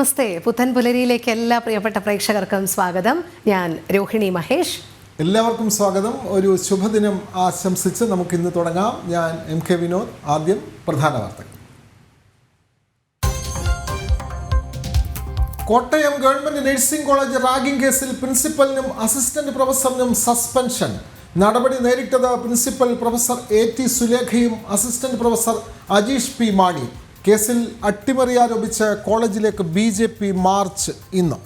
നമസ്തേ. പുത്തൻ പുലരിയിലേക്ക് എല്ലാ പ്രിയപ്പെട്ട പ്രേക്ഷകർക്കും സ്വാഗതം. ഞാൻ രോഹിണി മഹേഷ്. എല്ലാവർക്കും സ്വാഗതം. ഒരു ശുഭദിനം ആശംസിച്ച് നമുക്ക് ഇന്ന് തുടങ്ങാം. ഞാൻ MK വിനോദ്. ആദ്യം പ്രധാന വാർത്തകൾ. Kottayam government nursing college ragging കേസിൽ പ്രിൻസിപ്പലിനും അസിസ്റ്റന്റ് പ്രൊഫസറിനും സസ്പെൻഷൻ. നടപടി നേരിട്ടത് പ്രിൻസിപ്പൽ പ്രൊഫസർ AT സുലേഖയും അസിസ്റ്റന്റ് പ്രൊഫസർ അജീഷ് P മാണിയും. കേസിൽ അട്ടിമറി ആരോപിച്ച് കോളേജിലേക്ക് BJP മാർച്ച് ഇന്ന്.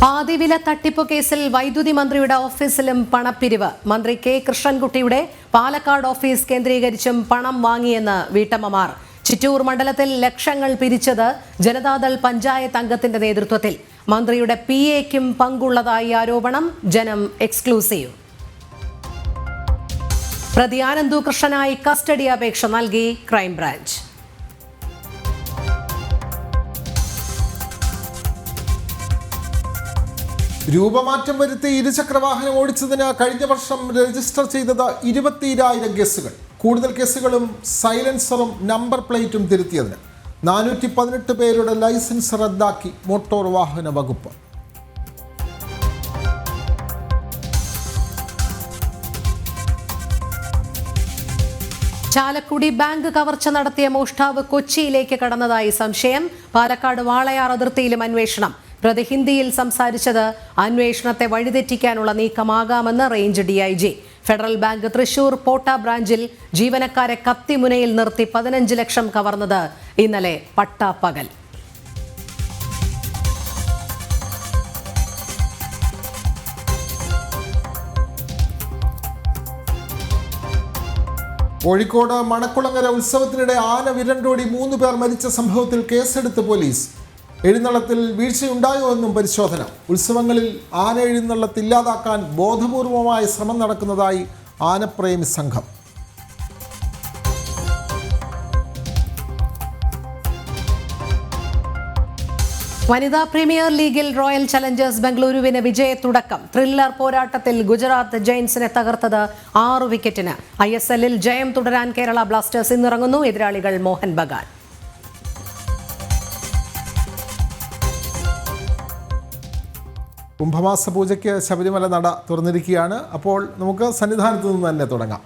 പാതിവില തട്ടിപ്പ് കേസിൽ വൈദ്യുതി മന്ത്രിയുടെ ഓഫീസിലും പണപ്പിരിവ്. മന്ത്രി K കൃഷ്ണൻകുട്ടിയുടെ പാലക്കാട് ഓഫീസ് കേന്ദ്രീകരിച്ചും പണം വാങ്ങിയെന്ന് വീട്ടമ്മമാർ. ചിറ്റൂർ മണ്ഡലത്തിൽ ലക്ഷങ്ങൾ പിരിച്ചത് ജനതാദൾ പഞ്ചായത്ത് അംഗത്തിന്റെ നേതൃത്വത്തിൽ. മന്ത്രിയുടെ PAയ്ക്കും പങ്കുള്ളതായി ആരോപണം. ജനം എക്സ്ക്ലൂസീവ്. പ്രതി ആനന്ദു കൃഷ്ണനായി കസ്റ്റഡി അപേക്ഷ നൽകി ക്രൈംബ്രാഞ്ച്. രൂപമാറ്റം വരുത്തി ഇരുചക്രവാഹനം ഓടിച്ചതിന് കഴിഞ്ഞ വർഷം രജിസ്റ്റർ ചെയ്തത് 22,000 കേസുകൾ. കൂടുതൽ കേസുകളും സൈലൻസറും നമ്പർ പ്ലേറ്റും തിരുത്തിയതിന് 418 പേരുടെ ലൈസൻസ് റദ്ദാക്കി മോട്ടോർ വാഹന വകുപ്പ്. ചാലക്കുടി ബാങ്ക് കവർച്ച നടത്തിയ മോഷ്ടാവ് കൊച്ചിയിലേക്ക് കടന്നതായി സംശയം. പാലക്കാട് വാളയാർ അതിർത്തിയിലും അന്വേഷണം. പ്രതി ഹിന്ദിയിൽ സംസാരിച്ചത് അന്വേഷണത്തെ വഴിതെറ്റിക്കാനുള്ള നീക്കമാകാമെന്ന് range DIG. Federal bank Thrissur Potta ബ്രാഞ്ചിൽ ജീവനക്കാരെ കത്തിമുനയിൽ നിർത്തി 15 ലക്ഷം കവർന്നത് ഇന്നലെ പട്ടാപ്പകൽ. കോഴിക്കോട് മണക്കുളങ്ങര ഉത്സവത്തിനിടെ ആന വിരണ്ടോടി 3 പേർ മരിച്ച സംഭവത്തിൽ കേസെടുത്ത് പോലീസ്. എഴുന്നള്ളത്തിൽ വീഴ്ചയുണ്ടായോ എന്നും പരിശോധന. ഉത്സവങ്ങളിൽ ആന എഴുന്നള്ളത്ത് ഇല്ലാതാക്കാൻ ബോധപൂർവമായ ശ്രമം നടക്കുന്നതായി ആനപ്രേമി സംഘം. വനിതാ പ്രീമിയർ ലീഗിൽ റോയൽ ചലഞ്ചേഴ്സ് ബംഗളൂരുവിന് വിജയത്തുടക്കം. ത്രില്ലർ പോരാട്ടത്തിൽ ഗുജറാത്ത് ജയൻസിനെ തകർത്തത് 6 വിക്കറ്റിന്. ISLൽ ജയം തുടരാൻ കേരള ബ്ലാസ്റ്റേഴ്സ് ഇന്നിറങ്ങുന്നു. എതിരാളികൾ മോഹൻ ബഗാൻ. കുംഭമാസ പൂജയ്ക്ക് ശബരിമല നട തുറന്നിരിക്കുകയാണ്. അപ്പോൾ നമുക്ക് സന്നിധാനത്ത് നിന്ന് തന്നെ തുടങ്ങാം.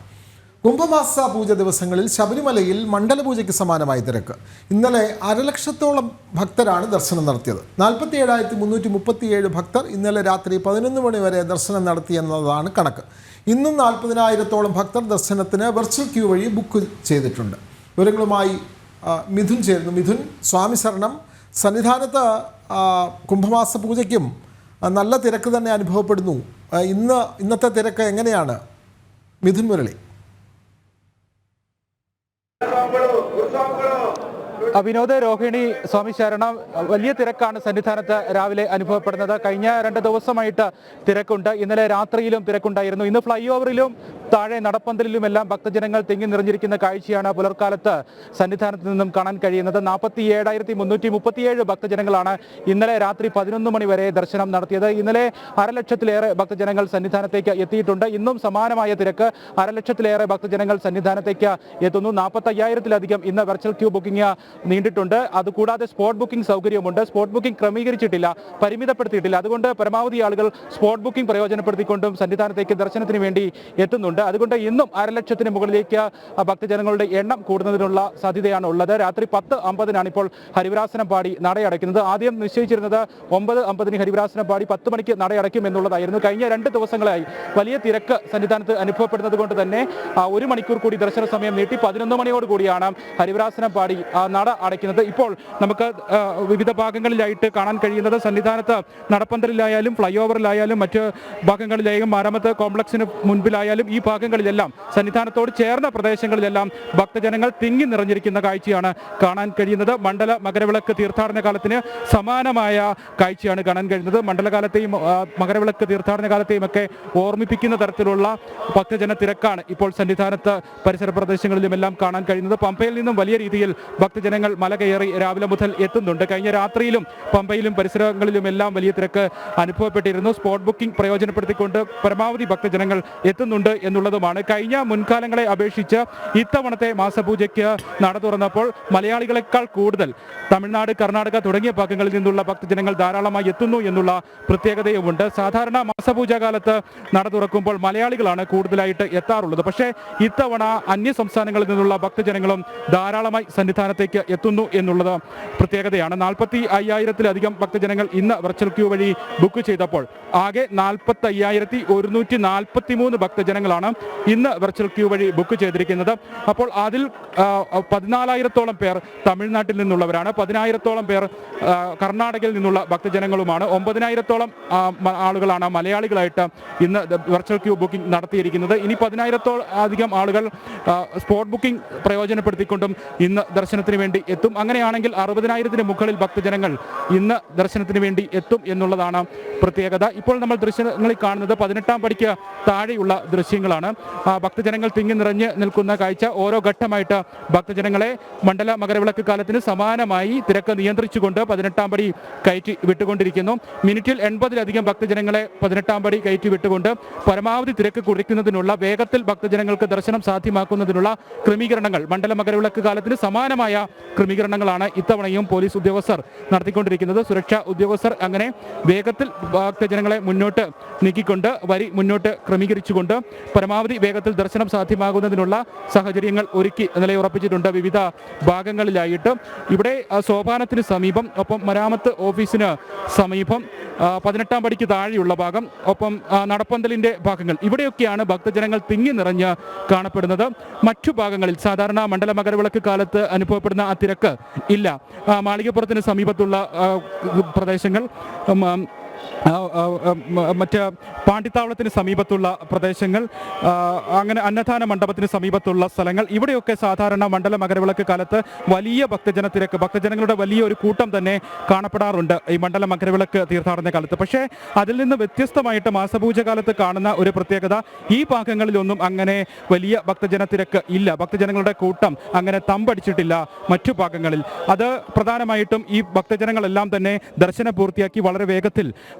കുംഭമാസ പൂജ ദിവസങ്ങളിൽ ശബരിമലയിൽ മണ്ഡലപൂജയ്ക്ക് സമാനമായ തിരക്ക്. ഇന്നലെ 1.5 ലക്ഷത്തോളം ഭക്തരാണ് ദർശനം നടത്തിയത്. 47,337 ഭക്തർ ഇന്നലെ രാത്രി 11 മണി വരെ ദർശനം നടത്തിയെന്നതാണ് കണക്ക്. ഇന്നും 40,000-ഓളം ഭക്തർ ദർശനത്തിന് വെർച്വൽ ക്യൂ വഴി ബുക്ക് ചെയ്തിട്ടുണ്ട്. വിവരങ്ങളുമായി മിഥുൻ ചേരുന്നു. മിഥുൻ, സ്വാമി ശരണം. സന്നിധാനത്ത് കുംഭമാസ പൂജയ്ക്കും നല്ല തിരക്ക് തന്നെ അനുഭവപ്പെടുന്നു. ഇന്നത്തെ തിരക്ക് എങ്ങനെയാണ് മിഥുൻ മുരളി? വിനോദ, രോഹിണി, സ്വാമി ശരണം. വലിയ തിരക്കാണ് സന്നിധാനത്ത് രാവിലെ അനുഭവപ്പെടുന്നത്. കഴിഞ്ഞ 2 ദിവസമായിട്ട് തിരക്കുണ്ട്. ഇന്നലെ രാത്രിയിലും തിരക്കുണ്ടായിരുന്നു. ഇന്ന് ഫ്ലൈ ഓവറിലും താഴെ നടപ്പന്തലിലുമെല്ലാം ഭക്തജനങ്ങൾ തിങ്ങി നിറഞ്ഞിരിക്കുന്ന കാഴ്ചയാണ് പുലർക്കാലത്ത് സന്നിധാനത്ത് നിന്നും കാണാൻ കഴിയുന്നത്. 47,337 ഭക്തജനങ്ങളാണ് ഇന്നലെ രാത്രി 11 മണി വരെ ദർശനം നടത്തിയത്. ഇന്നലെ 1.5 ലക്ഷത്തിലേറെ ഭക്തജനങ്ങൾ സന്നിധാനത്തേക്ക് എത്തിയിട്ടുണ്ട്. ഇന്നും സമാനമായ തിരക്ക്. 1.5 ലക്ഷത്തിലേറെ ഭക്തജനങ്ങൾ സന്നിധാനത്തേക്ക് എത്തുന്നു. 45,000-ലധികം ഇന്ന് വെർച്വൽ ക്യൂ ബുക്കിംഗ് നീണ്ടിട്ടുണ്ട്. അതുകൂടാതെ സ്പോട്ട് ബുക്കിംഗ് സൗകര്യമുണ്ട്. സ്പോട്ട് ബുക്കിംഗ് ക്രമീകരിച്ചിട്ടില്ല, പരിമിതപ്പെടുത്തിയിട്ടില്ല. അതുകൊണ്ട് പരമാവധി ആളുകൾ സ്പോട്ട് ബുക്കിംഗ് പ്രയോജനപ്പെടുത്തിക്കൊണ്ടും സന്നിധാനത്തേക്ക് ദർശനത്തിന് വേണ്ടി എത്തുന്നുണ്ട്. അതുകൊണ്ട് ഇന്നും 1.5 ലക്ഷത്തിന് മുകളിലേക്ക് ഭക്തജനങ്ങളുടെ എണ്ണം കൂടുന്നതിനുള്ള സാധ്യതയാണ് ഉള്ളത്. രാത്രി 10:50-നാണ് ഇപ്പോൾ ഹരിവരാസനം പാടി നടയടയ്ക്കുന്നത്. ആദ്യം നിശ്ചയിച്ചിരുന്നത് 9:50-ന് ഹരിവരാസനം പാടി 10 മണിക്ക് നടയടയ്ക്കും എന്നുള്ളതായിരുന്നു. കഴിഞ്ഞ 2 ദിവസങ്ങളായി വലിയ തിരക്ക് സന്നിധാനത്ത് അനുഭവപ്പെടുന്നത് കൊണ്ട് തന്നെ 1 മണിക്കൂർ കൂടി ദർശന സമയം നീട്ടി 11 മണിയോട് കൂടിയാണ് ഹരിവരാസനം പാടി നട അടയ്ക്കുന്നത്. ഇപ്പോൾ നമുക്ക് വിവിധ ഭാഗങ്ങളിലായിട്ട് കാണാൻ കഴിയുന്നത് സന്നിധാനത്ത് നടപ്പന്തലിലായാലും ഫ്ലൈ ഓവറിലായാലും മറ്റ് ഭാഗങ്ങളിലായാലും മാരാമത്ത് കോംപ്ലക്സിന് മുൻപിലായാലും ഈ ഭാഗങ്ങളിലെല്ലാം സന്നിധാനത്തോട് ചേർന്ന പ്രദേശങ്ങളിലെല്ലാം ഭക്തജനങ്ങൾ തിങ്ങി നിറഞ്ഞിരിക്കുന്ന കാഴ്ചയാണ് കാണാൻ കഴിയുന്നത്. മണ്ഡല മകരവിളക്ക് തീർത്ഥാടന കാലത്തിന് സമാനമായ കാഴ്ചയാണ് കാണാൻ കഴിയുന്നത്. മണ്ഡലകാലത്തെയും മകരവിളക്ക് തീർത്ഥാടന കാലത്തെയും ഒക്കെ ഓർമ്മിപ്പിക്കുന്ന തരത്തിലുള്ള ഭക്തജന തിരക്കാണ് ഇപ്പോൾ സന്നിധാനത്ത് പരിസര പ്രദേശങ്ങളിലുമെല്ലാം കാണാൻ കഴിയുന്നത്. പമ്പയിൽ നിന്നും വലിയ രീതിയിൽ ഭക്തജനങ്ങൾ മല കയറി രാവിലെ മുതൽ എത്തുന്നുണ്ട്. കഴിഞ്ഞ രാത്രിയിലും പമ്പയിലും പരിസരങ്ങളിലുമെല്ലാം വലിയ തിരക്ക് അനുഭവപ്പെട്ടിരുന്നു. സ്പോട്ട് ബുക്കിംഗ് പ്രയോജനപ്പെടുത്തിക്കൊണ്ട് പരമാവധി ഭക്തജനങ്ങൾ എത്തുന്നുണ്ട് എന്നുള്ളതുമാണ്. കഴിഞ്ഞ മുൻകാലങ്ങളെ അപേക്ഷിച്ച് ഇത്തവണത്തെ മാസപൂജയ്ക്ക് നട തുറന്നപ്പോൾ മലയാളികളെക്കാൾ കൂടുതൽ തമിഴ്നാട്, കർണാടക തുടങ്ങിയ ഭാഗങ്ങളിൽ നിന്നുള്ള ഭക്തജനങ്ങൾ ധാരാളമായി എത്തുന്നു എന്നുള്ള പ്രത്യേകതയുമുണ്ട്. സാധാരണ മാസപൂജ കാലത്ത് നട തുറക്കുമ്പോൾ മലയാളികളാണ് കൂടുതലായിട്ട് എത്താറുള്ളത്. പക്ഷേ ഇത്തവണ അന്യ സംസ്ഥാനങ്ങളിൽ നിന്നുള്ള ഭക്തജനങ്ങളും ധാരാളമായി സന്നിധാനത്തേക്ക് എത്തുന്നു എന്നുള്ളത് പ്രത്യേകതയാണ്. 45,000-ത്തിലധികം ഭക്തജനങ്ങൾ ഇന്ന് വെർച്വൽ ക്യൂ വഴി ബുക്ക് ചെയ്തപ്പോൾ ആകെ 45,143 ഭക്തജനങ്ങളാണ് ഇന്ന് വെർച്വൽ ക്യൂ വഴി ബുക്ക് ചെയ്തിരിക്കുന്നത്. അപ്പോൾ അതിൽ 14,000-ത്തോളം പേർ തമിഴ്നാട്ടിൽ നിന്നുള്ളവരാണ്, 10,000-ത്തോളം പേർ കർണാടകയിൽ നിന്നുള്ള ഭക്തജനങ്ങളുമാണ്, 9,000-ത്തോളം ആളുകളാണ് മലയാളികളായിട്ട് ഇന്ന് വെർച്വൽ ക്യൂ ബുക്കിംഗ് നടത്തിയിരിക്കുന്നത്. ഇനി 10,000-ത്തോളം അധികം ആളുകൾ സ്പോട്ട് ബുക്കിംഗ് പ്രയോജനപ്പെടുത്തിക്കൊണ്ടും ഇന്ന് ദർശനത്തിന് വേണ്ടി എത്തും. അങ്ങനെയാണെങ്കിൽ 60,000-ത്തിന് മുകളിൽ ഭക്തജനങ്ങൾ ഇന്ന് ദർശനത്തിന് വേണ്ടി എത്തും എന്നുള്ളതാണ് പ്രത്യേകത. ഇപ്പോൾ നമ്മൾ ദൃശ്യങ്ങളിൽ കാണുന്നത് 18-ാം പടിക്ക് താഴെയുള്ള ദൃശ്യങ്ങളാണ്. ഭക്തജനങ്ങൾ തിങ്ങി നിറഞ്ഞ് നിൽക്കുന്ന കാഴ്ച. ഓരോ ഘട്ടമായിട്ട് ഭക്തജനങ്ങളെ മണ്ഡല മകരവിളക്ക് കാലത്തിന് സമാനമായി തിരക്ക് നിയന്ത്രിച്ചുകൊണ്ട് 18-ാം പടി കയറ്റി വിട്ടുകൊണ്ടിരിക്കുന്നു. മിനിറ്റിൽ 80-ലധികം ഭക്തജനങ്ങളെ 18-ാം പടി കയറ്റി വിട്ടുകൊണ്ട് പരമാവധി തിരക്ക് കുറയ്ക്കുന്നതിനുള്ള, വേഗത്തിൽ ഭക്തജനങ്ങൾക്ക് ദർശനം സാധ്യമാക്കുന്നതിനുള്ള ക്രമീകരണങ്ങൾ, മണ്ഡല മകരവിളക്ക് കാലത്തിന് സമാനമായ ക്രമീകരണങ്ങളാണ് ഇത്തവണയും പോലീസ് ഉദ്യോഗസ്ഥർ നടത്തിക്കൊണ്ടിരിക്കുന്നത്. സുരക്ഷാ ഉദ്യോഗസ്ഥർ അങ്ങനെ വേഗത്തിൽ ഭക്തജനങ്ങളെ മുന്നോട്ട് നീക്കിക്കൊണ്ട് വരി മുന്നോട്ട് ക്രമീകരിച്ചുകൊണ്ട് പരമാവധി വേഗത്തിൽ ദർശനം സാധ്യമാകുന്നതിനുള്ള സാഹചര്യങ്ങൾ ഒരുക്കി നിലയുറപ്പിച്ചിട്ടുണ്ട് വിവിധ ഭാഗങ്ങളിലായിട്ട്. ഇവിടെ സോപാനത്തിന് സമീപം, ഒപ്പം മരാമത്ത് ഓഫീസിന് സമീപം, 18-ാം പടിക്ക് താഴെയുള്ള ഭാഗം, ഒപ്പം നടപ്പന്തലിൻ്റെ ഭാഗങ്ങൾ, ഇവിടെയൊക്കെയാണ് ഭക്തജനങ്ങൾ തിങ്ങി നിറഞ്ഞ് കാണപ്പെടുന്നത്. മറ്റു ഭാഗങ്ങളിൽ സാധാരണ മണ്ഡല മകരവിളക്ക് കാലത്ത് അനുഭവപ്പെടുന്ന ആ തിരക്ക് ഇല്ല. മാളികപ്പുറത്തിന് സമീപത്തുള്ള പ്രദേശങ്ങൾ, മറ്റ് പാണ്ടിത്താവളത്തിന് സമീപത്തുള്ള പ്രദേശങ്ങൾ, അങ്ങനെ അന്നദാന മണ്ഡപത്തിന് സമീപത്തുള്ള സ്ഥലങ്ങൾ, ഇവിടെയൊക്കെ സാധാരണ മണ്ഡല മകരവിളക്ക് കാലത്ത് വലിയ ഭക്തജനങ്ങളുടെ വലിയൊരു കൂട്ടം തന്നെ കാണപ്പെടാറുണ്ട് ഈ മണ്ഡല മകരവിളക്ക് തീർത്ഥാടന കാലത്ത്. പക്ഷേ അതിൽ നിന്ന് വ്യത്യസ്തമായിട്ട് മാസപൂജ കാലത്ത് കാണുന്ന ഒരു പ്രത്യേകത, ഈ ഭാഗങ്ങളിലൊന്നും അങ്ങനെ വലിയ ഭക്തജന തിരക്ക് ഇല്ല. ഭക്തജനങ്ങളുടെ കൂട്ടം അങ്ങനെ തമ്പടിച്ചിട്ടില്ല മറ്റു ഭാഗങ്ങളിൽ. അത് പ്രധാനമായിട്ടും ഈ ഭക്തജനങ്ങളെല്ലാം തന്നെ ദർശനം പൂർത്തിയാക്കി വളരെ വേഗത്തിൽ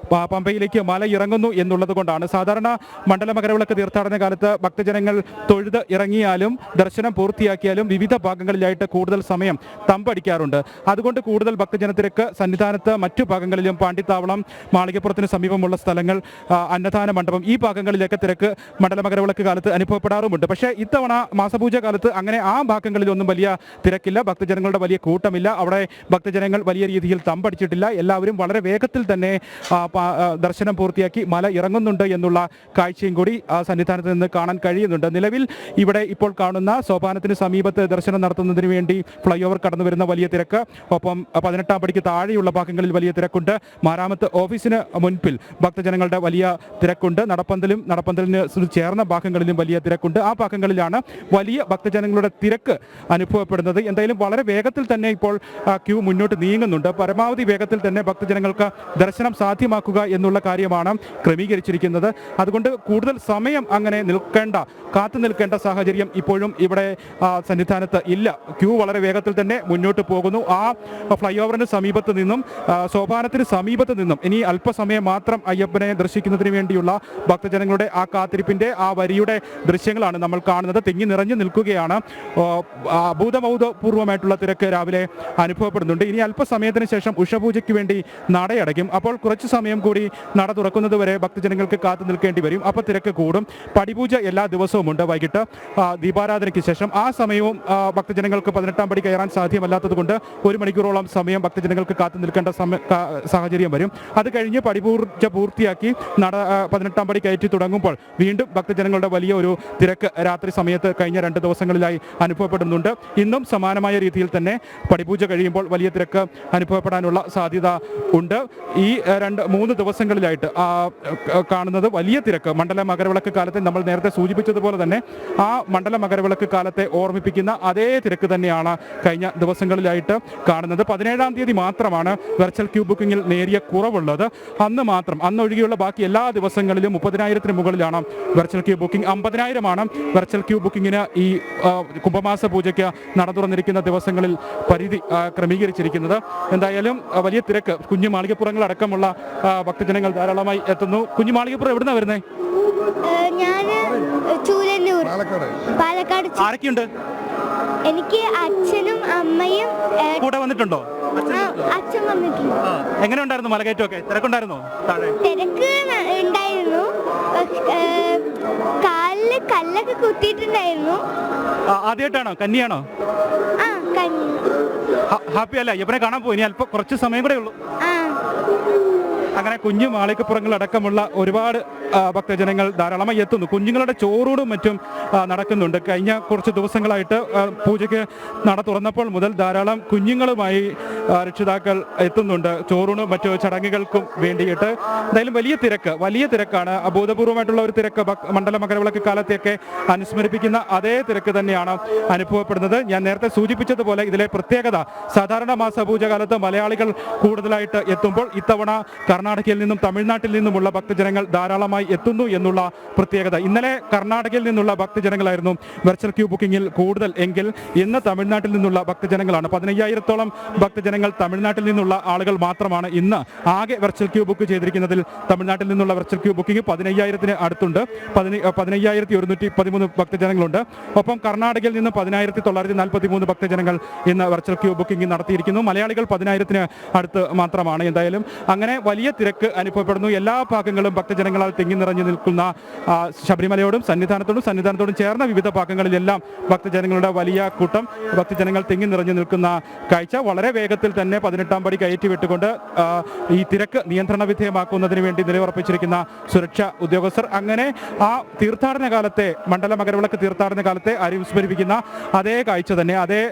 പമ്പയിലേക്ക് മല ഇറങ്ങുന്നു എന്നുള്ളത് കൊണ്ടാണ്. സാധാരണ മണ്ഡല മകരവിളക്ക് തീർത്ഥാടന കാലത്ത് ഭക്തജനങ്ങൾ തൊഴുത് ഇറങ്ങിയാലും ദർശനം പൂർത്തിയാക്കിയാലും വിവിധ ഭാഗങ്ങളിലായിട്ട് കൂടുതൽ സമയം തമ്പടിക്കാറുണ്ട്. അതുകൊണ്ട് കൂടുതൽ ഭക്തജനത്തിരക്ക് സന്നിധാനത്ത് മറ്റു ഭാഗങ്ങളിലും, പാണ്ടിത്താവളം, മാളികപ്പുറത്തിന് സമീപമുള്ള സ്ഥലങ്ങൾ, അന്നദാന മണ്ഡപം, ഈ ഭാഗങ്ങളിലേക്ക് തിരക്ക് മണ്ഡല മകരവിളക്ക് കാലത്ത് അനുഭവപ്പെടാറുമുണ്ട്. പക്ഷേ ഇത്തവണ മാസപൂജ കാലത്ത് അങ്ങനെ ആ ഭാഗങ്ങളിലൊന്നും വലിയ തിരക്കില്ല, ഭക്തജനങ്ങളുടെ വലിയ കൂട്ടമില്ല. അവിടെ ഭക്തജനങ്ങൾ വലിയ രീതിയിൽ തമ്പടിച്ചിട്ടില്ല. എല്ലാവരും വളരെ വേഗത്തിൽ തന്നെ ദർശനം പൂർത്തിയാക്കി മല ഇറങ്ങുന്നുണ്ട് എന്നുള്ള കാഴ്ചയും കൂടി ആ സന്നിധാനത്ത് നിന്ന് കാണാൻ കഴിയുന്നുണ്ട്. നിലവിൽ ഇവിടെ ഇപ്പോൾ കാണുന്ന സോപാനത്തിന് സമീപത്ത് ദർശനം നടത്തുന്നതിന് വേണ്ടി ഫ്ലൈ ഓവർ കടന്നു വരുന്ന വലിയ തിരക്ക്, ഒപ്പം 18-ാം പടിക്ക് താഴെയുള്ള ഭാഗങ്ങളിൽ വലിയ തിരക്കുണ്ട്. മാരാമത്ത് ഓഫീസിന് മുൻപിൽ ഭക്തജനങ്ങളുടെ വലിയ തിരക്കുണ്ട്. നടപ്പന്തലിന് ചേർന്ന ഭാഗങ്ങളിലും വലിയ തിരക്കുണ്ട്. ആ ഭാഗങ്ങളിലാണ് വലിയ ഭക്തജനങ്ങളുടെ തിരക്ക് അനുഭവപ്പെടുന്നത്. എന്തായാലും വളരെ വേഗത്തിൽ തന്നെ ഇപ്പോൾ ക്യൂ മുന്നോട്ട് നീങ്ങുന്നുണ്ട്. പരമാവധി വേഗത്തിൽ തന്നെ ഭക്തജനങ്ങൾക്ക് ദർശനം സാധ്യമാക്കുക എന്നുള്ള കാര്യമാണ് ക്രമീകരിച്ചിരിക്കുന്നത്. അതുകൊണ്ട് കൂടുതൽ സമയം അങ്ങനെ കാത്തു നിൽക്കേണ്ട സാഹചര്യം ഇപ്പോഴും ഇവിടെ സന്നിധാനത്ത് ഇല്ല. ക്യൂ വളരെ വേഗത്തിൽ തന്നെ മുന്നോട്ട് പോകുന്നു. ആ ഫ്ലൈ ഓവറിന് സമീപത്ത് നിന്നും, സോപാനത്തിന് സമീപത്ത് നിന്നും ഇനി അല്പസമയം മാത്രം അയ്യപ്പനെ ദർശിക്കുന്നതിന് വേണ്ടിയുള്ള ഭക്തജനങ്ങളുടെ ആ കാത്തിരിപ്പിൻ്റെ, ആ വരിയുടെ ദൃശ്യങ്ങളാണ് നമ്മൾ കാണുന്നത്. തിങ്ങി നിറഞ്ഞു നിൽക്കുകയാണ്. അഭൂതപൂർവമായിട്ടുള്ള തിരക്ക് രാവിലെ അനുഭവപ്പെടുന്നുണ്ട്. ഇനി അല്പസമയത്തിന് ശേഷം ഉഷപൂജയ്ക്ക് വേണ്ടി നടയടയ്ക്കും. അപ്പോൾ കുറച്ച് സമയം കൂടി നട തുറക്കുന്നത് വരെ ഭക്തജനങ്ങൾക്ക് കാത്തു നിൽക്കേണ്ടി വരും. അപ്പോൾ തിരക്ക് കൂടും. പടിപൂജ എല്ലാ ദിവസവും ഉണ്ട് വൈകിട്ട് ദീപാരാധനയ്ക്ക് ശേഷം. ആ സമയവും ഭക്തജനങ്ങൾക്ക് 18-ാം പടി കയറാൻ സാധ്യമല്ലാത്തത് കൊണ്ട് 1 മണിക്കൂറോളം സമയം ഭക്തജനങ്ങൾക്ക് കാത്തു നിൽക്കേണ്ട സാഹചര്യം വരും. അത് കഴിഞ്ഞ് പടിപൂജ പൂർത്തിയാക്കി 18-ാം പടി കയറ്റി തുടങ്ങുമ്പോൾ വീണ്ടും ഭക്തജനങ്ങളുടെ വലിയ ഒരു തിരക്ക് രാത്രി സമയത്ത് കഴിഞ്ഞ 2 ദിവസങ്ങളിലായി അനുഭവപ്പെടുന്നുണ്ട്. ഇന്നും സമാനമായ രീതിയിൽ തന്നെ പടിപൂജ കഴിയുമ്പോൾ വലിയ തിരക്ക് അനുഭവപ്പെടാനുള്ള സാധ്യത ഉണ്ട്. ഈ 2-3 ദിവസങ്ങളിലായിട്ട് കാണുന്നത് വലിയ തിരക്ക്. മണ്ഡല മകരവിളക്ക് കാലത്തെ നമ്മൾ നേരത്തെ സൂചിപ്പിച്ചതുപോലെ തന്നെ ആ മണ്ഡല മകരവിളക്ക് കാലത്തെ ഓർമ്മിപ്പിക്കുന്ന അതേ തിരക്ക് തന്നെയാണ് കഴിഞ്ഞ ദിവസങ്ങളിലായിട്ട് കാണുന്നത്. 17-ാം തീയതി മാത്രമാണ് വെർച്വൽ ക്യൂ ബുക്കിങ്ങിൽ നേരിയ കുറവുള്ളത്. അന്നൊഴികെയുള്ള ബാക്കി എല്ലാ ദിവസങ്ങളിലും 30,000-ന് മുകളിലാണ് വെർച്വൽ ക്യൂ ബുക്കിംഗ്. 50,000-ആണ് വെർച്വൽ ക്യൂ ബുക്കിങ്ങിന് ഈ കുംഭമാസ പൂജയ്ക്ക് നട തുറന്നിരിക്കുന്ന ദിവസങ്ങളിൽ പരിധി ക്രമീകരിച്ചിരിക്കുന്നത്. എന്തായാലും വലിയ തിരക്ക്. കുഞ്ഞു മാളികപ്പുറങ്ങൾ അടക്കമുള്ള ഭക്തജനങ്ങൾ ധാരാളമായി എത്തുന്നു. കുഞ്ഞു മാളികപ്പുറം എവിടുന്നാണ് വരുന്നത്? ഞാൻ ചൂരല്ലൂർ പാലക്കാട്. ആരൊക്കെയുണ്ട്? എനിക്ക് അച്ഛനും അമ്മയും കൂടെ വന്നിട്ടുണ്ടോ? അച്ഛൻ വന്നിട്ടുണ്ട്. എങ്ങനെ ഉണ്ടായിരുന്നു മലകയറ്റമൊക്കെ? തിരക്കുണ്ടായിരുന്നോ? താഴെ തിരക്ക് ഉണ്ടായിരുന്നു. കാലില് കല്ലൊക്കെ കുത്തിയിട്ടുണ്ടായിരുന്നു. ആദ്യമായിട്ടാണോ? കന്നിയാണോ? ആ, കഞ്ഞി. ഹാപ്പി അല്ല? അയ്യപ്പനെ കാണാൻ പോയി. ഇനി അല്പം കുറച്ച് സമയം കൂടെ ഉള്ളൂ. ആ, അങ്ങനെ കുഞ്ഞു മാളികപ്പുറങ്ങളടക്കമുള്ള ഒരുപാട് ഭക്തജനങ്ങൾ ധാരാളമായി എത്തുന്നു. കുഞ്ഞുങ്ങളുടെ ചോറൂടും മറ്റും നടക്കുന്നുണ്ട്. കഴിഞ്ഞ കുറച്ച് ദിവസങ്ങളായിട്ട് പൂജയ്ക്ക് നട തുറന്നപ്പോൾ മുതൽ ധാരാളം കുഞ്ഞുങ്ങളുമായി രക്ഷിതാക്കൾ എത്തുന്നുണ്ട് ചോറൂണും മറ്റു ചടങ്ങുകൾക്കും വേണ്ടിയിട്ട്. എന്തായാലും വലിയ തിരക്കാണ്. അഭൂതപൂർവമായിട്ടുള്ള ഒരു തിരക്ക് മണ്ഡല മകരവിളക്ക് കാലത്തെയൊക്കെ അനുസ്മരിപ്പിക്കുന്ന അതേ തിരക്ക് തന്നെയാണ് അനുഭവപ്പെടുന്നത്. ഞാൻ നേരത്തെ സൂചിപ്പിച്ചതുപോലെ ഇതിലെ പ്രത്യേകത, സാധാരണ മാസപൂജ കാലത്ത് മലയാളികൾ കൂടുതലായിട്ട് എത്തുമ്പോൾ ഇത്തവണ കർണാടകയിൽ നിന്നും തമിഴ്നാട്ടിൽ നിന്നുമുള്ള ഭക്തജനങ്ങൾ ധാരാളമായി എത്തുന്നു എന്നുള്ള പ്രത്യേകത. ഇന്നലെ കർണാടകയിൽ നിന്നുള്ള ഭക്തജനങ്ങളായിരുന്നു വെർച്വൽ ക്യൂ ബുക്കിംഗിൽ കൂടുതൽ എങ്കിൽ ഇന്ന് തമിഴ്നാട്ടിൽ നിന്നുള്ള ഭക്തജനങ്ങളാണ്. 15,000-ഓളം ഭക്തജനങ്ങൾ തമിഴ്നാട്ടിൽ നിന്നുള്ള ആളുകൾ മാത്രമാണ് ഇന്ന് ആകെ വെർച്വൽ ക്യൂ ബുക്ക് ചെയ്തിരിക്കുന്നതിൽ. തമിഴ്നാട്ടിൽ നിന്നുള്ള വെർച്വൽ ക്യൂ ബുക്കിംഗ് 15,000-ന് അടുത്തുണ്ട്. 15,113 ഭക്തജനങ്ങളുണ്ട്. ഒപ്പം കർണാടകയിൽ നിന്ന് 10,943 ഭക്തജനങ്ങൾ ഇന്ന് വെർച്വൽ ക്യൂ ബുക്കിംഗ് നടത്തിയിരിക്കുന്നു. മലയാളികൾ 10,000-ന് അടുത്ത് മാത്രമാണ്. എന്തായാലും അങ്ങനെ വലിയ തിരക്ക് അനുഭവപ്പെടുന്നു. എല്ലാ ഭാഗങ്ങളും ഭക്തജനങ്ങളാൽ തിങ്ങി നിറഞ്ഞു നിൽക്കുന്ന ശബരിമലയോടും സന്നിധാനത്തോടും ചേർന്ന വിവിധ ഭാഗങ്ങളിലെല്ലാം ഭക്തജനങ്ങളുടെ വലിയ കൂട്ടം, ഭക്തജനങ്ങൾ തിങ്ങി നിറഞ്ഞു നിൽക്കുന്ന കാഴ്ച. വളരെ വേഗത്തിൽ തന്നെ 18-ാം പടി കയറ്റി വിട്ടുകൊണ്ട് ഈ തിരക്ക് നിയന്ത്രണ വിധേയമാക്കുന്നതിന് വേണ്ടി നിലയുറപ്പിച്ചിരിക്കുന്ന സുരക്ഷാ ഉദ്യോഗസ്ഥർ. അങ്ങനെ ആ തീർത്ഥാടന കാലത്തെ, മണ്ഡല മകരവിളക്ക് തീർത്ഥാടന കാലത്തെ അനുസ്മരിപ്പിക്കുന്ന അതേ കാഴ്ച തന്നെ, അതേ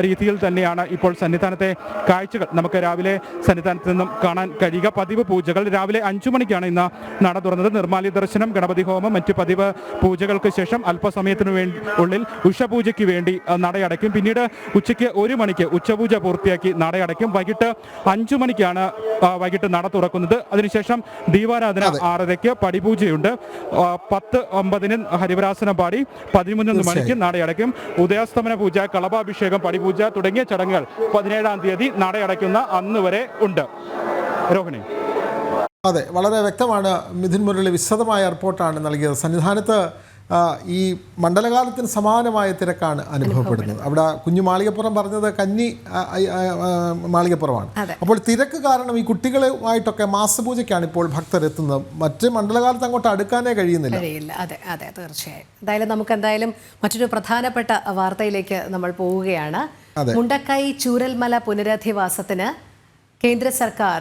രീതിയിൽ തന്നെയാണ് ഇപ്പോൾ സന്നിധാനത്തെ കാഴ്ചകൾ നമുക്ക് രാവിലെ സന്നിധാനത്ത് നിന്നും കാണാൻ കഴിയുക. പതിവ് പൂജകൾ രാവിലെ 5 മണിക്കാണ് ഇന്ന് നട തുറന്നത്. നിർമ്മാല്യ ദർശനം, ഗണപതി ഹോമം, മറ്റ് പതിവ് പൂജകൾക്ക് ശേഷം അല്പസമയത്തിനു ഉള്ളിൽ ഉഷപൂജയ്ക്ക് വേണ്ടി നടയടയ്ക്കും. പിന്നീട് ഉച്ചയ്ക്ക് 1 മണിക്ക് ഉച്ചപൂജ പൂർത്തിയാക്കി നടയടയ്ക്കും. വൈകിട്ട് 5 മണിക്കാണ് വൈകിട്ട് നട തുറക്കുന്നത്. അതിനുശേഷം ദീപാരാധന 6:30-ക്ക് പടിപൂജയുണ്ട്. 10:09-ന് ഹരിവരാസനം പാടി 11 മണിക്ക് നടയടയ്ക്കും. ഉദയാസ്തമന പൂജ, കളഭാഭിഷേകം, പടിപൂജ തുടങ്ങിയ ചടങ്ങുകൾ 17-ാം തീയതി നടയടയ്ക്കുന്ന അന്ന് വരെ ഉണ്ട്. രോഹിണി. അതെ, വളരെ വ്യക്തമാണ്. മിഥുൻ മുരളി വിശദമായ റിപ്പോർട്ടാണ് നൽകിയത്. സന്നിധാനത്ത് ഈ മണ്ഡലകാലത്തിന് സമാനമായ തിരക്കാണ് അനുഭവപ്പെടുന്നത്. അവിടെ കുഞ്ഞു മാളികപ്പുറം പറഞ്ഞത് കന്നി മാളികപ്പുറമാണ്. അപ്പോൾ തിരക്ക് കാരണം ഈ കുട്ടികളുമായിട്ടൊക്കെ മാസപൂജയ്ക്കാണ് ഇപ്പോൾ ഭക്തരെത്തുന്നത്. മറ്റ് മണ്ഡലകാലത്ത് അങ്ങോട്ട് അടുക്കാനേ കഴിയുന്നില്ല. അതെ അതെ, തീർച്ചയായും. എന്തായാലും നമുക്ക് മറ്റൊരു പ്രധാനപ്പെട്ട വാർത്തയിലേക്ക് നമ്മൾ പോവുകയാണ്. മുണ്ടക്കൈ ചൂരൽമല പുനരധിവാസത്തിന് കേന്ദ്ര സർക്കാർ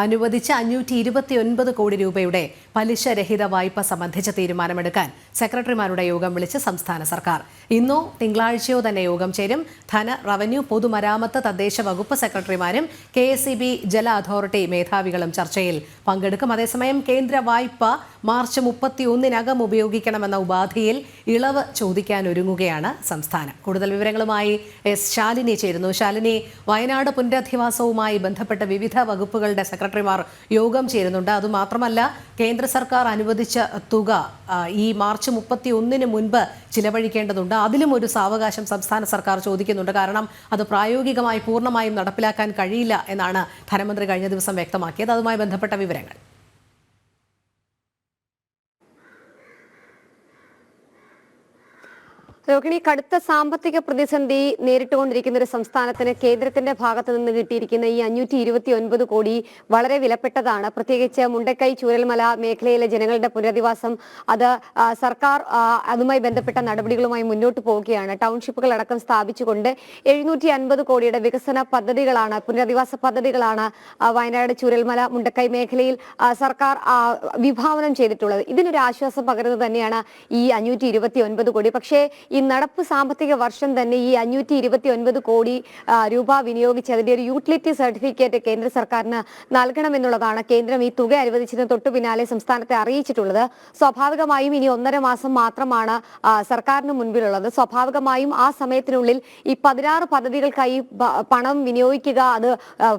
അനുവദിച്ച 529 കോടി രൂപയുടെ പലിശരഹിത വായ്പ സംബന്ധിച്ച തീരുമാനമെടുക്കാൻ സെക്രട്ടറിമാരുടെ യോഗം വിളിച്ച് സംസ്ഥാന സർക്കാർ. ഇന്നോ തിങ്കളാഴ്ചയോ തന്നെ യോഗം ചേരും. ധന, റവന്യൂ, പൊതുമരാമത്ത്, തദ്ദേശ വകുപ്പ് സെക്രട്ടറിമാരും KSEB ജല അതോറിറ്റി മേധാവികളും ചർച്ചയിൽ പങ്കെടുക്കും. അതേസമയം കേന്ദ്ര വായ്പ മാർച്ച് 31-നകം ഉപയോഗിക്കണമെന്ന ഉപാധിയിൽ ഇളവ് ചോദിക്കാനൊരുങ്ങുകയാണ് സംസ്ഥാനം. കൂടുതൽ വിവരങ്ങളുമായി ശാലിനി ചേരുന്നു. ശാലിനി, വയനാട് പുനരധിവാസവുമായി ബന്ധപ്പെട്ട വിവിധ വകുപ്പുകളുടെ സെക്രട്ടറിമാർ യോഗം ചേരുന്നുണ്ട്. അതുമാത്രമല്ല, കേന്ദ്ര സർക്കാർ അനുവദിച്ച തുക ഈ മാർച്ച് 31-ന് മുൻപ് ചിലവഴിക്കേണ്ടതുണ്ട്. അതിലും ഒരു സാവകാശം സംസ്ഥാന സർക്കാർ ചോദിക്കുന്നുണ്ട്. കാരണം അത് പ്രായോഗികമായി പൂർണ്ണമായും നടപ്പിലാക്കാൻ കഴിയില്ല എന്നാണ് ധനമന്ത്രി കഴിഞ്ഞ ദിവസം വ്യക്തമാക്കിയത്. അതുമായി ബന്ധപ്പെട്ട വിവരങ്ങൾ. രോഹിണി, കടുത്ത സാമ്പത്തിക പ്രതിസന്ധി നേരിട്ടുകൊണ്ടിരിക്കുന്ന ഒരു സംസ്ഥാനത്തിന് കേന്ദ്രത്തിന്റെ ഭാഗത്തു നിന്ന് കിട്ടിയിരിക്കുന്ന ഈ 529 കോടി വളരെ വിലപ്പെട്ടതാണ്. പ്രത്യേകിച്ച് മുണ്ടക്കൈ ചൂരൽമല മേഖലയിലെ ജനങ്ങളുടെ പുനരധിവാസം, അത് സർക്കാർ അതുമായി ബന്ധപ്പെട്ട നടപടികളുമായി മുന്നോട്ട് പോവുകയാണ്. ടൗൺഷിപ്പുകൾ അടക്കം സ്ഥാപിച്ചുകൊണ്ട് 750 കോടിയുടെ വികസന പദ്ധതികളാണ്, പുനരധിവാസ പദ്ധതികളാണ് വയനാട് ചൂരൽമല മുണ്ടക്കൈ മേഖലയിൽ സർക്കാർ വിഭാവനം ചെയ്തിട്ടുള്ളത്. ഇതിനൊരു ആശ്വാസം പകരുന്നത് തന്നെയാണ് ഈ 529 കോടി. പക്ഷേ ഈ നടപ്പ് സാമ്പത്തിക വർഷം തന്നെ ഈ 529 കോടി രൂപ വിനിയോഗിച്ച് അതിന്റെ ഒരു യൂട്ടിലിറ്റി സർട്ടിഫിക്കറ്റ് കേന്ദ്ര സർക്കാരിന് നൽകണമെന്നുള്ളതാണ് കേന്ദ്രം ഈ തുക അനുവദിച്ചതിന് തൊട്ടു പിന്നാലെ സംസ്ഥാനത്തെ അറിയിച്ചിട്ടുള്ളത്. സ്വാഭാവികമായും ഇനി 1.5 മാസം മാത്രമാണ് സർക്കാരിന് മുൻപിലുള്ളത്. സ്വാഭാവികമായും ആ സമയത്തിനുള്ളിൽ ഈ 16 പദ്ധതികൾക്കായി പണം വിനിയോഗിക്കുക, അത്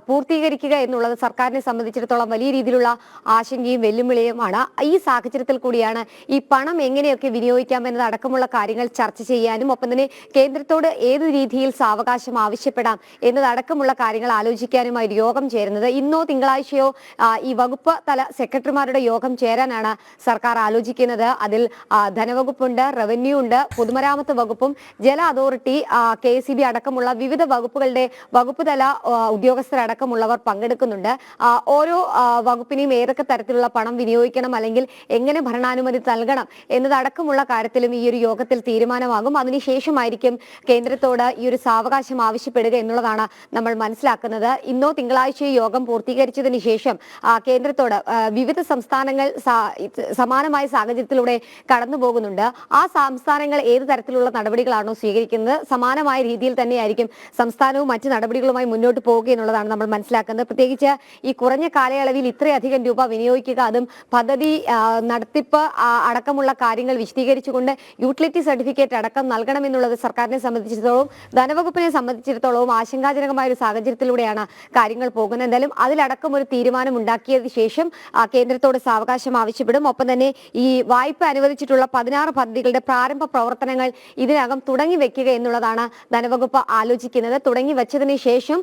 പൂർത്തീകരിക്കുക എന്നുള്ളത് സർക്കാരിനെ സംബന്ധിച്ചിടത്തോളം വലിയ രീതിയിലുള്ള ആശങ്കയും വെല്ലുവിളിയുമാണ്. ഈ സാഹചര്യത്തിൽ കൂടിയാണ് ഈ പണം എങ്ങനെയൊക്കെ വിനിയോഗിക്കാം എന്നതടക്കമുള്ള കാര്യങ്ങൾ ചർച്ച ചെയ്യാനും ഒപ്പം തന്നെ കേന്ദ്രത്തോട് ഏത് രീതിയിൽ സാവകാശം ആവശ്യപ്പെടാം എന്നതടക്കമുള്ള കാര്യങ്ങൾ ആലോചിക്കാനുമായി ഒരു യോഗം ചേരുന്നത്. ഇന്നോ തിങ്കളാഴ്ചയോ ഈ വകുപ്പ് തല സെക്രട്ടറിമാരുടെ യോഗം ചേരാനാണ് സർക്കാർ ആലോചിക്കുന്നത്. അതിൽ ധനവകുപ്പുണ്ട്, റവന്യൂ ഉണ്ട്, പൊതുമരാമത്ത് വകുപ്പും ജല അതോറിറ്റി, KCB അടക്കമുള്ള വിവിധ വകുപ്പുകളുടെ വകുപ്പ് തല ഉദ്യോഗസ്ഥരടക്കമുള്ളവർ പങ്കെടുക്കുന്നുണ്ട്. ഓരോ വകുപ്പിനെയും ഏതൊക്കെ തരത്തിലുള്ള പണം വിനിയോഗിക്കണം അല്ലെങ്കിൽ എങ്ങനെ ഭരണാനുമതി നൽകണം എന്നതടക്കമുള്ള കാര്യത്തിലും ഈ ഒരു യോഗത്തിൽ തീരുമാനമാകും. അതിനുശേഷമായിരിക്കും കേന്ദ്രത്തോട് ഈ ഒരു സാവകാശം ആവശ്യപ്പെടുക എന്നുള്ളതാണ് നമ്മൾ മനസ്സിലാക്കുന്നത്. ഇന്നോ തിങ്കളാഴ്ച യോഗം പൂർത്തീകരിച്ചതിന് ശേഷം കേന്ദ്രത്തോട് വിവിധ സംസ്ഥാനങ്ങൾ സമാനമായ സാഹചര്യത്തിലൂടെ കടന്നു പോകുന്നുണ്ട്. ആ സംസ്ഥാനങ്ങൾ ഏത് തരത്തിലുള്ള നടപടികളാണോ സ്വീകരിക്കുന്നത് സമാനമായ രീതിയിൽ തന്നെയായിരിക്കും സംസ്ഥാനവും മറ്റ് നടപടികളുമായി മുന്നോട്ട് പോവുക എന്നുള്ളതാണ് നമ്മൾ മനസ്സിലാക്കുന്നത്. പ്രത്യേകിച്ച് ഈ കുറഞ്ഞ കാലയളവിൽ ഇത്രയധികം രൂപ വിനിയോഗിക്കുക, അതും പദ്ധതി നടത്തിപ്പ് അടക്കമുള്ള കാര്യങ്ങൾ വിശദീകരിച്ചുകൊണ്ട് യൂട്ടിലിറ്റി സർട്ടിഫിക്കറ്റ് അടക്കം നൽകണമെന്നുള്ളത് സർക്കാരിനെ സംബന്ധിച്ചിടത്തോളം ധനവകുപ്പിനെ സംബന്ധിച്ചിടത്തോളം ആശങ്കാജനകമായ ഒരു സാഹചര്യത്തിലൂടെയാണ് കാര്യങ്ങൾ പോകുന്നത്. എന്തായാലും അതിലടക്കം ഒരു തീരുമാനം ഉണ്ടാക്കിയതിനു ശേഷം കേന്ദ്രത്തോട് സാവകാശം ആവശ്യപ്പെടും. ഒപ്പം തന്നെ ഈ വായ്പ അനുവദിച്ചിട്ടുള്ള 16 പദ്ധതികളുടെ പ്രാരംഭ പ്രവർത്തനങ്ങൾ ഇതിനകം തുടങ്ങി വെക്കുക എന്നുള്ളതാണ് ധനവകുപ്പ് ആലോചിക്കുന്നത്. തുടങ്ങി വെച്ചതിന് ശേഷം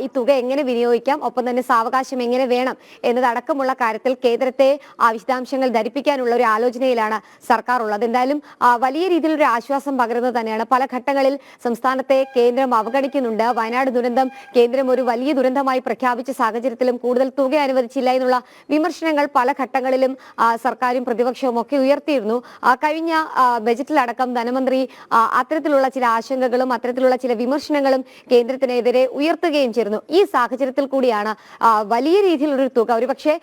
ഈ തുക എങ്ങനെ വിനിയോഗിക്കാം, ഒപ്പം തന്നെ സാവകാശം എങ്ങനെ വേണം എന്നതടക്കമുള്ള കാര്യത്തിൽ കേന്ദ്രത്തെ വിശദാംശങ്ങൾ ധരിപ്പിക്കാനുള്ള ഒരു ആലോചനയിലാണ് സർക്കാർ ഉള്ളത്. എന്തായാലും വലിയ രീതിയിലൊരു ആശ്വാസം പകരുന്നത് തന്നെയാണ്. പല ഘട്ടങ്ങളിൽ സംസ്ഥാനത്തെ കേന്ദ്രം അവഗണിക്കുന്നുണ്ട്. വയനാട് ദുരന്തം കേന്ദ്രം ഒരു വലിയ ദുരന്തമായി പ്രഖ്യാപിച്ച സാഹചര്യത്തിലും കൂടുതൽ തുക അനുവദിച്ചില്ല എന്നുള്ള വിമർശനങ്ങൾ പല ഘട്ടങ്ങളിലും സർക്കാരും പ്രതിപക്ഷവും ഒക്കെ ഉയർത്തിയിരുന്നു. കഴിഞ്ഞ ബജറ്റിലടക്കം ധനമന്ത്രി അത്തരത്തിലുള്ള ചില ആശങ്കകളും അത്തരത്തിലുള്ള ചില വിമർശനങ്ങളും കേന്ദ്രത്തിനെതിരെ ഉയർത്തുകയും ചെയ്തിരുന്നു. ഈ സാഹചര്യത്തിൽ കൂടിയാണ് വലിയ രീതിയിലൊരു തുക, ഒരുപക്ഷെ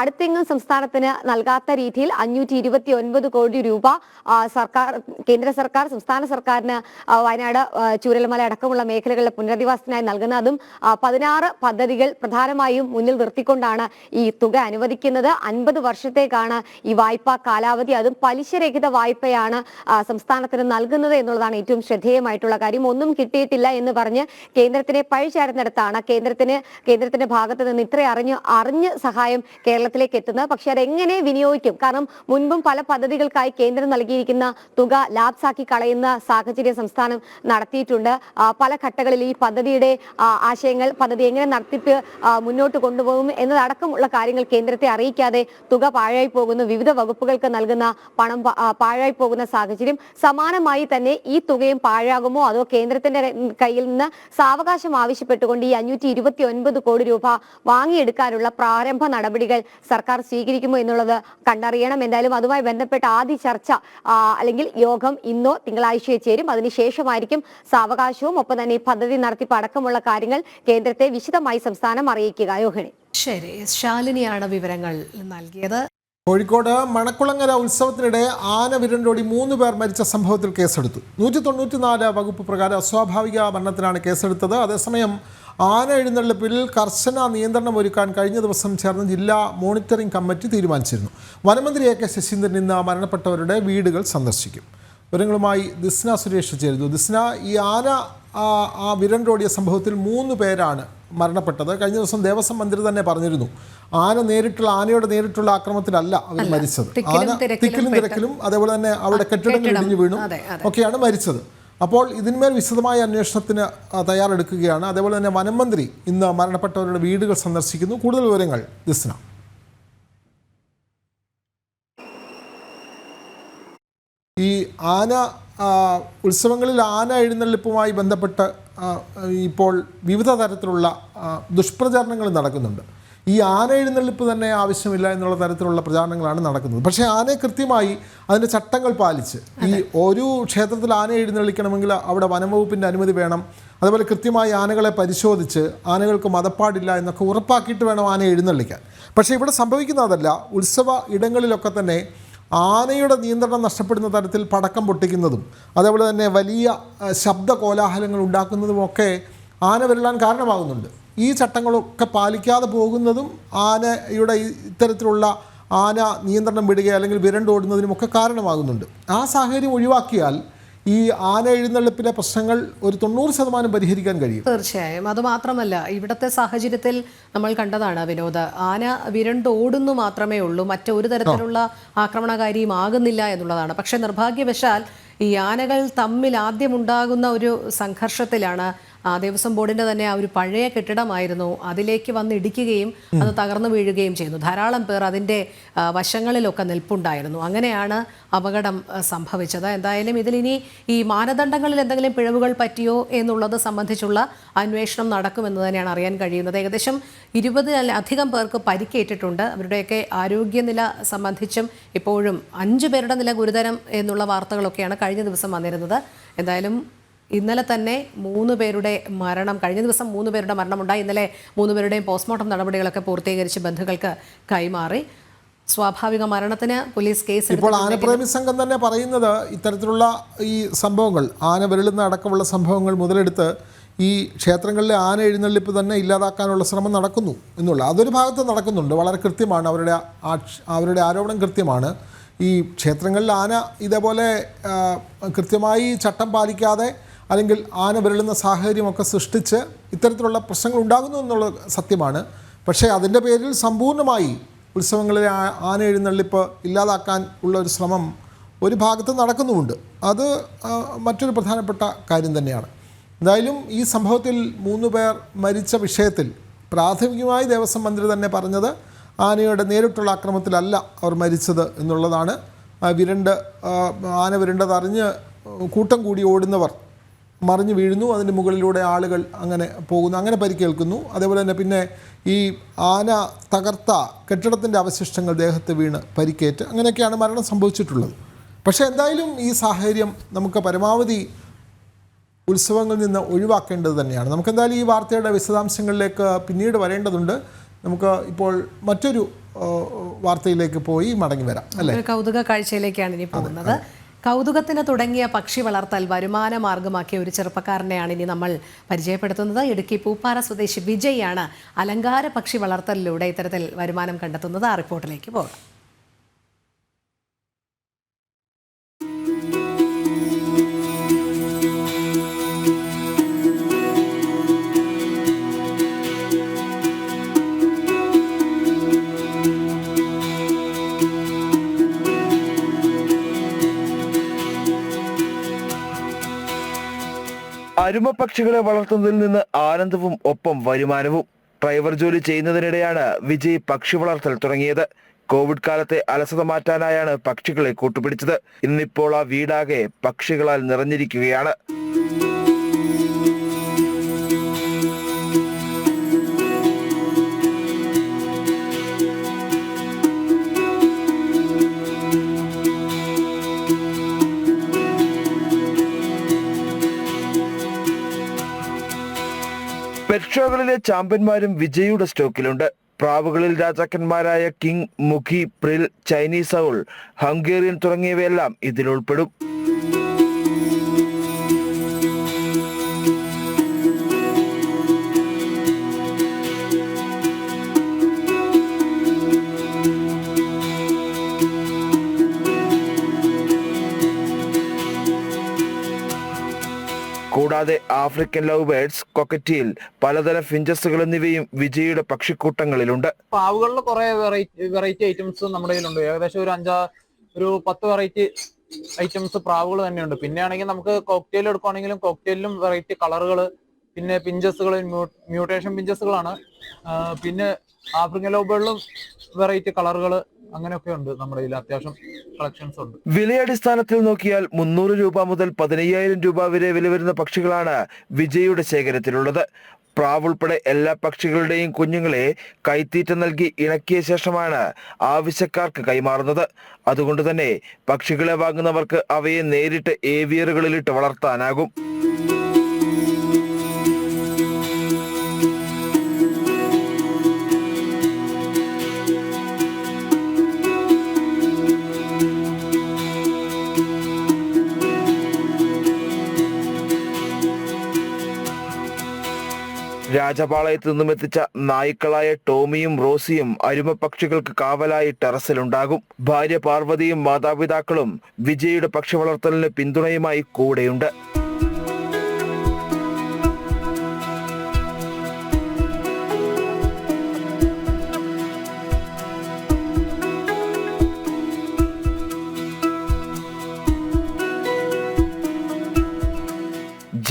അടുത്തെങ്ങും സംസ്ഥാനത്തിന് നൽകാത്ത രീതിയിൽ 529 കോടി രൂപ കേന്ദ്ര സർക്കാർ സംസ്ഥാന സർക്കാരിന് വയനാട് ചൂരൽമല അടക്കമുള്ള മേഖലകളിലെ പുനരധിവാസത്തിനായി നൽകുന്ന, അതും 16 പദ്ധതികൾ പ്രധാനമായും മുന്നിൽ നിർത്തിക്കൊണ്ടാണ് ഈ തുക അനുവദിക്കുന്നത്. 50 വർഷത്തേക്കാണ് ഈ വായ്പാ കാലാവധി, അതും പലിശരഹിത വായ്പയാണ് സംസ്ഥാനത്തിന് നൽകുന്നത് എന്നുള്ളതാണ് ഏറ്റവും ശ്രദ്ധേയമായിട്ടുള്ള കാര്യം. ഒന്നും കിട്ടിയിട്ടില്ല എന്ന് പറഞ്ഞ് കേന്ദ്രത്തിനെ പഴിചാരുന്നിടത്താണ് കേന്ദ്രത്തിന്റെ ഭാഗത്ത് നിന്ന് ഇത്ര അറിഞ്ഞ് സഹായം കേരളത്തിലേക്ക് എത്തുന്നത്. പക്ഷെ അതെങ്ങനെ വിനിയോഗിക്കും? കാരണം മുൻപും പല പദ്ധതികൾക്കായി കേന്ദ്രം നൽകിയിരിക്കുന്ന തുക ലാപ്സാക്കി കളയുന്ന സാഹചര്യം സംസ്ഥാനം നടത്തിയിട്ടുണ്ട്. പല ഘട്ടങ്ങളിൽ ഈ പദ്ധതിയുടെ ആശയങ്ങൾ, പദ്ധതി എങ്ങനെ നടത്തിപ്പ് മുന്നോട്ട് കൊണ്ടുപോകും എന്നതടക്കമുള്ള കാര്യങ്ങൾ കേന്ദ്രത്തെ അറിയിക്കാതെ തുക പാഴായി പോകുന്നു. വിവിധ വകുപ്പുകൾക്ക് നൽകുന്ന പണം പാഴായി പോകുന്ന സാഹചര്യം. സമാനമായി തന്നെ ഈ തുകയും പാഴാകുമോ, അതോ കേന്ദ്രത്തിന്റെ കയ്യിൽ നിന്ന് സാവകാശം ആവശ്യപ്പെട്ടുകൊണ്ട് ഈ 529 കോടി രൂപ വാങ്ങിയെടുക്കാനുള്ള പ്രാരംഭ നടപടികൾ സർക്കാർ സ്വീകരിക്കുമോ എന്നുള്ളത് കണ്ടറിയണം. എന്തായാലും അതുമായി ബന്ധപ്പെട്ട ആദ്യ ചർച്ച അല്ലെങ്കിൽ യോഗം ഇന്നോ തിങ്കളാഴ്ചയെ ചേരും. അതിനുശേഷമായിരിക്കും സാവകാശവും ഒപ്പം തന്നെ ഈ പദ്ധതി നടത്തിപ്പ് അടക്കമുള്ള കാര്യങ്ങൾ കേന്ദ്രത്തെ വിശദമായി സംസ്ഥാനം അറിയിക്കുക. യോഹിണി. ശരി, ശാലിനിയാണ് വിവരങ്ങൾ നൽകിയത്. കോഴിക്കോട് മണക്കുളങ്ങര ഉത്സവത്തിനിടെ ആന വിരണ്ടോടി 3 പേർ മരിച്ച സംഭവത്തിൽ കേസെടുത്തു. 194 വകുപ്പ് പ്രകാരം അസ്വാഭാവിക മരണത്തിനാണ് കേസെടുത്തത്. അതേസമയം ആന എഴുന്നള്ളിപ്പിൽ കർശന നിയന്ത്രണം ഒരുക്കാൻ കഴിഞ്ഞ ദിവസം ചേർന്ന ജില്ലാ മോണിറ്ററിംഗ് കമ്മിറ്റി തീരുമാനിച്ചിരുന്നു. വനമന്ത്രി AK ശശീന്ദ്രൻ ഇന്ന് മരണപ്പെട്ടവരുടെ വീടുകൾ സന്ദർശിക്കും. വിവരങ്ങളുമായി ദിസ്ന സുരേഷ് ചേരുന്നു. ദിസ്ന, ഈ ആന വിരണ്ടോടിയ സംഭവത്തിൽ 3 പേരാണ് മരണപ്പെട്ടത്. കഴിഞ്ഞ ദിവസം ദേവസ്വം മന്ത്രി തന്നെ പറഞ്ഞിരുന്നു, ആനയുടെ നേരിട്ടുള്ള ആക്രമണത്തിലല്ല അവർ മരിച്ചത്. ആന തിക്കിലും തിരക്കിലും അതേപോലെ തന്നെ അവിടെ കെട്ടിടങ്ങൾ ഇടിഞ്ഞു വീണു ഒക്കെയാണ് മരിച്ചത്. അപ്പോൾ ഇതിന്മേൽ വിശദമായ അന്വേഷണത്തിന് തയ്യാറെടുക്കുകയാണ്. അതേപോലെ തന്നെ വനം മന്ത്രി ഇന്ന് മരണപ്പെട്ടവരുടെ വീടുകൾ സന്ദർശിക്കുന്നു. കൂടുതൽ വിവരങ്ങൾ ദിസ്ന. ഈ ആന ഉത്സവങ്ങളിൽ ആന എഴുന്നള്ളിപ്പുമായി ബന്ധപ്പെട്ട് ഇപ്പോൾ വിവിധ തരത്തിലുള്ള ദുഷ്പ്രചാരണങ്ങൾ നടക്കുന്നുണ്ട്. ഈ ആന എഴുന്നള്ളിപ്പ് തന്നെ ആവശ്യമില്ല എന്നുള്ള തരത്തിലുള്ള പ്രചാരണങ്ങളാണ് നടക്കുന്നത്. പക്ഷേ ആനയെ കൃത്യമായി അതിൻ്റെ ചട്ടങ്ങൾ പാലിച്ച്, ഈ ഒരു ക്ഷേത്രത്തിൽ ആന എഴുന്നള്ളിക്കണമെങ്കിൽ അവിടെ വനംവകുപ്പിൻ്റെ അനുമതി വേണം. അതുപോലെ കൃത്യമായി ആനകളെ പരിശോധിച്ച് ആനകൾക്ക് മതപ്പാടില്ല എന്നൊക്കെ ഉറപ്പാക്കിയിട്ട് വേണം ആന എഴുന്നള്ളിക്കാൻ. പക്ഷേ ഇവിടെ സംഭവിക്കുന്നതല്ല. ഉത്സവ ഇടങ്ങളിലൊക്കെ തന്നെ ആനയുടെ നിയന്ത്രണം നഷ്ടപ്പെടുന്ന തരത്തിൽ പടക്കം പൊട്ടിക്കുന്നതും അതേപോലെ തന്നെ വലിയ ശബ്ദ കോലാഹലങ്ങൾ ഉണ്ടാക്കുന്നതുമൊക്കെ ആന വരലാൻ കാരണമാകുന്നുണ്ട്. ഈ ചട്ടങ്ങളൊക്കെ പാലിക്കാതെ പോകുന്നതും ആനയുടെ ഇത്തരത്തിലുള്ള ആന നിയന്ത്രണം വിടുക അല്ലെങ്കിൽ വിരണ്ടോടുന്നതിനുമൊക്കെ കാരണമാകുന്നുണ്ട്. ആ സാഹചര്യം ഒഴിവാക്കിയാൽ ഈ ആന എഴുന്നള്ളിപ്പിലെ പ്രശ്നങ്ങൾ ഒരു 90% പരിഹരിക്കാൻ കഴിയും. തീർച്ചയായും. അതുമാത്രമല്ല, ഇവിടുത്തെ സാഹചര്യത്തിൽ നമ്മൾ കണ്ടതാണ് വിനോദ്, ആന വിരണ്ടോടുന്നു മാത്രമേ ഉള്ളൂ, മറ്റൊരു തരത്തിലുള്ള ആക്രമണകാരിയും ആകുന്നില്ല എന്നുള്ളതാണ്. പക്ഷെ നിർഭാഗ്യവശാൽ ഈ ആനകൾ തമ്മിൽ ആദ്യമുണ്ടാകുന്ന ഒരു സംഘർഷത്തിലാണ് ദേവസ്വം ബോർഡിന്റെ തന്നെ ആ ഒരു പഴയ കെട്ടിടമായിരുന്നു, അതിലേക്ക് വന്ന് ഇടിക്കുകയും അത് തകർന്നു വീഴുകയും ചെയ്യുന്നു. ധാരാളം പേർ അതിൻ്റെ വശങ്ങളിലൊക്കെ നിൽപ്പുണ്ടായിരുന്നു. അങ്ങനെയാണ് അപകടം സംഭവിച്ചത്. എന്തായാലും ഇതിലിനി ഈ മാനദണ്ഡങ്ങളിൽ എന്തെങ്കിലും പിഴവുകൾ പറ്റിയോ എന്നുള്ളത് സംബന്ധിച്ചുള്ള അന്വേഷണം നടക്കുമെന്ന് തന്നെയാണ് അറിയാൻ കഴിയുന്നത്. ഏകദേശം 20-ലധികം പേർക്ക് പരിക്കേറ്റിട്ടുണ്ട്. അവരുടെയൊക്കെ ആരോഗ്യനില സംബന്ധിച്ചും ഇപ്പോഴും 5 പേരുടെ നില ഗുരുതരം എന്നുള്ള വാർത്തകളൊക്കെയാണ് കഴിഞ്ഞ ദിവസം വന്നിരുന്നത്. എന്തായാലും ഇന്നലെ തന്നെ 3 പേരുടെ മരണം, കഴിഞ്ഞ ദിവസം 3 പേരുടെ മരണമുണ്ടായി. ഇന്നലെ 3 പേരുടെയും പോസ്റ്റ്മോർട്ടം നടപടികളൊക്കെ പൂർത്തീകരിച്ച് ബന്ധുക്കൾക്ക് കൈമാറി. സ്വാഭാവിക മരണത്തിന് പോലീസ് കേസ്. ഇപ്പോൾ ആനപ്രേമി സംഘം തന്നെ പറയുന്നത് ഇത്തരത്തിലുള്ള ഈ സംഭവങ്ങൾ, ആന വിരളുന്ന അടക്കമുള്ള സംഭവങ്ങൾ മുതലെടുത്ത് ഈ ക്ഷേത്രങ്ങളിലെ ആന എഴുന്നള്ളിപ്പ് തന്നെ ഇല്ലാതാക്കാനുള്ള ശ്രമം നടക്കുന്നു എന്നുള്ള അതൊരു ഭാഗത്ത് നടക്കുന്നുണ്ട്. വളരെ കൃത്യമാണ്, അവരുടെ ആരോപണം കൃത്യമാണ്. ഈ ക്ഷേത്രങ്ങളിൽ ആന ഇതേപോലെ കൃത്യമായി ചട്ടം പാലിക്കാതെ അല്ലെങ്കിൽ ആന വിരളുന്ന സാഹചര്യമൊക്കെ സൃഷ്ടിച്ച് ഇത്തരത്തിലുള്ള പ്രശ്നങ്ങൾ ഉണ്ടാകുന്നു എന്നുള്ളത് സത്യമാണ്. പക്ഷേ അതിൻ്റെ പേരിൽ സമ്പൂർണ്ണമായി ഉത്സവങ്ങളിലെ ആന എഴുന്നള്ളിപ്പ് ഇല്ലാതാക്കാൻ ഉള്ള ഒരു ശ്രമം ഒരു ഭാഗത്ത് നടക്കുന്നുമുണ്ട്. അത് മറ്റൊരു പ്രധാനപ്പെട്ട കാര്യം തന്നെയാണ്. എന്തായാലും ഈ സംഭവത്തിൽ 3 പേർ മരിച്ച വിഷയത്തിൽ പ്രാഥമികമായി ദേവസ്വം മന്ത്രി തന്നെ പറഞ്ഞത് ആനയുടെ നേരിട്ടുള്ള ആക്രമണത്തിലല്ല അവർ മരിച്ചത് എന്നുള്ളതാണ്. ആന വിരണ്ടതറിഞ്ഞ് കൂട്ടം കൂടി ഓടുന്നവർ മറിഞ്ഞു വീഴുന്നു, അതിൻ്റെ മുകളിലൂടെ ആളുകൾ അങ്ങനെ പോകുന്നു, അങ്ങനെ പരിക്കേൽക്കുന്നു. അതേപോലെ തന്നെ പിന്നെ ഈ ആന തകർത്ത കെട്ടിടത്തിൻ്റെ അവശിഷ്ടങ്ങൾ ദേഹത്ത് വീണ് പരിക്കേറ്റ് അങ്ങനെയൊക്കെയാണ് മരണം സംഭവിച്ചിട്ടുള്ളത്. പക്ഷേ എന്തായാലും ഈ സാഹചര്യം നമുക്ക് പരമാവധി ഉത്സവങ്ങളിൽ നിന്ന് ഒഴിവാക്കേണ്ടത് തന്നെയാണ്. നമുക്കെന്തായാലും ഈ വാർത്തയുടെ വിശദാംശങ്ങളിലേക്ക് പിന്നീട് വരേണ്ടതുണ്ട്. നമുക്ക് ഇപ്പോൾ മറ്റൊരു വാർത്തയിലേക്ക് പോയി മടങ്ങി വരാം, അല്ലേ? കൗതുക കാഴ്ചയിലേക്കാണ് ഇനി പോകുന്നത്. കൗതുകത്തിന് തുടങ്ങിയ പക്ഷി വളർത്തൽ വരുമാന മാർഗമാക്കിയ ഒരു ചെറുപ്പക്കാരനെയാണ് ഇനി നമ്മൾ പരിചയപ്പെടുത്തുന്നത്. ഇടുക്കി പൂപ്പാറ സ്വദേശി വിജയാണ് അലങ്കാര പക്ഷി വളർത്തലിലൂടെ ഇത്തരത്തിൽ വരുമാനം കണ്ടെത്തുന്നത്. ആ റിപ്പോർട്ടിലേക്ക് പോകാം. അരുമപക്ഷികളെ വളർത്തുന്നതിൽ നിന്ന് ആനന്ദവും ഒപ്പം വരുമാനവും. ഡ്രൈവർ ജോലി ചെയ്യുന്നതിനിടെയാണ് വിജയ് പക്ഷി വളർത്തൽ തുടങ്ങിയത്. കോവിഡ് കാലത്തെ അലസത മാറ്റാനായാണ് പക്ഷികളെ കൂട്ടുപിടിച്ചത്. ഇന്നിപ്പോൾ ആ വീടാകെ പക്ഷികളാൽ നിറഞ്ഞിരിക്കുകയാണ്. പെറ്റ് ഷോകളിലെ ചാമ്പ്യന്മാരും വിജയുടെ സ്റ്റോക്കിലുണ്ട്. പ്രാവുകളിൽ രാജാക്കന്മാരായ കിങ്, മുഖി, പ്രിൽ, ചൈനീസ് ഔൾ, ഹംഗേറിയൻ തുടങ്ങിയവയെല്ലാം ഇതിലുൾപ്പെടും. കൂടാതെ ആഫ്രിക്കൻ ലവ് ബേർഡ്സ്, കൊക്കറ്റീൽ, പലതരം ഫിഞ്ചസുകൾ എന്നിവയും വിജയുടെ പക്ഷിക്കൂട്ടങ്ങളിലുണ്ട്. പ്രാവുകളിൽ കുറെ വെറൈറ്റി ഐറ്റംസ് നമ്മുടെ കയ്യിലുണ്ട്. ഏകദേശം ഒരു 10 വെറൈറ്റി ഐറ്റംസ് പ്രാവുകൾ തന്നെയുണ്ട്. പിന്നെ ആണെങ്കിൽ നമുക്ക് കോക്ടെയിൽ എടുക്കുകയാണെങ്കിലും കോക്ടെയിലും വെറൈറ്റി കളറുകൾ, പിന്നെ പിഞ്ചസുകൾ മ്യൂട്ടേഷൻ പിഞ്ചസുകളാണ്. പിന്നെ ആഫ്രിക്കൻ ലവ് ബേർഡിലും വെറൈറ്റി കളറുകൾ അങ്ങനെയൊക്കെ ഉണ്ട്. നമ്മുടെ കയ്യിൽ അത്യാവശ്യം കളക്ഷൻസ് ഉണ്ട്. വിലയടിസ്ഥാനത്തിൽ നോക്കിയാൽ 300 രൂപ മുതൽ 15,000 രൂപ വരെ വില വരുന്ന പക്ഷികളാണ് വിജയുടെ ശേഖരത്തിലുള്ളത്. പ്രാവുൾപ്പെടെ എല്ലാ പക്ഷികളുടെയും കുഞ്ഞുങ്ങളെ കൈത്തീറ്റ നൽകി ഇണക്കിയ ശേഷമാണ് ആവശ്യക്കാർക്ക് കൈമാറുന്നത്. അതുകൊണ്ട് തന്നെ പക്ഷികളെ വാങ്ങുന്നവർക്ക് അവയെ നേരിട്ട് ഏവിയറുകളിലിട്ട് വളർത്താനാകും. രാജപാളയത്ത് നിന്നും എത്തിച്ച നായ്ക്കളായ ടോമിയും റോസിയും അരുമ പക്ഷികൾക്ക് കാവലായി ടെറസിലുണ്ടാകും. ഭാര്യ പാർവതിയും മാതാപിതാക്കളും വിജയുടെ പക്ഷി വളർത്തലിന് പിന്തുണയുമായി കൂടെയുണ്ട്.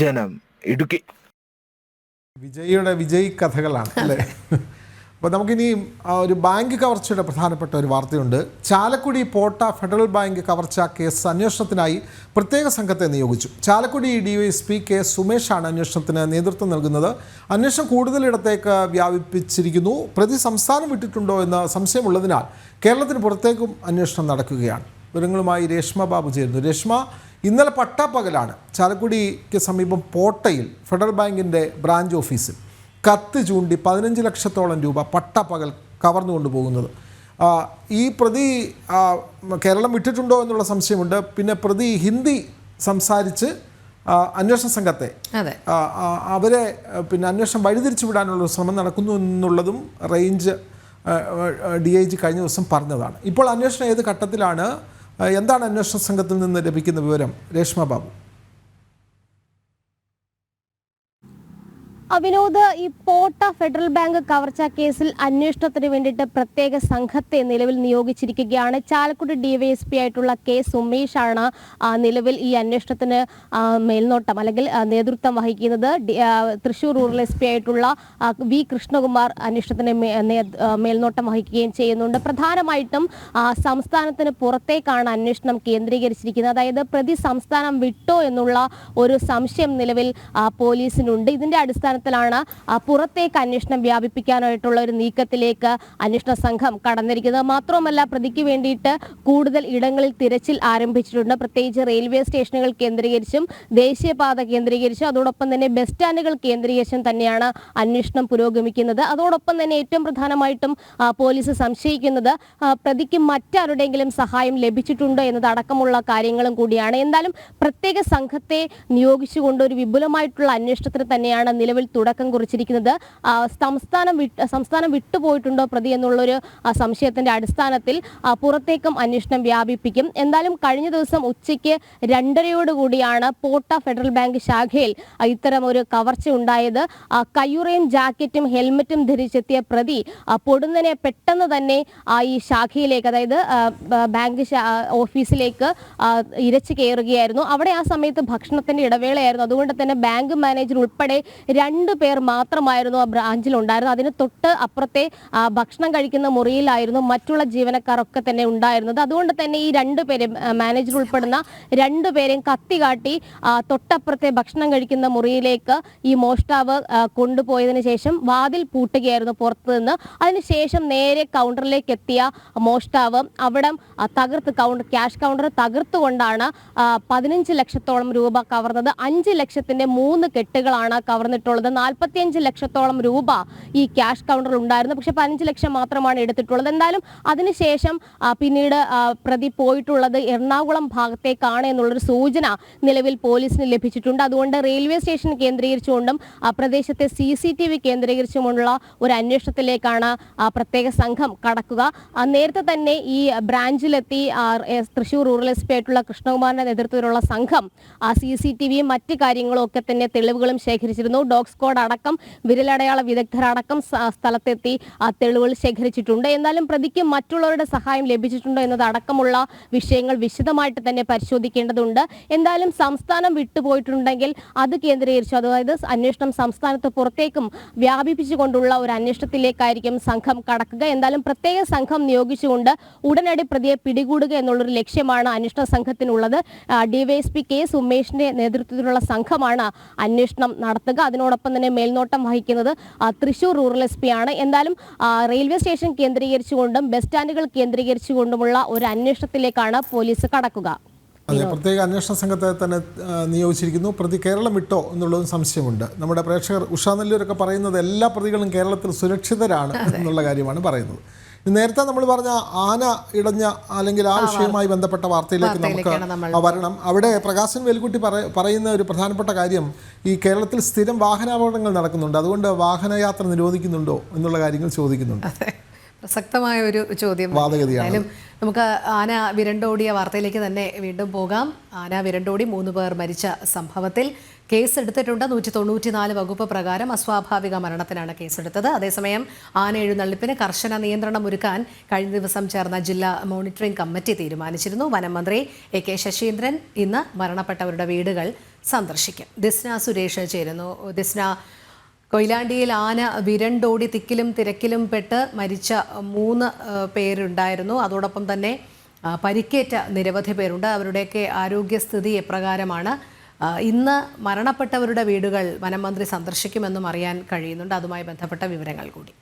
ജനം, ഇടുക്കി. വിജയുടെ വിജയ് കഥകളാണ് അല്ലേ? അപ്പോൾ നമുക്കിനി ഒരു ബാങ്ക് കവർച്ചയുടെ പ്രധാനപ്പെട്ട ഒരു വാർത്തയുണ്ട്. ചാലക്കുടി പോട്ട ഫെഡറൽ ബാങ്ക് കവർച്ച കേസ് അന്വേഷണത്തിനായി പ്രത്യേക സംഘത്തെ നിയോഗിച്ചു. ചാലക്കുടി DYSP K സുമേഷാണ് അന്വേഷണത്തിന് നേതൃത്വം നൽകുന്നത്. അന്വേഷണം കൂടുതലിടത്തേക്ക് വ്യാപിപ്പിച്ചിരിക്കുന്നു. പ്രതി സംസ്ഥാനം വിട്ടിട്ടുണ്ടോ എന്ന് സംശയമുള്ളതിനാൽ കേരളത്തിന് പുറത്തേക്കും അന്വേഷണം നടക്കുകയാണ്. വിവരങ്ങളുമായി രേഷ്മ ബാബു ചേരുന്നു. രേഷ്മ, ഇന്നലെ പട്ടാപ്പകലാണ് ചാലക്കുടിക്ക് സമീപം പോട്ടയിൽ ഫെഡറൽ ബാങ്കിൻ്റെ ബ്രാഞ്ച് ഓഫീസിൽ കത്ത് ചൂണ്ടി 15 ലക്ഷത്തോളം രൂപ പട്ടാപ്പകൽ കവർന്നു പോകുന്നത്. ഈ പ്രതി കേരളം വിട്ടിട്ടുണ്ടോ എന്നുള്ള സംശയമുണ്ട്. പിന്നെ പ്രതി ഹിന്ദി സംസാരിച്ച് അന്വേഷണ സംഘത്തെ അവരെ പിന്നെ അന്വേഷണം വഴിതിരിച്ചു വിടാനുള്ള ശ്രമം നടക്കുന്നു എന്നുള്ളതും റേഞ്ച് DIG കഴിഞ്ഞ ദിവസം പറഞ്ഞതാണ്. ഇപ്പോൾ അന്വേഷണം ഏത് ഘട്ടത്തിലാണ്? എന്താണ് അന്വേഷണ സംഘത്തിൽ നിന്ന് ലഭിക്കുന്ന വിവരം? രേഷ്മ ബാബു. വിനോദ്, ഈ പോട്ട ഫെഡറൽ ബാങ്ക് കവർച്ച കേസിൽ അന്വേഷണത്തിന് വേണ്ടിയിട്ട് പ്രത്യേക സംഘത്തെ നിലവിൽ നിയോഗിച്ചിരിക്കുകയാണ്. ചാലക്കുടി DYSP ആയിട്ടുള്ള K സുമേഷാണ് നിലവിൽ ഈ അന്വേഷണത്തിന് മേൽനോട്ടം അല്ലെങ്കിൽ നേതൃത്വം വഹിക്കുന്നത്. തൃശൂർ റൂറൽ SP ആയിട്ടുള്ള V കൃഷ്ണകുമാർ അന്വേഷണത്തിന് മേൽനോട്ടം വഹിക്കുകയും ചെയ്യുന്നുണ്ട്. പ്രധാനമായിട്ടും സംസ്ഥാനത്തിന് പുറത്തേക്കാണ് അന്വേഷണം കേന്ദ്രീകരിച്ചിരിക്കുന്നത്. അതായത് പ്രതി സംസ്ഥാനം വിട്ടോ എന്നുള്ള ഒരു സംശയം നിലവിൽ പോലീസിനുണ്ട്. ഇതിന്റെ അടിസ്ഥാനത്തിൽ പുറത്തേക്ക് അന്വേഷണം വ്യാപിപ്പിക്കാനായിട്ടുള്ള ഒരു നീക്കത്തിലേക്ക് അന്വേഷണ സംഘം കടന്നിരിക്കുന്നത്. മാത്രമല്ല, പ്രതിക്ക് വേണ്ടിയിട്ട് കൂടുതൽ ഇടങ്ങളിൽ തിരച്ചിൽ ആരംഭിച്ചിട്ടുണ്ട്. പ്രത്യേകിച്ച് റെയിൽവേ സ്റ്റേഷനുകൾ കേന്ദ്രീകരിച്ചും ദേശീയപാത കേന്ദ്രീകരിച്ചും അതോടൊപ്പം തന്നെ ബസ് സ്റ്റാൻഡുകൾ കേന്ദ്രീകരിച്ചും തന്നെയാണ് അന്വേഷണം പുരോഗമിക്കുന്നത്. അതോടൊപ്പം തന്നെ ഏറ്റവും പ്രധാനമായിട്ടും പോലീസ് സംശയിക്കുന്നത് പ്രതിക്ക് മറ്റാരുടെയെങ്കിലും സഹായം ലഭിച്ചിട്ടുണ്ടോ എന്നതടക്കമുള്ള കാര്യങ്ങളും കൂടിയാണ്. എന്തായാലും പ്രത്യേക സംഘത്തെ നിയോഗിച്ചുകൊണ്ട് ഒരു വിപുലമായിട്ടുള്ള അന്വേഷണത്തിന് തന്നെയാണ് നിലവിൽ തുടക്കം കുറിച്ചിരിക്കുന്നത്. സംസ്ഥാനം വിട്ടുപോയിട്ടുണ്ടോ പ്രതി എന്നുള്ളൊരു സംശയത്തിന്റെ അടിസ്ഥാനത്തിൽ പുറത്തേക്കും അന്വേഷണം വ്യാപിപ്പിക്കും. എന്തായാലും കഴിഞ്ഞ ദിവസം ഉച്ചയ്ക്ക് 2:30 പോട്ട ഫെഡറൽ ബാങ്ക് ശാഖയിൽ ഇത്തരം ഒരു കവർച്ച ഉണ്ടായത്. കയ്യുറയും ജാക്കറ്റും ഹെൽമറ്റും ധരിച്ചെത്തിയ പ്രതി പൊടുന്നനെ പെട്ടെന്ന് തന്നെ ഈ ശാഖയിലേക്ക്, അതായത് ബാങ്ക് ഓഫീസിലേക്ക് ഇരച്ചു കയറുകയായിരുന്നു. അവിടെ ആ സമയത്ത് ഭക്ഷണത്തിന്റെ ഇടവേളയായിരുന്നു. അതുകൊണ്ട് തന്നെ ബാങ്ക് മാനേജർ ഉൾപ്പെടെ 2 പേർ മാത്രമായിരുന്നു ആ ബ്രാഞ്ചിൽ ഉണ്ടായിരുന്നത്. അതിന് തൊട്ട് അപ്പുറത്തെ ഭക്ഷണം കഴിക്കുന്ന മുറിയിലായിരുന്നു മറ്റുള്ള ജീവനക്കാരൊക്കെ തന്നെ ഉണ്ടായിരുന്നത്. അതുകൊണ്ട് തന്നെ ഈ 2 പേരെ, മാനേജർ ഉൾപ്പെടുന്ന 2 പേരെയും കത്തികാട്ടി തൊട്ടപ്പുറത്തെ ഭക്ഷണം കഴിക്കുന്ന മുറിയിലേക്ക് ഈ മോഷ്ടാവ് കൊണ്ടുപോയതിനു ശേഷം വാതിൽ പൂട്ടുകയായിരുന്നു പുറത്തു നിന്ന്. അതിനുശേഷം നേരെ കൗണ്ടറിലേക്ക് എത്തിയ മോഷ്ടാവ് അവിടെ ക്യാഷ് കൗണ്ടർ തകർത്തുകൊണ്ടാണ് 15 ലക്ഷത്തോളം രൂപ കവർന്നത്. 5 ലക്ഷത്തിന്റെ 3 കെട്ടുകളാണ് കവർന്നിട്ടുള്ളത്. 45 ലക്ഷത്തോളം രൂപ ഈ ക്യാഷ് കൗണ്ടറിൽ ഉണ്ടായിരുന്നു. പക്ഷെ 15 ലക്ഷം മാത്രമാണ് എടുത്തിട്ടുള്ളത്. എന്തായാലും അതിനുശേഷം പിന്നീട് പ്രതി പോയിട്ടുള്ളത് എറണാകുളം ഭാഗത്തേക്കാണ് എന്നുള്ളൊരു സൂചന നിലവിൽ പോലീസിന് ലഭിച്ചിട്ടുണ്ട്. അതുകൊണ്ട് റെയിൽവേ സ്റ്റേഷൻ കേന്ദ്രീകരിച്ചുകൊണ്ടും പ്രദേശത്തെ CCTV കേന്ദ്രീകരിച്ചുകൊണ്ടുള്ള ഒരു അന്വേഷണത്തിലേക്കാണ് പ്രത്യേക സംഘം കടക്കുക. നേരത്തെ തന്നെ ഈ ബ്രാഞ്ചിലെത്തി തൃശൂർ റൂറൽ SP ആയിട്ടുള്ള കൃഷ്ണകുമാറിന്റെ നേതൃത്വത്തിലുള്ള സംഘം CCTVയും മറ്റ് കാര്യങ്ങളും ഒക്കെ തന്നെ തെളിവുകളും ശേഖരിച്ചിരുന്നു. ഡോഗ് സ്ക്വാഡ് അടക്കം വിരലടയാള വിദഗ്ധരടക്കം സ്ഥലത്തെത്തി തെളിവുകൾ ശേഖരിച്ചിട്ടുണ്ട്. എന്നാലും പ്രതിക്ക് മറ്റുള്ളവരുടെ സഹായം ലഭിച്ചിട്ടുണ്ടോ എന്നതടക്കമുള്ള വിഷയങ്ങൾ വിശദമായിട്ട് തന്നെ പരിശോധിക്കേണ്ടതുണ്ട്. എന്തായാലും സംസ്ഥാനം വിട്ടുപോയിട്ടുണ്ടെങ്കിൽ അത് കേന്ദ്രീകരിച്ചു, അതായത് അന്വേഷണം സംസ്ഥാനത്ത് പുറത്തേക്കും വ്യാപിപ്പിച്ചുകൊണ്ടുള്ള ഒരു അന്വേഷണത്തിലേക്കായിരിക്കും സംഘം കടക്കുക. എന്തായാലും പ്രത്യേക സംഘം നിയോഗിച്ചുകൊണ്ട് ഉടനടി പ്രതിയെ പിടികൂടുക എന്നുള്ളൊരു ലക്ഷ്യമാണ് അന്വേഷണ സംഘത്തിനുള്ളത്. DYSP K സുമേഷിന്റെ നേതൃത്വത്തിലുള്ള സംഘമാണ് അന്വേഷണം നടത്തുക. അതിനോടൊപ്പം തന്നെ മേൽനോട്ടം വഹിക്കുന്നത് തൃശൂർ റൂറൽ SP ആണ്. എന്തായാലും റെയിൽവേ സ്റ്റേഷൻ കേന്ദ്രീകരിച്ചുകൊണ്ടും ബസ് സ്റ്റാൻഡുകൾ കേന്ദ്രീകരിച്ചുകൊണ്ടുമുള്ള ഒരു അന്വേഷണത്തിലേക്കാണ് പോലീസ് കടക്കുക. അതെ, പ്രത്യേക അന്വേഷണ സംഘത്തെ തന്നെ നിയോഗിച്ചിരിക്കുന്നു. പ്രതി കേരളം വിട്ടോ എന്നുള്ളതും സംശയമുണ്ട്. നമ്മുടെ പ്രേക്ഷകർ ഉഷാ നെല്ലൂരൊക്കെ പറയുന്നത് എല്ലാ പ്രതികളും കേരളത്തിൽ സുരക്ഷിതരാണ് എന്നുള്ള കാര്യമാണ് പറയുന്നത്. നേരത്തെ നമ്മൾ പറഞ്ഞ ആന ഇടഞ്ഞ അല്ലെങ്കിൽ ആ വിഷയവുമായി ബന്ധപ്പെട്ട വാർത്തയിലേക്ക് നമുക്ക് വരണം. അവിടെ പ്രകാശൻ വേൽക്കുട്ടി പറയുന്ന ഒരു പ്രധാനപ്പെട്ട കാര്യം, ഈ കേരളത്തിൽ സ്ഥിരം വാഹനാപകടങ്ങൾ നടക്കുന്നുണ്ട്, അതുകൊണ്ട് വാഹനയാത്ര നിരോധിക്കുന്നുണ്ടോ എന്നുള്ള കാര്യങ്ങൾ ചോദിക്കുന്നുണ്ട്. പ്രസക്തമായ ഒരു ചോദ്യം. എന്തായാലും നമുക്ക് ആന വിരണ്ടോടിയ വാർത്തയിലേക്ക് തന്നെ വീണ്ടും പോകാം. ആന വിരണ്ടോടി 3 പേർ മരിച്ച സംഭവത്തിൽ കേസെടുത്തിട്ടുണ്ട്. 194 വകുപ്പ് പ്രകാരം അസ്വാഭാവിക മരണത്തിനാണ് കേസെടുത്തത്. അതേസമയം ആന എഴുന്നള്ളിപ്പിന് കർശന നിയന്ത്രണം ഒരുക്കാൻ കഴിഞ്ഞ ദിവസം ചേർന്ന ജില്ലാ മോണിറ്ററിംഗ് കമ്മിറ്റി തീരുമാനിച്ചിരുന്നു. വനം മന്ത്രി AK ശശീന്ദ്രൻ ഇന്ന് മരണപ്പെട്ടവരുടെ വീടുകൾ സന്ദർശിക്കും. ദിസ്ന സുരേഷ് ചേരുന്നു. ദിസ്ന, കൊയിലാണ്ടിയിൽ ആന വിരണ്ടോടി തിക്കിലും തിരക്കിലും പെട്ട് മരിച്ച 3 പേരുണ്ടായിരുന്നു. അതോടൊപ്പം തന്നെ പരിക്കേറ്റ നിരവധി പേരുണ്ട്. അവരുടെയൊക്കെ ആരോഗ്യസ്ഥിതി എപ്രകാരമാണ്? ഇന്ന് മരണപ്പെട്ടവരുടെ വീടുകൾ വനം മന്ത്രി സന്ദർശിക്കുമെന്നും അറിയാൻ കഴിയുന്നുണ്ട്. അതുമായി ബന്ധപ്പെട്ട വിവരങ്ങൾ കൂടി.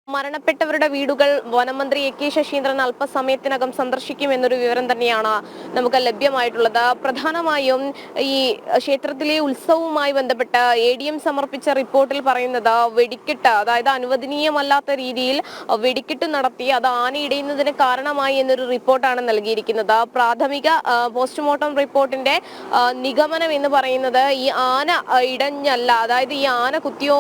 മരണപ്പെട്ടവരുടെ വീടുകൾ വനമന്ത്രി AK ശശീന്ദ്രൻ അല്പസമയത്തിനകം സന്ദർശിക്കുമെന്നൊരു വിവരം തന്നെയാണ് നമുക്ക് ലഭ്യമായിട്ടുള്ളത്. പ്രധാനമായും ഈ ക്ഷേത്രത്തിലെ ഉത്സവവുമായി ബന്ധപ്പെട്ട് ADM സമർപ്പിച്ച റിപ്പോർട്ടിൽ പറയുന്നത് വെടിക്കെട്ട്, അതായത് അനുവദനീയമല്ലാത്ത രീതിയിൽ വെടിക്കെട്ട് നടത്തി അത് ആനയിടയുന്നതിന് കാരണമായി എന്നൊരു റിപ്പോർട്ടാണ് നൽകിയിരിക്കുന്നത്. പ്രാഥമിക പോസ്റ്റ്മോർട്ടം റിപ്പോർട്ടിന്റെ നിഗമനം എന്ന് പറയുന്നത് ഈ ആന ഇടഞ്ഞല്ല, അതായത് ഈ ആന കുത്തിയോ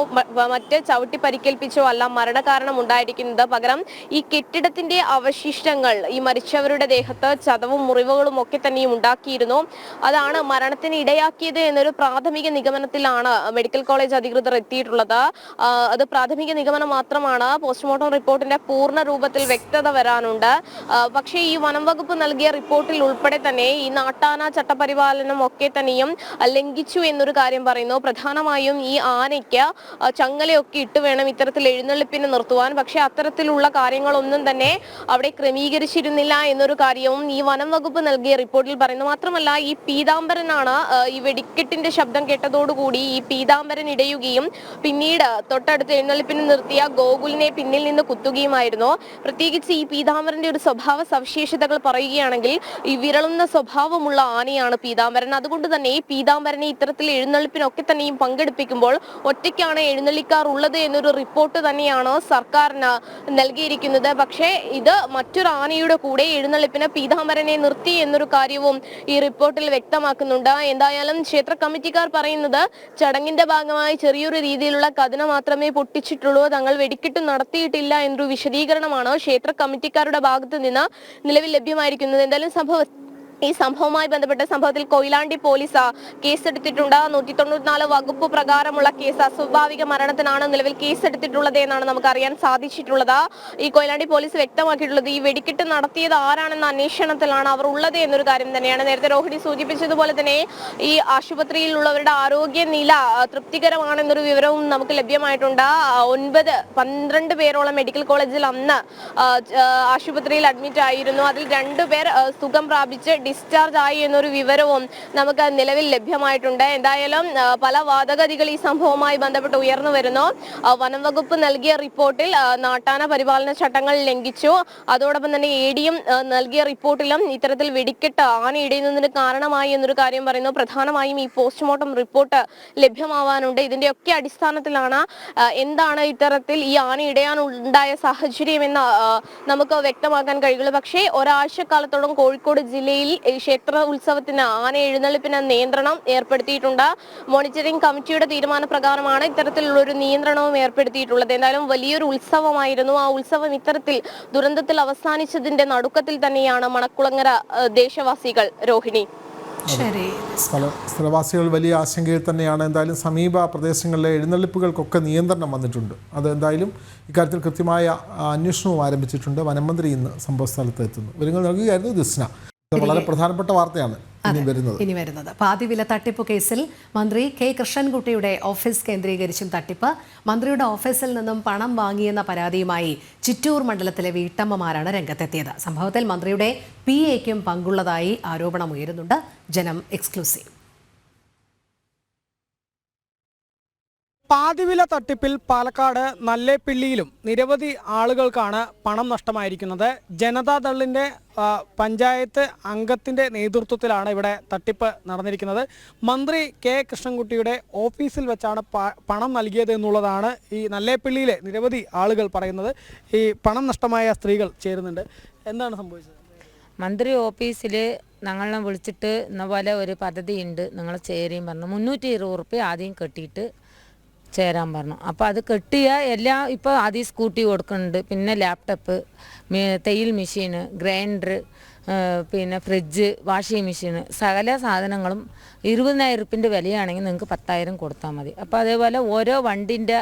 മറ്റ് ചവിട്ടി പരിക്കേൽപ്പിച്ചോ അല്ല മരണകാരണം ഉണ്ടായിരിക്കുന്നത്. പകരം ഈ കെട്ടിടത്തിന്റെ അവശിഷ്ടങ്ങൾ ഈ മരിച്ചവരുടെ ദേഹത്ത് ചതവും മുറിവുകളും ഒക്കെ തന്നെയും ഉണ്ടാക്കിയിരുന്നു. അതാണ് മരണത്തിന് ഇടയാക്കിയത് എന്നൊരു പ്രാഥമിക നിഗമനത്തിലാണ് മെഡിക്കൽ കോളേജ് അധികൃതർ എത്തിയിട്ടുള്ളത്. അത് പ്രാഥമിക നിഗമനം മാത്രമാണ്. പോസ്റ്റ്മോർട്ടം റിപ്പോർട്ടിന്റെ പൂർണ്ണ രൂപത്തിൽ വ്യക്തത വരാനുണ്ട്. പക്ഷേ ഈ വനം വകുപ്പ് നൽകിയ റിപ്പോർട്ടിൽ ഉൾപ്പെടെ തന്നെ ഈ നാട്ടാന ചട്ടപരിപാലനം ഒക്കെ തന്നെയും ലംഘിച്ചു എന്നൊരു കാര്യം പറയുന്നു. പ്രധാനമായും ഈ ആനയ്ക്ക് ചങ്ങലയൊക്കെ ഇട്ട് വേണം ഇത്തരത്തിൽ എഴുന്നള്ളിപ്പിന് നിർത്തുവാൻ. പക്ഷെ അത്തരത്തിലുള്ള കാര്യങ്ങളൊന്നും തന്നെ അവിടെ ക്രമീകരിച്ചിരുന്നില്ല എന്നൊരു കാര്യവും ഈ വനം വകുപ്പ് നൽകിയ റിപ്പോർട്ടിൽ പറയുന്നു. മാത്രമല്ല ഈ പീതാംബരനാണ് ഈ വെടിക്കെട്ടിന്റെ ശബ്ദം കേട്ടതോടുകൂടി ഈ പീതാംബരൻ ഇടയുകയും പിന്നീട് തൊട്ടടുത്ത് എഴുന്നള്ളിപ്പിന് നിർത്തിയ ഗോകുലിനെ പിന്നിൽ നിന്ന് കുത്തുകയുമായിരുന്നു. പ്രത്യേകിച്ച് ഈ പീതാംബരന്റെ ഒരു സ്വഭാവ സവിശേഷതകൾ പറയുകയാണെങ്കിൽ ഈ വിരളുന്ന സ്വഭാവമുള്ള ആനയാണ് പീതാംബരൻ. അതുകൊണ്ട് തന്നെ ഈ പീതാംബരനെ ഇത്തരത്തിൽ എഴുന്നള്ളിപ്പിനൊക്കെ തന്നെയും പങ്കെടുപ്പിക്കുമ്പോൾ ഒറ്റയ്ക്കാണ് എഴുന്നള്ളിക്കാറുള്ളത് എന്നൊരു റിപ്പോർട്ട് തന്നെയാണ് സർക്കാരിന് നൽകിയിരിക്കുന്നത്. പക്ഷേ ഇത് മറ്റൊരു ആനയുടെ കൂടെ എഴുന്നള്ളിപ്പിന് പീതാംബരനെ നിർത്തി എന്നൊരു കാര്യവും ഈ റിപ്പോർട്ടിൽ വ്യക്തമാക്കുന്നുണ്ട്. എന്തായാലും ക്ഷേത്ര കമ്മിറ്റിക്കാർ പറയുന്നത് ചടങ്ങിന്റെ ഭാഗമായി ചെറിയൊരു രീതിയിലുള്ള കഥന മാത്രമേ പൊട്ടിച്ചിട്ടുള്ളൂ, തങ്ങൾ വെടിക്കെട്ട് നടത്തിയിട്ടില്ല എന്നൊരു വിശദീകരണമാണ് ക്ഷേത്ര കമ്മിറ്റിക്കാരുടെ ഭാഗത്ത് നിന്ന് നിലവിൽ ലഭ്യമായിരിക്കുന്നത്. എന്തായാലും ഈ സംഭവവുമായി ബന്ധപ്പെട്ട സംഭവത്തിൽ കൊയിലാണ്ടി പോലീസ് കേസെടുത്തിട്ടുണ്ട്. 194 വകുപ്പ് പ്രകാരമുള്ള കേസ്, അസ്വാഭാവിക മരണത്തിനാണ് നിലവിൽ കേസെടുത്തിട്ടുള്ളത് എന്നാണ് നമുക്ക് അറിയാൻ സാധിച്ചിട്ടുള്ളത്. ഈ കൊയിലാണ്ടി പോലീസ് വ്യക്തമാക്കിയിട്ടുള്ളത് ഈ വെടിക്കെട്ട് നടത്തിയത് ആരാണെന്ന അന്വേഷണത്തിലാണ് അവർ ഉള്ളത് എന്നൊരു കാര്യം തന്നെയാണ്. നേരത്തെ രോഹിണി സൂചിപ്പിച്ചതുപോലെ തന്നെ ഈ ആശുപത്രിയിലുള്ളവരുടെ ആരോഗ്യനില തൃപ്തികരമാണെന്നൊരു വിവരവും നമുക്ക് ലഭ്യമായിട്ടുണ്ട്. 12 പേരോളം മെഡിക്കൽ കോളേജിൽ അന്ന് ആശുപത്രിയിൽ അഡ്മിറ്റ് ആയിരുന്നു. അതിൽ 2 പേർ സുഖം പ്രാപിച്ച് ഡിസ്ചാർജ് ആയി എന്നൊരു വിവരവും നമുക്ക് നിലവിൽ ലഭ്യമായിട്ടുണ്ട്. എന്തായാലും പല വാദഗതികൾ ഈ സംഭവവുമായി ബന്ധപ്പെട്ട് ഉയർന്നു വരുന്നു. വനം വകുപ്പ് നൽകിയ റിപ്പോർട്ടിൽ നാട്ടാന പരിപാലന ചട്ടങ്ങൾ ലംഘിച്ചു. അതോടൊപ്പം തന്നെ ADM നൽകിയ റിപ്പോർട്ടിലും ഇത്തരത്തിൽ വെടിക്കെട്ട് ആന ഇടയുന്നതിന് കാരണമായി എന്നൊരു കാര്യം പറയുന്നു. പ്രധാനമായും ഈ പോസ്റ്റ്മോർട്ടം റിപ്പോർട്ട് ലഭ്യമാവാനുണ്ട്. ഇതിന്റെയൊക്കെ അടിസ്ഥാനത്തിലാണ് എന്താണ് ഇത്തരത്തിൽ ഈ ആന ഇടയാനുണ്ടായ സാഹചര്യം എന്ന് നമുക്ക് വ്യക്തമാക്കാൻ കഴിയുള്ളൂ. പക്ഷേ ഒരാഴ്ചക്കാലത്തോളം കോഴിക്കോട് ജില്ലയിൽ ക്ഷേത്ര ഉത്സവത്തിന് ആന എഴുന്നള്ളിപ്പിന് നിയന്ത്രണം ഏർപ്പെടുത്തിയിട്ടുണ്ട്. മോണിറ്ററിംഗ് കമ്മിറ്റിയുടെ തീരുമാനപ്രകാരമാണ് ഇത്തരത്തിലുള്ള ഒരു നിയന്ത്രണവും ഏർപ്പെടുത്തിയിട്ടുള്ളത്. എന്തായാലും വലിയൊരു ഉത്സവമായിരുന്നു. ആ ഉത്സവം ഇത്തരത്തിൽ ദുരന്തത്തിൽ അവസാനിച്ചതിന്റെ നടുക്കത്തിൽ തന്നെയാണ് മണക്കുളങ്ങര ദേശവാസികൾ. രോഹിണി, സ്ഥലവാസികൾ വലിയ ആശങ്കയിൽ തന്നെയാണ്. എന്തായാലും സമീപ പ്രദേശങ്ങളിലെ എഴുന്നള്ളിപ്പുകൾക്കൊക്കെ നിയന്ത്രണം വന്നിട്ടുണ്ട്. അത് എന്തായാലും ഇക്കാര്യത്തിൽ കൃത്യമായ അന്വേഷണവും ആരംഭിച്ചിട്ടുണ്ട്. വനമന്ത്രി ഇന്ന് സംഭവസ്ഥലത്ത് എത്തുന്നു. വിവരങ്ങൾ നൽകുകയായിരുന്നു ദിസ്ന. വളരെ പ്രധാനപ്പെട്ട വാർത്തയാണ് ഇനി വരുന്നത്. പാതിവില തട്ടിപ്പ് കേസിൽ മന്ത്രി K കൃഷ്ണൻകുട്ടിയുടെ ഓഫീസ് കേന്ദ്രീകരിച്ചും തട്ടിപ്പ്. മന്ത്രിയുടെ ഓഫീസിൽ നിന്നും പണം വാങ്ങിയെന്ന പരാതിയുമായി ചിറ്റൂർ മണ്ഡലത്തിലെ വീട്ടമ്മമാരാണ് രംഗത്തെത്തിയത്. സംഭവത്തിൽ മന്ത്രിയുടെ PAയ്ക്കും പങ്കുള്ളതായി ആരോപണമുയരുന്നുണ്ട്. ജനം എക്സ്ക്ലൂസീവ്. പാതിവില തട്ടിപ്പിൽ പാലക്കാട് നല്ലേപ്പിള്ളിയിലും നിരവധി ആളുകൾക്കാണ് പണം നഷ്ടമായിരിക്കുന്നത്. ജനതാദളിൻ്റെ പഞ്ചായത്ത് അംഗത്തിൻ്റെ നേതൃത്വത്തിലാണ് ഇവിടെ തട്ടിപ്പ് നടന്നിരിക്കുന്നത്. മന്ത്രി കെ കൃഷ്ണൻകുട്ടിയുടെ ഓഫീസിൽ വെച്ചാണ് പണം നൽകിയത് എന്നുള്ളതാണ് ഈ നല്ലേപ്പിള്ളിയിലെ നിരവധി ആളുകൾ പറയുന്നത്. ഈ പണം നഷ്ടമായ സ്ത്രീകൾ ചേരുന്നുണ്ട്. എന്താണ് സംഭവിച്ചത്? മന്ത്രി ഓഫീസിൽ ഞങ്ങളെ വിളിച്ചിട്ട് ഇന്ന പോലെ ഒരു പദ്ധതിയുണ്ട്, നിങ്ങൾ ചേരുകയും പറഞ്ഞു. 320 റുപ്യ ആദ്യം കെട്ടിയിട്ട് ചേരാൻ പറഞ്ഞു. അപ്പോൾ അത് കെട്ടിയ എല്ലാം ഇപ്പോൾ ആദ്യം സ്കൂട്ടി കൊടുക്കുന്നുണ്ട്, പിന്നെ ലാപ്ടോപ്പ്, തയ്യൽ മെഷീന്, ഗ്രൈൻഡർ, പിന്നെ ഫ്രിഡ്ജ്, വാഷിംഗ് മെഷീന്, സകല സാധനങ്ങളും 20,000 റുപ്യൻ്റെ വിലയാണെങ്കിൽ നിങ്ങൾക്ക് 10,000 കൊടുത്താൽ മതി. അപ്പോൾ അതേപോലെ ഓരോ വണ്ടിൻ്റെ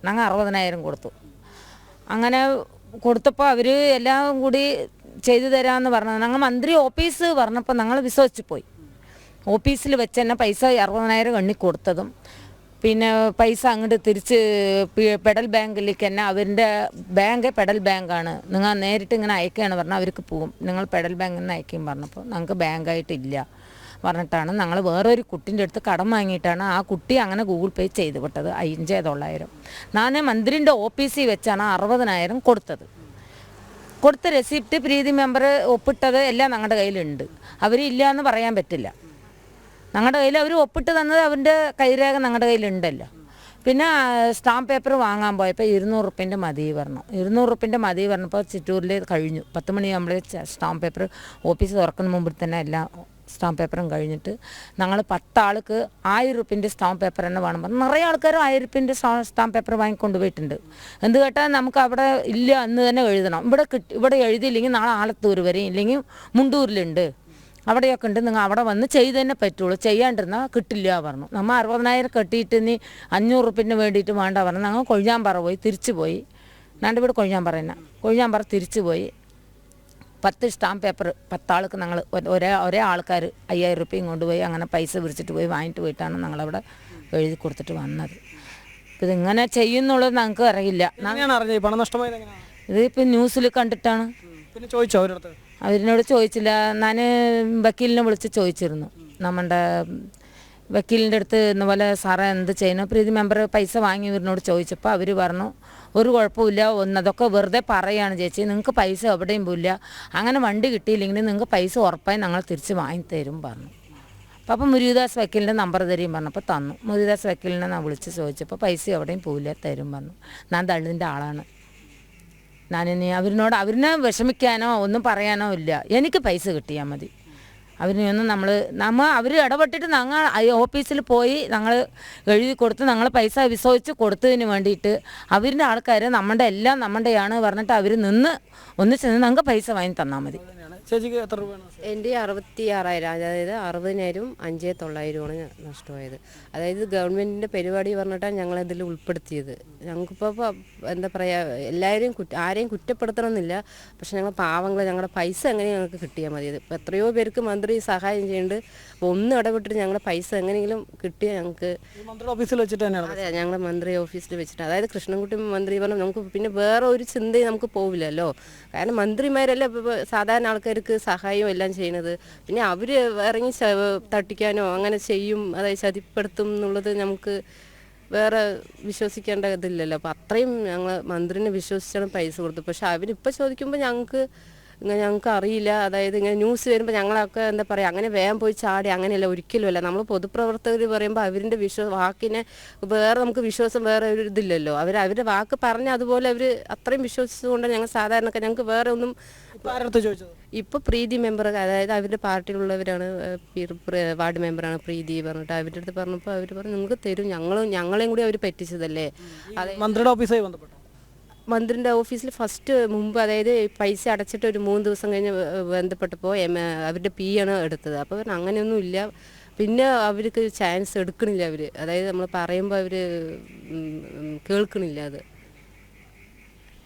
ഞങ്ങൾ 60,000 കൊടുത്തു. അങ്ങനെ കൊടുത്തപ്പോൾ അവർ എല്ലാം കൂടി ചെയ്തു തരാമെന്ന് പറഞ്ഞത്. ഞങ്ങൾ മന്ത്രി ഓഫീസ് പറഞ്ഞപ്പോൾ ഞങ്ങൾ വിശ്വസിച്ച് പോയി. ഓഫീസിൽ വെച്ച് തന്നെ പൈസ 60,000 എണ്ണി കൊടുത്തതും പിന്നെ പൈസ അങ്ങോട്ട് തിരിച്ച് ഫെഡറൽ ബാങ്കിലേക്ക് തന്നെ, അവരുടെ ബാങ്ക് ഫെഡറൽ ബാങ്കാണ്, നിങ്ങൾ നേരിട്ട് ഇങ്ങനെ അയക്കുകയാണ് പറഞ്ഞാൽ അവർക്ക് പോകും, നിങ്ങൾ ഫെഡറൽ ബാങ്കിൽ നിന്ന് അയക്കുകയും പറഞ്ഞപ്പോൾ ഞങ്ങൾക്ക് ബാങ്കായിട്ടില്ല പറഞ്ഞിട്ടാണ് ഞങ്ങൾ വേറൊരു കുട്ടീൻ്റെ അടുത്ത് കടം വാങ്ങിയിട്ടാണ് ആ കുട്ടി അങ്ങനെ ഗൂഗിൾ പേ ചെയ്ത് വിട്ടത് 5,900. ഞാൻ മന്ത്രിൻ്റെ ഓഫീസിൽ വെച്ചാണ് 60,000 കൊടുത്തത്. കൊടുത്ത റെസിപ്റ്റ് പ്രീതി മെമ്പർ ഒപ്പിട്ടത് എല്ലാം ഞങ്ങളുടെ കയ്യിലുണ്ട്. അവരില്ല എന്ന് പറയാൻ പറ്റില്ല. ഞങ്ങളുടെ കയ്യിൽ അവർ ഒപ്പിട്ട് തന്നത് അവൻ്റെ കൈരേഖ ഞങ്ങളുടെ കയ്യിലുണ്ടല്ലോ. പിന്നെ സ്റ്റാമ്പ് പേപ്പർ വാങ്ങാൻ പോയപ്പോൾ 200 റുപ്യൻ്റെ മതി പറഞ്ഞു. 200 റുപ്യൻ്റെ മതി പറഞ്ഞപ്പോൾ ചിറ്റൂരിൽ കഴിഞ്ഞു. 10 മണിയാകുമ്പോൾ സ്റ്റാമ്പ് പേപ്പർ ഓഫീസ് തുറക്കുന്ന മുമ്പിൽ തന്നെ എല്ലാ സ്റ്റാമ്പ് പേപ്പറും കഴിഞ്ഞിട്ട് ഞങ്ങൾ 10 ആൾക്ക് 1000 റുപ്യൻ്റെ സ്റ്റാമ്പ് പേപ്പർ തന്നെ വേണം പറഞ്ഞു. നിറയെ ആൾക്കാർ 1000 റുപ്യൻ്റെ സ്റ്റാമ്പ് പേപ്പർ വാങ്ങിക്കൊണ്ട് പോയിട്ടുണ്ട്. എന്ത് കേട്ടാൽ നമുക്ക് അവിടെ ഇല്ല എന്ന് തന്നെ എഴുതണം. ഇവിടെ എഴുതിയില്ലെങ്കിൽ നാളെ ആലത്തൂർ വരെ, ഇല്ലെങ്കിൽ മുണ്ടൂരിലുണ്ട്, അവിടെയൊക്കെ ഉണ്ട്, നിങ്ങൾ അവിടെ വന്ന് ചെയ്ത് തന്നെ പറ്റുള്ളൂ, ചെയ്യാണ്ടിരുന്നാൽ കിട്ടില്ല പറഞ്ഞു. നമ്മൾ 60,000 കെട്ടിയിട്ട് നീ 500 റുപ്യന് വേണ്ടിയിട്ട് വേണ്ട പറഞ്ഞു. ഞങ്ങൾ കൊഴിഞ്ഞാമ്പാറ പോയി, തിരിച്ചു പോയി. രണ്ട് വീട് കൊഴിഞ്ഞാമ്പാറ തിരിച്ചു പോയി. 10 സ്റ്റാമ്പ് പേപ്പർ 10 ആൾക്ക് ഞങ്ങൾ ഒരേ ആൾക്കാർ 5,000 റുപ്യയും കൊണ്ടുപോയി അങ്ങനെ പൈസ പിരിച്ചിട്ട് പോയി വാങ്ങിയിട്ട് പോയിട്ടാണ് ഞങ്ങളവിടെ എഴുതി കൊടുത്തിട്ട് വന്നത്. ഇത് ഇങ്ങനെ ചെയ്യുന്നുള്ളത് ഞങ്ങൾക്ക് അറിയില്ല. ഇതിപ്പോൾ ന്യൂസിൽ കണ്ടിട്ടാണ്. പിന്നെ ചോദിച്ചോ അവരടുത്ത്? അവരിനോട് ചോദിച്ചില്ല. ഞാൻ വക്കീലിനെ വിളിച്ച് ചോദിച്ചിരുന്നു. നമ്മുടെ വക്കീലിൻ്റെ അടുത്ത് ഇന്നപോലെ സാറേ എന്ത് ചെയ്യണം, പ്രീതി മെമ്പർ പൈസ വാങ്ങി ഇവരിനോട് ചോദിച്ചപ്പോൾ അവർ പറഞ്ഞു ഒരു കുഴപ്പമില്ല, അതൊക്കെ വെറുതെ പറയുകയാണ് ചേച്ചി, നിങ്ങൾക്ക് പൈസ എവിടെയും പോയില്ല, അങ്ങനെ വണ്ടി കിട്ടിയില്ലെങ്കിൽ നിങ്ങൾക്ക് പൈസ ഉറപ്പായി ഞങ്ങൾ തിരിച്ച് വാങ്ങിത്തരും പറഞ്ഞു. അപ്പം മുരുദാസ് വക്കീലിൻ്റെ നമ്പർ തരും പറഞ്ഞപ്പോൾ തന്നു. മുരുദാസ് വക്കീലിനെ ഞാൻ വിളിച്ച് ചോദിച്ചപ്പോൾ പൈസ എവിടെയും പോയില്ല, തരും പറഞ്ഞു. ഞാൻ തള്ളിൻ്റെ ആളാണ്. ഞാനിനി അവരിനെ വിഷമിക്കാനോ ഒന്നും പറയാനോ ഇല്ല, എനിക്ക് പൈസ കിട്ടിയാൽ മതി. അവരിനൊന്നും അവർ ഇടപെട്ടിട്ട് ഞങ്ങൾ ഓഫീസിൽ പോയി ഞങ്ങൾ എഴുതി കൊടുത്ത് ഞങ്ങൾ പൈസ വിശ്വസിച്ച് കൊടുത്തതിന് വേണ്ടിയിട്ട് അവരുടെ ആൾക്കാർ നമ്മുടെയാണ് പറഞ്ഞിട്ട് അവർ ഒന്നിച്ച് ഞങ്ങൾക്ക് പൈസ വാങ്ങി തന്നാൽ മതി. എൻ്റെ 66,000, അതായത് 60,000 5,900 നഷ്ടമായത്. അതായത് ഗവൺമെൻറ്റിൻ്റെ പരിപാടി പറഞ്ഞിട്ടാണ് ഞങ്ങളതിൽ ഉൾപ്പെടുത്തിയത്. ഞങ്ങൾക്കിപ്പോൾ എന്താ പറയുക, എല്ലാവരും ആരെയും കുറ്റപ്പെടുത്തണമെന്നില്ല, പക്ഷെ ഞങ്ങൾ പാവങ്ങൾ, ഞങ്ങളുടെ പൈസ എങ്ങനെ ഞങ്ങൾക്ക് കിട്ടിയാൽ മതി. ഇപ്പോൾ എത്രയോ പേർക്ക് മന്ത്രി സഹായം ചെയ്യുന്നുണ്ട്. അപ്പോൾ ഒന്ന് ഇടപെട്ടിട്ട് ഞങ്ങളുടെ പൈസ എങ്ങനെയെങ്കിലും കിട്ടിയാൽ ഞങ്ങൾക്ക് ഓഫീസിൽ വെച്ചിട്ട് തന്നെയാണ്. അതെ, ഞങ്ങളുടെ മന്ത്രി ഓഫീസിൽ വെച്ചിട്ട്. അതായത് കൃഷ്ണൻകുട്ടി മന്ത്രി പറഞ്ഞാൽ നമുക്ക് പിന്നെ വേറെ ഒരു ചിന്തയും നമുക്ക് പോവില്ലല്ലോ. കാരണം മന്ത്രിമാരല്ല സാധാരണ ആൾക്കാർക്ക് സഹായവും എല്ലാം ചെയ്യുന്നത്. പിന്നെ അവർ ഇറങ്ങി തട്ടിക്കാനോ അങ്ങനെ ചെയ്യും, അതായത് ചതിപ്പെടുത്തും എന്നുള്ളത് നമുക്ക് വേറെ വിശ്വസിക്കേണ്ട ഇതില്ലല്ലോ. അപ്പോൾ അത്രയും ഞങ്ങൾ മന്ത്രിനെ വിശ്വസിച്ചാണ് പൈസ കൊടുത്തത്. പക്ഷെ അവരിപ്പോൾ ചോദിക്കുമ്പോൾ ഞങ്ങൾക്ക് അറിയില്ല. അതായത് ഇങ്ങനെ ന്യൂസ് വരുമ്പോൾ ഞങ്ങളൊക്കെ എന്താ പറയുക, അങ്ങനെ വേഗം പോയി ചാടി അങ്ങനെയല്ല, ഒരിക്കലുമല്ല. നമ്മൾ പൊതുപ്രവർത്തകർ പറയുമ്പോൾ അവരുടെ വാക്കിനെ വേറെ നമുക്ക് വിശ്വാസം വേറെ ഒരു ഇതില്ലല്ലോ. അവരുടെ വാക്ക് പറഞ്ഞ അതുപോലെ അവർ അത്രയും വിശ്വസിച്ചുകൊണ്ട് ഞങ്ങൾ സാധാരണക്കാർ ഞങ്ങൾക്ക് വേറെ ഒന്നും. ഇപ്പോൾ പ്രീതി മെമ്പർ, അതായത് അവരുടെ പാർട്ടിയിലുള്ളവരാണ്, വാർഡ് മെമ്പറാണ് പ്രീതി പറഞ്ഞിട്ട് അവരുടെ അടുത്ത് പറഞ്ഞപ്പോൾ അവർ പറഞ്ഞു നിങ്ങൾക്ക് തരും, ഞങ്ങളെയും കൂടി അവർ പറ്റിച്ചതല്ലേ. അതെ, മന്ത്രിയുടെ ഓഫീസായി ബന്ധപ്പെട്ടു. മന്ത്രിൻ്റെ ഓഫീസിൽ ഫസ്റ്റ് മുമ്പ്, അതായത് പൈസ അടച്ചിട്ട് ഒരു 3 ദിവസം കഴിഞ്ഞ് ബന്ധപ്പെട്ടപ്പോൾ അവരുടെ ആണ് എടുത്തത്. അപ്പോൾ അങ്ങനെയൊന്നും ഇല്ല. പിന്നെ അവർക്ക് ചാൻസ് എടുക്കണില്ല അവർ, അതായത് നമ്മൾ പറയുമ്പോൾ അവർ കേൾക്കണില്ല. അത്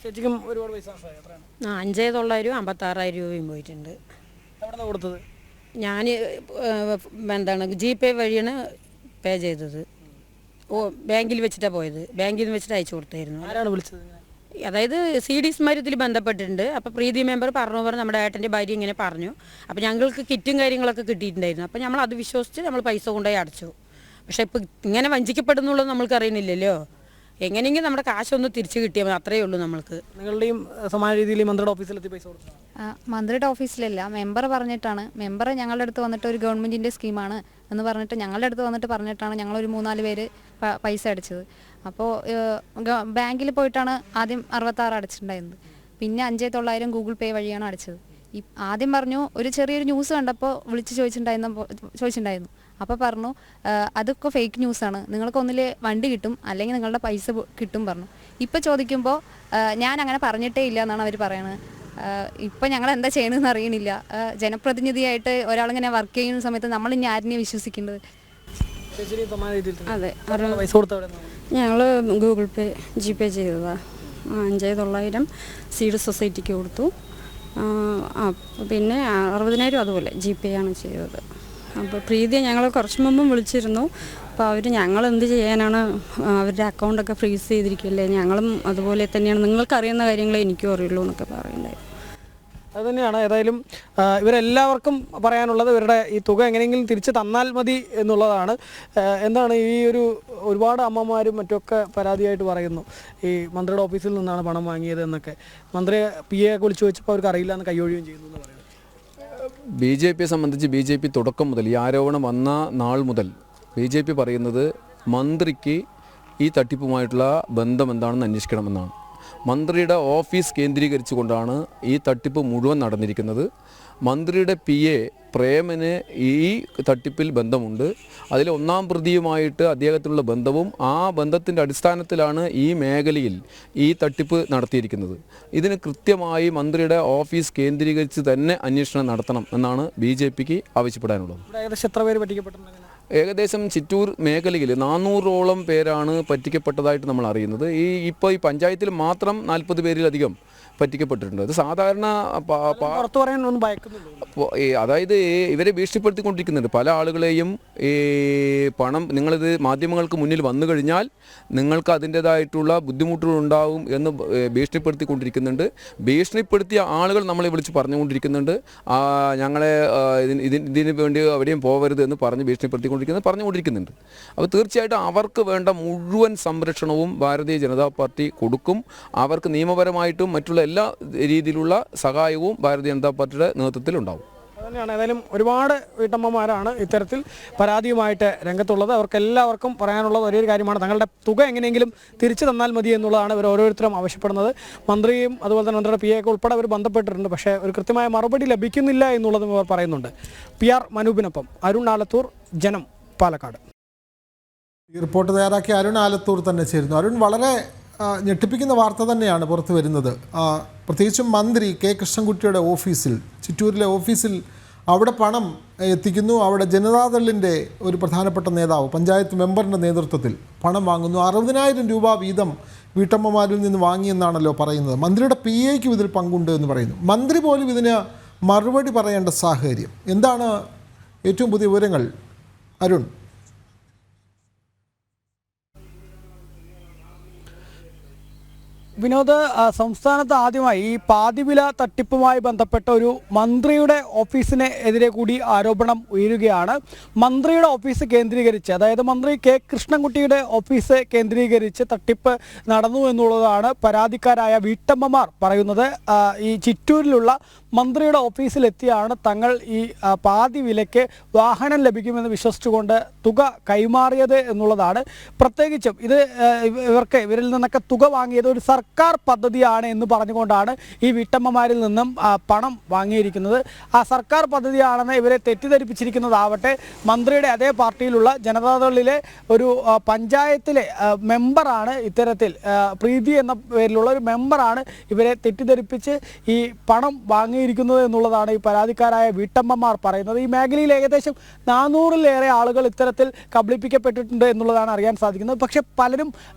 ചേച്ചിക്കും ഒരുപാട് പൈസ 5,900 56,000 രൂപയും പോയിട്ടുണ്ട്. എവിടെ കൊടുത്തത്? ഞാൻ എന്താണ് GPay വഴിയാണ് പേ ചെയ്തത്. ബാങ്കിൽ വെച്ചിട്ടാണ് പോയത്. ബാങ്കിൽ നിന്ന് വെച്ചിട്ട് അയച്ചു കൊടുത്തായിരുന്നു. ആരാണ് വിളിച്ചത്? അതായത് CDSമാർ ഇതിൽ ബന്ധപ്പെട്ടിട്ടുണ്ട്. അപ്പോൾ പ്രീതി മെമ്പർ പറഞ്ഞു നമ്മുടെ ഏട്ടൻ്റെ ഭാര്യ ഇങ്ങനെ പറഞ്ഞു. അപ്പോൾ ഞങ്ങൾക്ക് കിറ്റും കാര്യങ്ങളൊക്കെ കിട്ടിയിട്ടുണ്ടായിരുന്നു. അപ്പോൾ നമ്മൾ അത് വിശ്വസിച്ച് നമ്മൾ പൈസ കൊണ്ടുപോയി അടച്ചു. പക്ഷേ ഇപ്പോൾ ഇങ്ങനെ വഞ്ചിക്കപ്പെടുന്നുള്ളത് നമ്മൾക്ക് അറിയുന്നില്ലല്ലോ. എങ്ങനെയെങ്കിലും നമ്മുടെ കാശൊന്ന് തിരിച്ചു കിട്ടിയാൽ മതി, അത്രയേ ഉള്ളൂ നമ്മൾക്ക്. നിങ്ങളുടെയും സമാന രീതിയിൽ മന്ത്രിയുടെ ഓഫീസിലെത്തി പൈസ കൊടുത്തു? മന്ത്രിയുടെ ഓഫീസിലല്ല, മെമ്പർ പറഞ്ഞിട്ടാണ്. മെമ്പർ ഞങ്ങളുടെ അടുത്ത് വന്നിട്ട് ഒരു ഗവൺമെൻറ്റിൻ്റെ സ്കീമാണ് എന്ന് പറഞ്ഞിട്ട് ഞങ്ങളുടെ അടുത്ത് വന്നിട്ട് പറഞ്ഞിട്ടാണ് ഞങ്ങളൊരു 3-4 പേര് പൈസ അടച്ചത്. അപ്പോൾ ബാങ്കിൽ പോയിട്ടാണ് ആദ്യം 66 അടച്ചിട്ടുണ്ടായിരുന്നത്. പിന്നെ 5,900 ഗൂഗിൾ പേ വഴിയാണ് അടച്ചത്. ആദ്യം പറഞ്ഞു ഒരു ചെറിയൊരു ന്യൂസ് കണ്ടപ്പോൾ വിളിച്ച് ചോദിച്ചിട്ടുണ്ടായിരുന്നു. അപ്പോൾ പറഞ്ഞു അതൊക്കെ ഫേക്ക് ന്യൂസാണ്, നിങ്ങൾക്ക് ഒന്നിലെ വണ്ടി കിട്ടും അല്ലെങ്കിൽ നിങ്ങളുടെ പൈസ കിട്ടും പറഞ്ഞു. ഇപ്പോൾ ചോദിക്കുമ്പോൾ ഞാൻ അങ്ങനെ പറഞ്ഞിട്ടേ ഇല്ല എന്നാണ് അവർ പറയുന്നത്. ഇപ്പം ഞങ്ങൾ എന്താ ചെയ്യണമെന്ന് അറിയണില്ല. ജനപ്രതിനിധിയായിട്ട് ഒരാളിങ്ങനെ വർക്ക് ചെയ്യുന്ന സമയത്ത് നമ്മൾ ഇനി ആരെയും വിശ്വസിക്കേണ്ടത്? അതെ, ഞങ്ങൾ ഗൂഗിൾ പേ GPay ചെയ്തതാണ്. 5,900 സീഡ് സൊസൈറ്റിക്ക് കൊടുത്തു. പിന്നെ 60,000 അതുപോലെ GPay ആണ് ചെയ്തത്. അപ്പോൾ പ്രീതിയെ ഞങ്ങൾ കുറച്ച് മുമ്പും വിളിച്ചിരുന്നു. അപ്പോൾ അവർ ഞങ്ങൾ എന്ത് ചെയ്യാനാണ്, അവരുടെ അക്കൗണ്ടൊക്കെ ഫ്രീസ് ചെയ്തിരിക്കില്ലേ, ഞങ്ങളും അതുപോലെ തന്നെയാണ്, നിങ്ങൾക്കറിയുന്ന കാര്യങ്ങളെ എനിക്കും അറിയുള്ളൂ എന്നൊക്കെ പറയുന്നുണ്ടായിരുന്നു. അതുതന്നെയാണ്. ഏതായാലും ഇവരെല്ലാവർക്കും പറയാനുള്ളത് ഇവരുടെ ഈ തുക എങ്ങനെയെങ്കിലും തിരിച്ച് തന്നാൽ മതി എന്നുള്ളതാണ്. എന്താണ് ഈ ഒരുപാട് അമ്മമാരും മറ്റൊക്കെ പരാതിയായിട്ട് പറയുന്നു, ഈ മന്ത്രിയുടെ ഓഫീസിൽ നിന്നാണ് പണം വാങ്ങിയത് എന്നൊക്കെ. മന്ത്രിയെ PA വിളിച്ചു വെച്ചപ്പോൾ അവർക്ക് അറിയില്ല എന്ന് കൈയൊഴിയുകയും ചെയ്യുന്നു എന്ന് പറയുന്നത്. BJPയെ സംബന്ധിച്ച് BJP തുടക്കം മുതൽ ഈ ആരോപണം വന്ന നാൾ മുതൽ BJP പറയുന്നത് മന്ത്രിക്ക് ഈ തട്ടിപ്പുമായിട്ടുള്ള ബന്ധം എന്താണെന്ന് അന്വേഷിക്കണമെന്നാണ്. മന്ത്രിയുടെ ഓഫീസ് കേന്ദ്രീകരിച്ചുകൊണ്ടാണ് ഈ തട്ടിപ്പ് മുഴുവൻ നടന്നിരിക്കുന്നത്. മന്ത്രിയുടെ PA പ്രേമന് ഈ തട്ടിപ്പിൽ ബന്ധമുണ്ട്. അതിൽ 1-ാം പ്രതിയുമായിട്ട് അദ്ദേഹത്തിലുള്ള ബന്ധവും ആ ബന്ധത്തിൻ്റെ അടിസ്ഥാനത്തിലാണ് ഈ മേഖലയിൽ ഈ തട്ടിപ്പ് നടത്തിയിരിക്കുന്നത്. ഇതിന് കൃത്യമായി മന്ത്രിയുടെ ഓഫീസ് കേന്ദ്രീകരിച്ച് തന്നെ അന്വേഷണം നടത്തണം എന്നാണ് BJPക്ക് ആവശ്യപ്പെടാനുള്ളത്. ഏകദേശം എത്ര പേര് പറ്റിക്കപ്പെട്ടിട്ടുണ്ട്? ഏകദേശം ചിറ്റൂർ മേഖലയിൽ 400ഓളം പേരാണ് പറ്റിക്കപ്പെട്ടതായിട്ട് നമ്മൾ അറിയുന്നത്. ഇപ്പോൾ ഈ പഞ്ചായത്തിൽ മാത്രം 40 പേരിലധികം പറ്റിക്കപ്പെട്ടിട്ടുണ്ട്. അത് സാധാരണ അതായത് ഇവരെ ഭീഷണിപ്പെടുത്തിക്കൊണ്ടിരിക്കുന്നുണ്ട്. പല ആളുകളെയും ഈ പണം നിങ്ങളിത് മാധ്യമങ്ങൾക്ക് മുന്നിൽ വന്നു കഴിഞ്ഞാൽ നിങ്ങൾക്ക് അതിൻ്റേതായിട്ടുള്ള ബുദ്ധിമുട്ടുകൾ ഉണ്ടാവും എന്ന് ഭീഷണിപ്പെടുത്തിക്കൊണ്ടിരിക്കുന്നുണ്ട്. ഭീഷണിപ്പെടുത്തിയ ആളുകൾ നമ്മളെ വിളിച്ച് പറഞ്ഞുകൊണ്ടിരിക്കുന്നുണ്ട്, ഞങ്ങളെ ഇതിന് വേണ്ടി എവിടെയും പോകരുത് എന്ന് പറഞ്ഞ് പറഞ്ഞുകൊണ്ടിരിക്കുന്നുണ്ട്. അപ്പോൾ തീർച്ചയായിട്ടും അവർക്ക് വേണ്ട മുഴുവൻ സംരക്ഷണവും ഭാരതീയ ജനതാ പാർട്ടി കൊടുക്കും. അവർക്ക് നിയമപരമായിട്ടും മറ്റുള്ള എല്ലാ രീതിയിലുള്ള സഹായവും ഭാരതീയ ജനതാ പാർട്ടിയുടെ നേതൃത്വത്തിൽ ഉണ്ടാവും. അതുതന്നെയാണ്. ഏതായാലും ഒരുപാട് വീട്ടമ്മമാരാണ് ഇത്തരത്തിൽ പരാതിയുമായിട്ട് രംഗത്തുള്ളത്. അവർക്കെല്ലാവർക്കും പറയാനുള്ളത് ഒരേ കാര്യമാണ്, തങ്ങളുടെ തുക എങ്ങനെയെങ്കിലും തിരിച്ചു തന്നാൽ മതി എന്നുള്ളതാണ് ഇവർ ഓരോരുത്തരും ആവശ്യപ്പെടുന്നത്. മന്ത്രിയും അതുപോലെ തന്നെ മന്ത്രിയുടെ PA ഉൾപ്പെടെ അവർ ബന്ധപ്പെട്ടിട്ടുണ്ട്. പക്ഷേ ഒരു കൃത്യമായ മറുപടി ലഭിക്കുന്നില്ല എന്നുള്ളതും അവർ പറയുന്നുണ്ട്. PR മനൂപിനൊപ്പം അരുൺ ആലത്തൂർ, ജനം, പാലക്കാട്. ഈ റിപ്പോർട്ട് തയ്യാറാക്കിയ അരുൺ ആലത്തൂർ തന്നെ ചേരുന്നു. അരുൺ, വളരെ ഞെട്ടിപ്പിക്കുന്ന വാർത്ത തന്നെയാണ് പുറത്തു വരുന്നത്. പ്രത്യേകിച്ചും മന്ത്രി K കൃഷ്ണൻകുട്ടിയുടെ ഓഫീസിൽ, ചിറ്റൂരിലെ ഓഫീസിൽ അവിടെ പണം എത്തിക്കുന്നു. അവിടെ ജനതാദളിൻ്റെ ഒരു പ്രധാനപ്പെട്ട നേതാവ് പഞ്ചായത്ത് മെമ്പറിൻ്റെ നേതൃത്വത്തിൽ പണം വാങ്ങുന്നു. 60,000 രൂപ വീതം വീട്ടമ്മമാരിൽ നിന്ന് വാങ്ങിയെന്നാണല്ലോ പറയുന്നത്. മന്ത്രിയുടെ PAയ്ക്കും ഇതിൽ പങ്കുണ്ട് എന്ന് പറയുന്നു. മന്ത്രി പോലും ഇതിന് മറുപടി പറയേണ്ട സാഹചര്യം. എന്താണ് ഏറ്റവും പുതിയ വിവരങ്ങൾ അരുൺ? വിനോദ്, സംസ്ഥാനത്ത് ആദ്യമായി ഈ പാതിവില തട്ടിപ്പുമായി ബന്ധപ്പെട്ട ഒരു മന്ത്രിയുടെ ഓഫീസിന് എതിരെ കൂടി ആരോപണം ഉയരുകയാണ്. മന്ത്രിയുടെ ഓഫീസ് കേന്ദ്രീകരിച്ച്, അതായത് മന്ത്രി K കൃഷ്ണൻകുട്ടിയുടെ ഓഫീസ് കേന്ദ്രീകരിച്ച് തട്ടിപ്പ് നടന്നു എന്നുള്ളതാണ് പരാതിക്കാരായ വീട്ടമ്മമാർ പറയുന്നത്. ഈ ചിറ്റൂരിലുള്ള മന്ത്രിയുടെ ഓഫീസിലെത്തിയാണ് തങ്ങൾ ഈ പാതി വിലയ്ക്ക് വാഹനം ലഭിക്കുമെന്ന് വിശ്വസിച്ചുകൊണ്ട് തുക കൈമാറിയത് എന്നുള്ളതാണ്. പ്രത്യേകിച്ചും ഇത് ഇവരിൽ നിന്നൊക്കെ തുക വാങ്ങിയത് ഒരു സർക്കാർ പദ്ധതിയാണ് എന്ന് പറഞ്ഞുകൊണ്ടാണ് ഈ വീട്ടമ്മമാരിൽ നിന്നും പണം വാങ്ങിയിരിക്കുന്നത്. ആ സർക്കാർ പദ്ധതിയാണെന്ന് ഇവരെ തെറ്റിദ്ധരിപ്പിച്ചിരിക്കുന്നതാവട്ടെ മന്ത്രിയുടെ അതേ പാർട്ടിയിലുള്ള ജനതാദളിലെ ഒരു പഞ്ചായത്തിലെ മെമ്പറാണ്. ഇത്തരത്തിൽ പ്രീതി എന്ന പേരിലുള്ള ഒരു മെമ്പറാണ് ഇവരെ തെറ്റിദ്ധരിപ്പിച്ച് ഈ പണം വാങ്ങിയിരിക്കുന്നത് എന്നുള്ളതാണ് ഈ പരാതിക്കാരായ വീട്ടമ്മമാർ പറയുന്നത്. ഈ മേഖലയിൽ ഏകദേശം 400-ലേറെ ആളുകൾ ഇത്തരത്തിൽ കബളിപ്പിക്കപ്പെട്ടിട്ടുണ്ട് എന്നുള്ളതാണ് അറിയാൻ സാധിക്കുന്നത്. പക്ഷെ പലരും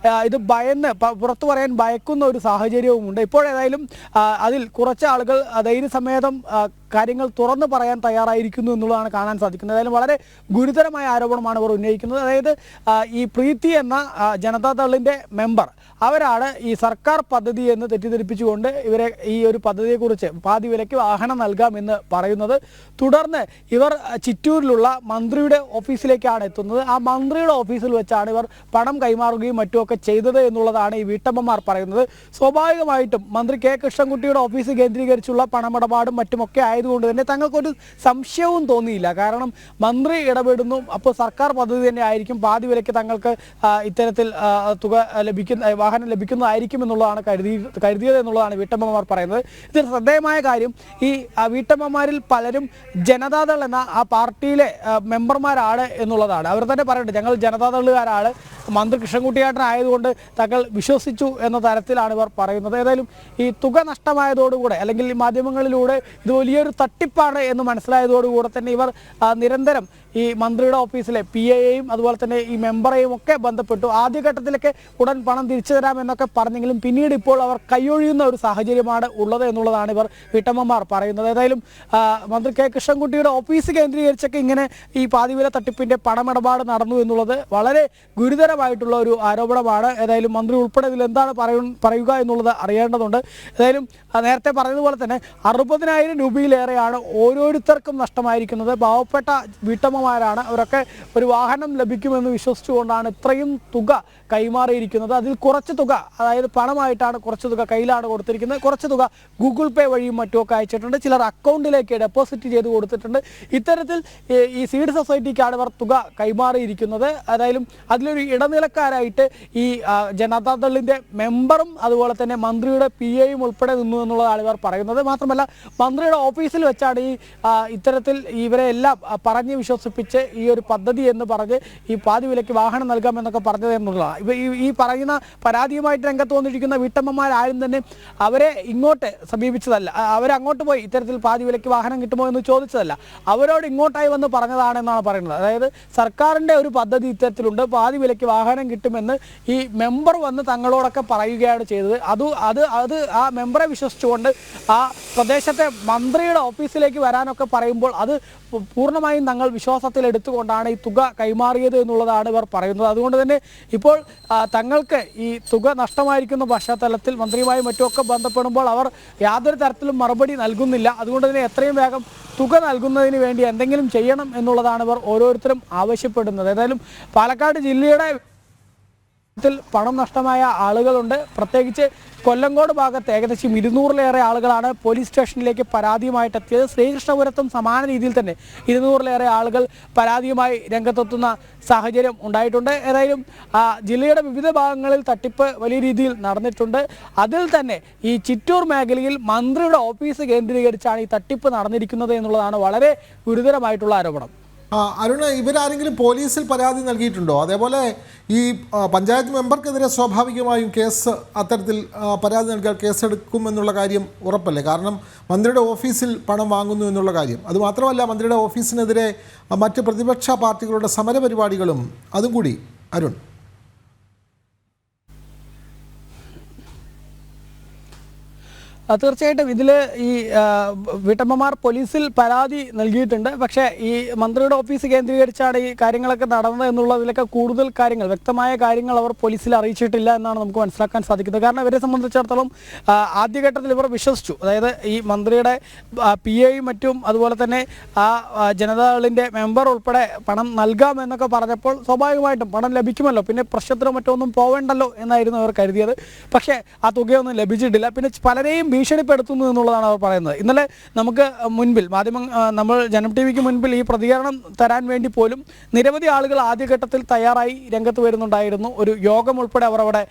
ഇത് ഭയന്ന് പുറത്തു പറയാൻ ഭയക്കുന്ന ഒരു സാഹചര്യവുമുണ്ട്. ഇപ്പോൾ ഏതായാലും അതിൽ കുറച്ച് ആളുകൾ ധൈര്യസമേതം കാര്യങ്ങൾ തുറന്നു പറയാൻ തയ്യാറായിരിക്കുന്നു എന്നുള്ളതാണ് കാണാൻ സാധിക്കുന്നത്. ഏതായാലും വളരെ ഗുരുതരമായ ആരോപണമാണ് ഇവർ ഉന്നയിക്കുന്നത്. അതായത് ഈ പ്രീതി എന്ന ജനതാദളിൻ്റെ മെമ്പർ അവരാണ് ഈ സർക്കാർ പദ്ധതി എന്ന് തെറ്റിദ്ധരിപ്പിച്ചുകൊണ്ട് ഇവരെ ഈ ഒരു പദ്ധതിയെക്കുറിച്ച് പാതി വിലയ്ക്ക് വാഹനം നൽകാമെന്ന് പറയുന്നത്. തുടർന്ന് ഇവർ ചിറ്റൂരിലുള്ള മന്ത്രിയുടെ ഓഫീസിലേക്കാണ് എത്തുന്നത്. ആ മന്ത്രിയുടെ ഓഫീസിൽ വെച്ചാണ് ഇവർ പണം കൈമാറുകയും മറ്റുമൊക്കെ ചെയ്തത് എന്നുള്ളതാണ് ഈ വീട്ടമ്മമാർ പറയുന്നത്. സ്വാഭാവികമായിട്ടും മന്ത്രി കെ കൃഷ്ണൻകുട്ടിയുടെ ഓഫീസ് കേന്ദ്രീകരിച്ചുള്ള പണമിടപാടും മറ്റുമൊക്കെ ആയതുകൊണ്ട് തന്നെ തങ്ങൾക്കൊരു സംശയവും തോന്നിയില്ല. കാരണം മന്ത്രി ഇടപെടുന്നു, അപ്പോൾ സർക്കാർ പദ്ധതി തന്നെ ആയിരിക്കും, പാതി വിലയ്ക്ക് തങ്ങൾക്ക് ഇത്തരത്തിൽ തുക വാഹനം ലഭിക്കുന്നതായിരിക്കും എന്നുള്ളതാണ് കരുതിയത് എന്നുള്ളതാണ് വീട്ടമ്മമാർ പറയുന്നത്. ഇതിൽ ശ്രദ്ധേയമായ കാര്യം ഈ വീട്ടമ്മമാരിൽ പലരും ജനതാദൾ എന്ന ആ പാർട്ടിയിലെ മെമ്പർമാരാണ് എന്നുള്ളതാണ്. അവർ തന്നെ പറയുന്നുണ്ട്, ഞങ്ങൾ ജനതാദളുകാരാണ്, മന്ത്രി കൃഷ്ണൻകുട്ടിയാട്ടനായതുകൊണ്ട് തങ്ങൾ വിശ്വസിച്ചു എന്ന തരത്തിലാണ് ഇവർ പറയുന്നത്. ഏതായാലും ഈ തുക നഷ്ടമായതോടുകൂടെ അല്ലെങ്കിൽ ഈ മാധ്യമങ്ങളിലൂടെ ഇത് വലിയൊരു തട്ടിപ്പാണ് എന്ന് മനസ്സിലായതോടുകൂടെ തന്നെ ഇവർ നിരന്തരം ഈ മന്ത്രിയുടെ ഓഫീസിലെ PA-യെയും അതുപോലെ തന്നെ ഈ മെമ്പറേയും ഒക്കെ ബന്ധപ്പെട്ടു. ആദ്യഘട്ടത്തിലൊക്കെ ഉടൻ പണം തിരിച്ചു തരാമെന്നൊക്കെ പറഞ്ഞെങ്കിലും പിന്നീട് ഇപ്പോൾ അവർ കൈയൊഴിയുന്ന ഒരു സാഹചര്യമാണ് ഉള്ളത് എന്നുള്ളതാണ് ഇവർ വീട്ടമ്മമാർ പറയുന്നത്. ഏതായാലും മന്ത്രി കെ കൃഷ്ണൻകുട്ടിയുടെ ഓഫീസ് കേന്ദ്രീകരിച്ചൊക്കെ ഇങ്ങനെ ഈ പാതിവില തട്ടിപ്പിൻ്റെ പണമിടപാട് നടന്നു എന്നുള്ളത് വളരെ ഗുരുതരമായിട്ടുള്ള ഒരു ആരോപണമാണ്. ഏതായാലും മന്ത്രി ഉൾപ്പെടെ ഇതിൽ എന്താണ് പറയുക എന്നുള്ളത് അറിയേണ്ടതുണ്ട്. ഏതായാലും നേരത്തെ പറഞ്ഞതുപോലെ തന്നെ 60,000 രൂപയിലേറെയാണ് ഓരോരുത്തർക്കും നഷ്ടമായിരിക്കുന്നത്. പാവപ്പെട്ട വീട്ടമ്മമാരാണ്, അവരൊക്കെ ഒരു വാഹനം ലഭിക്കുമെന്ന് വിശ്വസിച്ചുകൊണ്ടാണ് ഇത്രയും തുക കൈമാറിയിരിക്കുന്നത്. അതിൽ കുറച്ച് തുക, അതായത് പണമായിട്ടാണ് കുറച്ച് തുക കയ്യിലാണ് കൊടുത്തിരിക്കുന്നത്, കുറച്ച് തുക ഗൂഗിൾ പേ വഴിയും മറ്റുമൊക്കെ അയച്ചിട്ടുണ്ട്, ചിലർ അക്കൗണ്ടിലേക്ക് ഡെപ്പോസിറ്റ് ചെയ്ത് കൊടുത്തിട്ടുണ്ട്. ഇത്തരത്തിൽ ഈ സീഡ് സൊസൈറ്റിക്കാണ് ഇവർ തുക കൈമാറിയിരിക്കുന്നത്. ഏതായാലും അതിലൊരു ഇടനിലക്കാരായിട്ട് ഈ ജനതാദളിൻ്റെ മെമ്പറും അതുപോലെ തന്നെ മന്ത്രിയുടെ PA-യും ഉൾപ്പെടെ നിന്നു എന്നുള്ളതാണ് ഇവർ പറയുന്നത്. മാത്രമല്ല മന്ത്രിയുടെ ഓഫീസിൽ വെച്ചാണ് ഈ ഇത്തരത്തിൽ ഇവരെ എല്ലാം പറഞ്ഞ് വിശ്വസിപ്പിച്ച് ഈ ഒരു പദ്ധതി എന്ന് പറഞ്ഞ് ഈ പാതി വിലയ്ക്ക് വാഹനം നൽകാമെന്നൊക്കെ പറഞ്ഞത് എന്നുള്ളതാണ്. ഈ പറയുന്ന പരാതിയുമായിട്ട് രംഗത്ത് വന്നിരിക്കുന്ന വീട്ടമ്മമാരാരും തന്നെ അവരെ ഇങ്ങോട്ട് സമീപിച്ചതല്ല, അവരങ്ങോട്ട് പോയി ഇത്തരത്തിൽ പാതി വിലയ്ക്ക് വാഹനം കിട്ടുമോ എന്ന് ചോദിച്ചതല്ല, അവരോട് ഇങ്ങോട്ടായി വന്ന് പറഞ്ഞതാണെന്നാണ് പറയുന്നത്. അതായത് സർക്കാരിൻ്റെ ഒരു പദ്ധതി ഇത്തരത്തിലുണ്ട്, പാതി വിലയ്ക്ക് വാഹനം കിട്ടുമെന്ന് ഈ മെമ്പർ വന്ന് തങ്ങളോടൊക്കെ പറയുകയാണ് ചെയ്തത്. അത് ആ മെമ്പറെ വിശ്വസിച്ചുകൊണ്ട് ആ പ്രദേശത്തെ മന്ത്രിയുടെ ഓഫീസിലേക്ക് വരാനൊക്കെ പറയുമ്പോൾ അത് പൂർണ്ണമായും തങ്ങൾ വിശ്വാസത്തിൽ എടുത്തുകൊണ്ടാണ് ഈ തുക കൈമാറിയത് എന്നുള്ളതാണ് ഇവർ പറയുന്നത്. അതുകൊണ്ട് തന്നെ ഇപ്പോൾ തങ്ങൾക്ക് ഈ തുക നഷ്ടമായിരിക്കുന്ന പശ്ചാത്തലത്തിൽ മന്ത്രിയുമായി മറ്റുമൊക്കെ ബന്ധപ്പെടുമ്പോൾ അവർ യാതൊരു തരത്തിലും മറുപടി നൽകുന്നില്ല. അതുകൊണ്ട് തന്നെ എത്രയും വേഗം തുക നൽകുന്നതിന് വേണ്ടി എന്തെങ്കിലും ചെയ്യണം എന്നുള്ളതാണ് ഇവർ ഓരോരുത്തരും ആവശ്യപ്പെടുന്നത്. ഏതായാലും പാലക്കാട് ജില്ലയുടെ പണം നഷ്ടമായ ആളുകളുണ്ട്. പ്രത്യേകിച്ച് കൊല്ലങ്കോട് ഭാഗത്ത് ഏകദേശം 200-ലേറെ ആളുകളാണ് പോലീസ് സ്റ്റേഷനിലേക്ക് പരാതിയുമായിട്ട് എത്തിയത്. ശ്രീകൃഷ്ണപുരത്തും സമാന രീതിയിൽ തന്നെ 200-ലേറെ ആളുകൾ പരാതിയുമായി രംഗത്തെത്തുന്ന സാഹചര്യം ഉണ്ടായിട്ടുണ്ട്. ഏതായാലും ജില്ലയുടെ വിവിധ ഭാഗങ്ങളിൽ തട്ടിപ്പ് വലിയ രീതിയിൽ നടന്നിട്ടുണ്ട്. അതിൽ തന്നെ ഈ ചിറ്റൂർ മേഖലയിൽ മന്ത്രിയുടെ ഓഫീസ് കേന്ദ്രീകരിച്ചാണ് ഈ തട്ടിപ്പ് നടന്നിരിക്കുന്നത് എന്നുള്ളതാണ് വളരെ ഗുരുതരമായിട്ടുള്ള ആരോപണം. അരുണ്, ഇവരാരെങ്കിലും പോലീസിൽ പരാതി നൽകിയിട്ടുണ്ടോ? അതേപോലെ ഈ പഞ്ചായത്ത് മെമ്പർക്കെതിരെ സ്വാഭാവികമായും കേസ് അത്തരത്തിൽ പരാതി നൽകിയാൽ കേസെടുക്കുമെന്നുള്ള കാര്യം ഉറപ്പല്ലേ? കാരണം മന്ത്രിയുടെ ഓഫീസിൽ പണം വാങ്ങുന്നു എന്നുള്ള കാര്യം. അതുമാത്രമല്ല, മന്ത്രിയുടെ ഓഫീസിനെതിരെ മറ്റ് പ്രതിപക്ഷ പാർട്ടികളുടെ സമരപരിപാടികളും അതും കൂടി. അരുൺ, തീർച്ചയായിട്ടും ഇതിൽ ഈ വീട്ടമ്മമാർ പോലീസിൽ പരാതി നൽകിയിട്ടുണ്ട്. പക്ഷേ ഈ മന്ത്രിയുടെ ഓഫീസ് കേന്ദ്രീകരിച്ചാണ് ഈ കാര്യങ്ങളൊക്കെ നടന്നത് എന്നുള്ളതിലൊക്കെ കൂടുതൽ കാര്യങ്ങൾ, വ്യക്തമായ കാര്യങ്ങൾ അവർ പോലീസിൽ അറിയിച്ചിട്ടില്ല എന്നാണ് നമുക്ക് മനസ്സിലാക്കാൻ സാധിക്കുന്നത്. കാരണം ഇവരെ സംബന്ധിച്ചിടത്തോളം ആദ്യഘട്ടത്തിൽ ഇവർ വിശ്വസിച്ചു. അതായത് ഈ മന്ത്രിയുടെ PA-യും മറ്റും അതുപോലെ തന്നെ ആ ജനതാദളിൻ്റെ മെമ്പർ ഉൾപ്പെടെ പണം നൽകാമെന്നൊക്കെ പറഞ്ഞപ്പോൾ സ്വാഭാവികമായിട്ടും പണം ലഭിക്കുമല്ലോ, പിന്നെ പ്രശ്നത്തിനോ മറ്റൊന്നും പോവേണ്ടല്ലോ എന്നായിരുന്നു അവർ കരുതിയത്. പക്ഷേ ആ തുകയൊന്നും ലഭിച്ചിട്ടില്ല. പിന്നെ പലരെയും ഭീഷണിപ്പെടുത്തുന്നു എന്നുള്ളതാണ് അവർ പറയുന്നത്. ഇന്നലെ നമുക്ക് മുൻപിൽ നമ്മൾ ജനം TV-ക്ക് മുൻപിൽ ഈ പ്രതികരണം തരാൻ വേണ്ടി പോലും നിരവധി ആളുകൾ ആദ്യഘട്ടത്തിൽ തയ്യാറായി രംഗത്ത് വരുന്നുണ്ടായിരുന്നു. ഒരു യോഗം ഉൾപ്പെടെ അവർ അവിടെ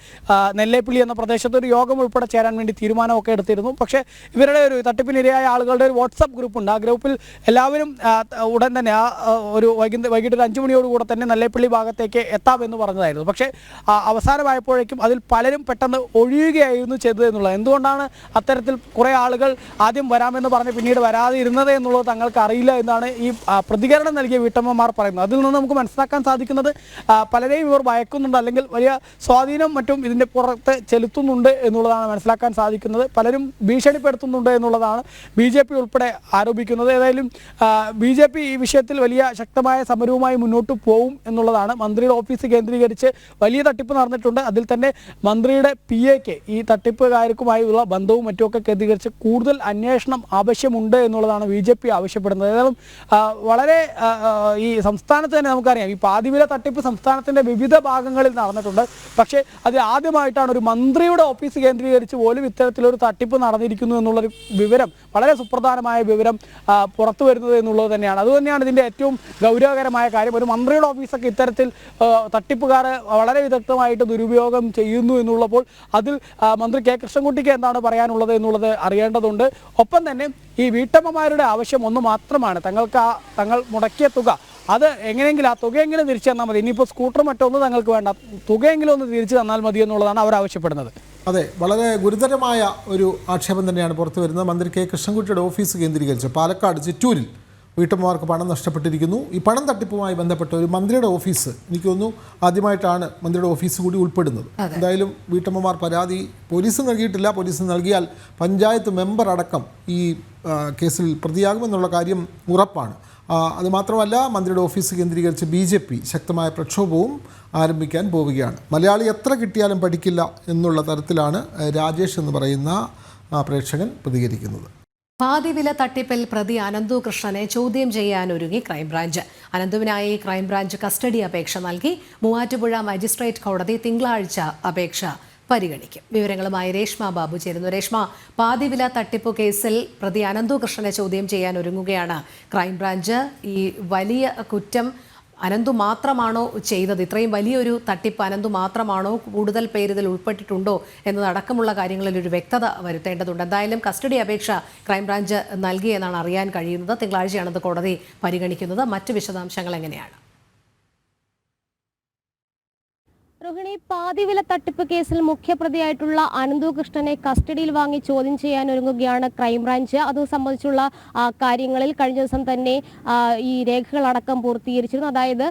നെല്ലേപ്പിള്ളി എന്ന പ്രദേശത്ത് ഒരു യോഗം ഉൾപ്പെടെ ചേരാൻ വേണ്ടി തീരുമാനമൊക്കെ എടുത്തിരുന്നു. പക്ഷേ ഇവരുടെ ഒരു തട്ടിപ്പിനിരയായ ആളുകളുടെ ഒരു വാട്സപ്പ് ഗ്രൂപ്പുണ്ട്. ആ ഗ്രൂപ്പിൽ എല്ലാവരും ഉടൻ തന്നെ ഒരു വൈകിട്ട് 5 മണിയോടുകൂടെ തന്നെ നെല്ലേപ്പിള്ളി ഭാഗത്തേക്ക് എത്താമെന്ന് പറഞ്ഞതായിരുന്നു. പക്ഷേ അവസാനമായപ്പോഴേക്കും അതിൽ പലരും പെട്ടെന്ന് ഒഴിയുകയായിരുന്നു ചെയ്തത് എന്നുള്ളത്. എന്തുകൊണ്ടാണ് അത്തരം ഇത്തരത്തിൽ കുറേ ആളുകൾ ആദ്യം വരാമെന്ന് പറഞ്ഞ് പിന്നീട് വരാതെ ഇരുന്നത് എന്നുള്ളത് തങ്ങൾക്ക് അറിയില്ല എന്നാണ് ഈ പ്രതികരണം നൽകിയ വീട്ടമ്മമാർ പറയുന്നത്. അതിൽ നിന്ന് നമുക്ക് മനസ്സിലാക്കാൻ സാധിക്കുന്നത് പലരെയും ഇവർ ഭയക്കുന്നുണ്ട്, അല്ലെങ്കിൽ വലിയ സ്വാധീനം മറ്റും ഇതിൻ്റെ പുറത്ത് ചെലുത്തുന്നുണ്ട് എന്നുള്ളതാണ് മനസ്സിലാക്കാൻ സാധിക്കുന്നത്. പലരും ഭീഷണിപ്പെടുത്തുന്നുണ്ട് എന്നുള്ളതാണ് BJP ഉൾപ്പെടെ ആരോപിക്കുന്നത്. ഏതായാലും BJP ഈ വിഷയത്തിൽ വലിയ ശക്തമായ സമരവുമായി മുന്നോട്ട് പോകും എന്നുള്ളതാണ്. മന്ത്രിയുടെ ഓഫീസ് കേന്ദ്രീകരിച്ച് വലിയ തട്ടിപ്പ് നടന്നിട്ടുണ്ട്. അതിൽ തന്നെ മന്ത്രിയുടെ PAക്ക് ഈ തട്ടിപ്പുകാർക്കുമായുള്ള ബന്ധവും മറ്റുമൊക്കെ കേന്ദ്രീകരിച്ച് കൂടുതൽ അന്വേഷണം ആവശ്യമുണ്ട് എന്നുള്ളതാണ് BJP ആവശ്യപ്പെടുന്നത്. ഏതായാലും വളരെ ഈ സംസ്ഥാനത്ത് തന്നെ നമുക്കറിയാം ഈ പാതിവില തട്ടിപ്പ് സംസ്ഥാനത്തിൻ്റെ വിവിധ ഭാഗങ്ങളിൽ നടന്നിട്ടുണ്ട്. പക്ഷേ അത് ആദ്യമായിട്ടാണ് ഒരു മന്ത്രിയുടെ ഓഫീസ് കേന്ദ്രീകരിച്ച് പോലും ഇത്തരത്തിലൊരു തട്ടിപ്പ് നടന്നിരിക്കുന്നു എന്നുള്ളൊരു വിവരം, വളരെ സുപ്രധാനമായ വിവരം പുറത്തു വരുന്നത് എന്നുള്ളത് തന്നെയാണ്. അതുതന്നെയാണ് ഇതിൻ്റെ ഏറ്റവും ഗൗരവകരമായ കാര്യം. ഒരു മന്ത്രിയുടെ ഓഫീസൊക്കെ ഇത്തരത്തിൽ തട്ടിപ്പുകാർ വളരെ വിദഗ്ധമായിട്ട് ദുരുപയോഗം ചെയ്യുന്നു എന്നുള്ളപ്പോൾ അതിൽ മന്ത്രി K കൃഷ്ണൻകുട്ടിക്ക് എന്താണ് പറയാനുള്ളത് എന്നുള്ളത് അറിയേണ്ടതുണ്ട്. ഒപ്പം തന്നെ ഈ വീട്ടമ്മമാരുടെ ആവശ്യം ഒന്ന് മാത്രമാണ്, തങ്ങൾ മുടക്കിയ തുക അത് എങ്ങനെയെങ്കിലും ആ തുകയെങ്കിലും തിരിച്ചു തന്നാൽ മതി. ഇനിയിപ്പോൾ സ്കൂട്ടർ മറ്റൊന്നും തങ്ങൾക്ക് വേണ്ട, തുകയെങ്കിലും ഒന്ന് തിരിച്ചു തന്നാൽ മതി എന്നുള്ളതാണ് അവർ ആവശ്യപ്പെടുന്നത്. അതെ, വളരെ ഗുരുതരമായ ഒരു ആക്ഷേപം തന്നെയാണ് പുറത്തു വരുന്നത്. മന്ത്രി K കൃഷ്ണൻകുട്ടിയുടെ ഓഫീസ് കേന്ദ്രീകരിച്ച് പാലക്കാട് ചിറ്റൂരിൽ വീട്ടമ്മമാർക്ക് പണം നഷ്ടപ്പെട്ടിരിക്കുന്നു. ഈ പണം തട്ടിപ്പുമായി ബന്ധപ്പെട്ട ഒരു മന്ത്രിയുടെ ഓഫീസ്, എനിക്ക് തോന്നുന്നു ആദ്യമായിട്ടാണ് മന്ത്രിയുടെ ഓഫീസ് കൂടി ഉൾപ്പെടുന്നത്. എന്തായാലും വീട്ടമ്മമാർ പരാതി പോലീസ് നൽകിയിട്ടില്ല. പോലീസ് നൽകിയാൽ പഞ്ചായത്ത് മെമ്പർ അടക്കം ഈ കേസിൽ പ്രതിയാകുമെന്നുള്ള കാര്യം ഉറപ്പാണ്. അതുമാത്രമല്ല, മന്ത്രിയുടെ ഓഫീസ് കേന്ദ്രീകരിച്ച് BJP ശക്തമായ പ്രക്ഷോഭവും ആരംഭിക്കാൻ പോവുകയാണ്. മലയാളി എത്ര കിട്ടിയാലും പഠിക്കില്ല എന്നുള്ള തരത്തിലാണ് രാജേഷ് എന്ന് പറയുന്ന പ്രേക്ഷകൻ പ്രതികരിക്കുന്നത്. പാതിവില തട്ടിപ്പിൽ പ്രതി അനന്തു കൃഷ്ണനെ ചോദ്യം ചെയ്യാനൊരുങ്ങി ക്രൈംബ്രാഞ്ച്. അനന്തുവിനായി ക്രൈംബ്രാഞ്ച് കസ്റ്റഡി അപേക്ഷ നൽകി. മൂവാറ്റുപുഴ മജിസ്ട്രേറ്റ് കോടതി തിങ്കളാഴ്ച അപേക്ഷ പരിഗണിക്കും. വിവരങ്ങളുമായി രേഷ്മ ബാബു ചേരുന്നു. രേഷ്മ, പാതിവില തട്ടിപ്പു കേസിൽ പ്രതി അനന്തു കൃഷ്ണനെ ചോദ്യം ചെയ്യാൻ ഒരുങ്ങുകയാണ് ക്രൈംബ്രാഞ്ച്. ഈ വലിയ കുറ്റം അനന്തു മാത്രമാണോ ചെയ്തത്? ഇത്രയും വലിയൊരു തട്ടിപ്പ് അനന്തു മാത്രമാണോ? കൂടുതൽ പേര് ഇതിൽ ഉൾപ്പെട്ടിട്ടുണ്ടോ എന്നതടക്കമുള്ള കാര്യങ്ങളിൽ ഒരു വ്യക്തത വരുത്തേണ്ടതുണ്ട്. എന്തായാലും കസ്റ്റഡി അപേക്ഷ ക്രൈംബ്രാഞ്ച് നൽകിയെന്നാണ് അറിയാൻ കഴിയുന്നത്. തിങ്കളാഴ്ചയാണത് കോടതി പരിഗണിക്കുന്നത്. മറ്റ് വിശദാംശങ്ങൾ എങ്ങനെയാണ്? രോഹിണി, പാതിവില തട്ടിപ്പ് കേസിൽ മുഖ്യപ്രതിയായിട്ടുള്ള അനന്തു കൃഷ്ണനെ കസ്റ്റഡിയിൽ വാങ്ങി ചോദ്യം ചെയ്യാൻ ഒരുങ്ങുകയാണ് ക്രൈംബ്രാഞ്ച്. അത് സംബന്ധിച്ചുള്ള കാര്യങ്ങളിൽ കഴിഞ്ഞ ദിവസം തന്നെ ഈ രേഖകളടക്കം പൂർത്തീകരിച്ചിരുന്നു. അതായത്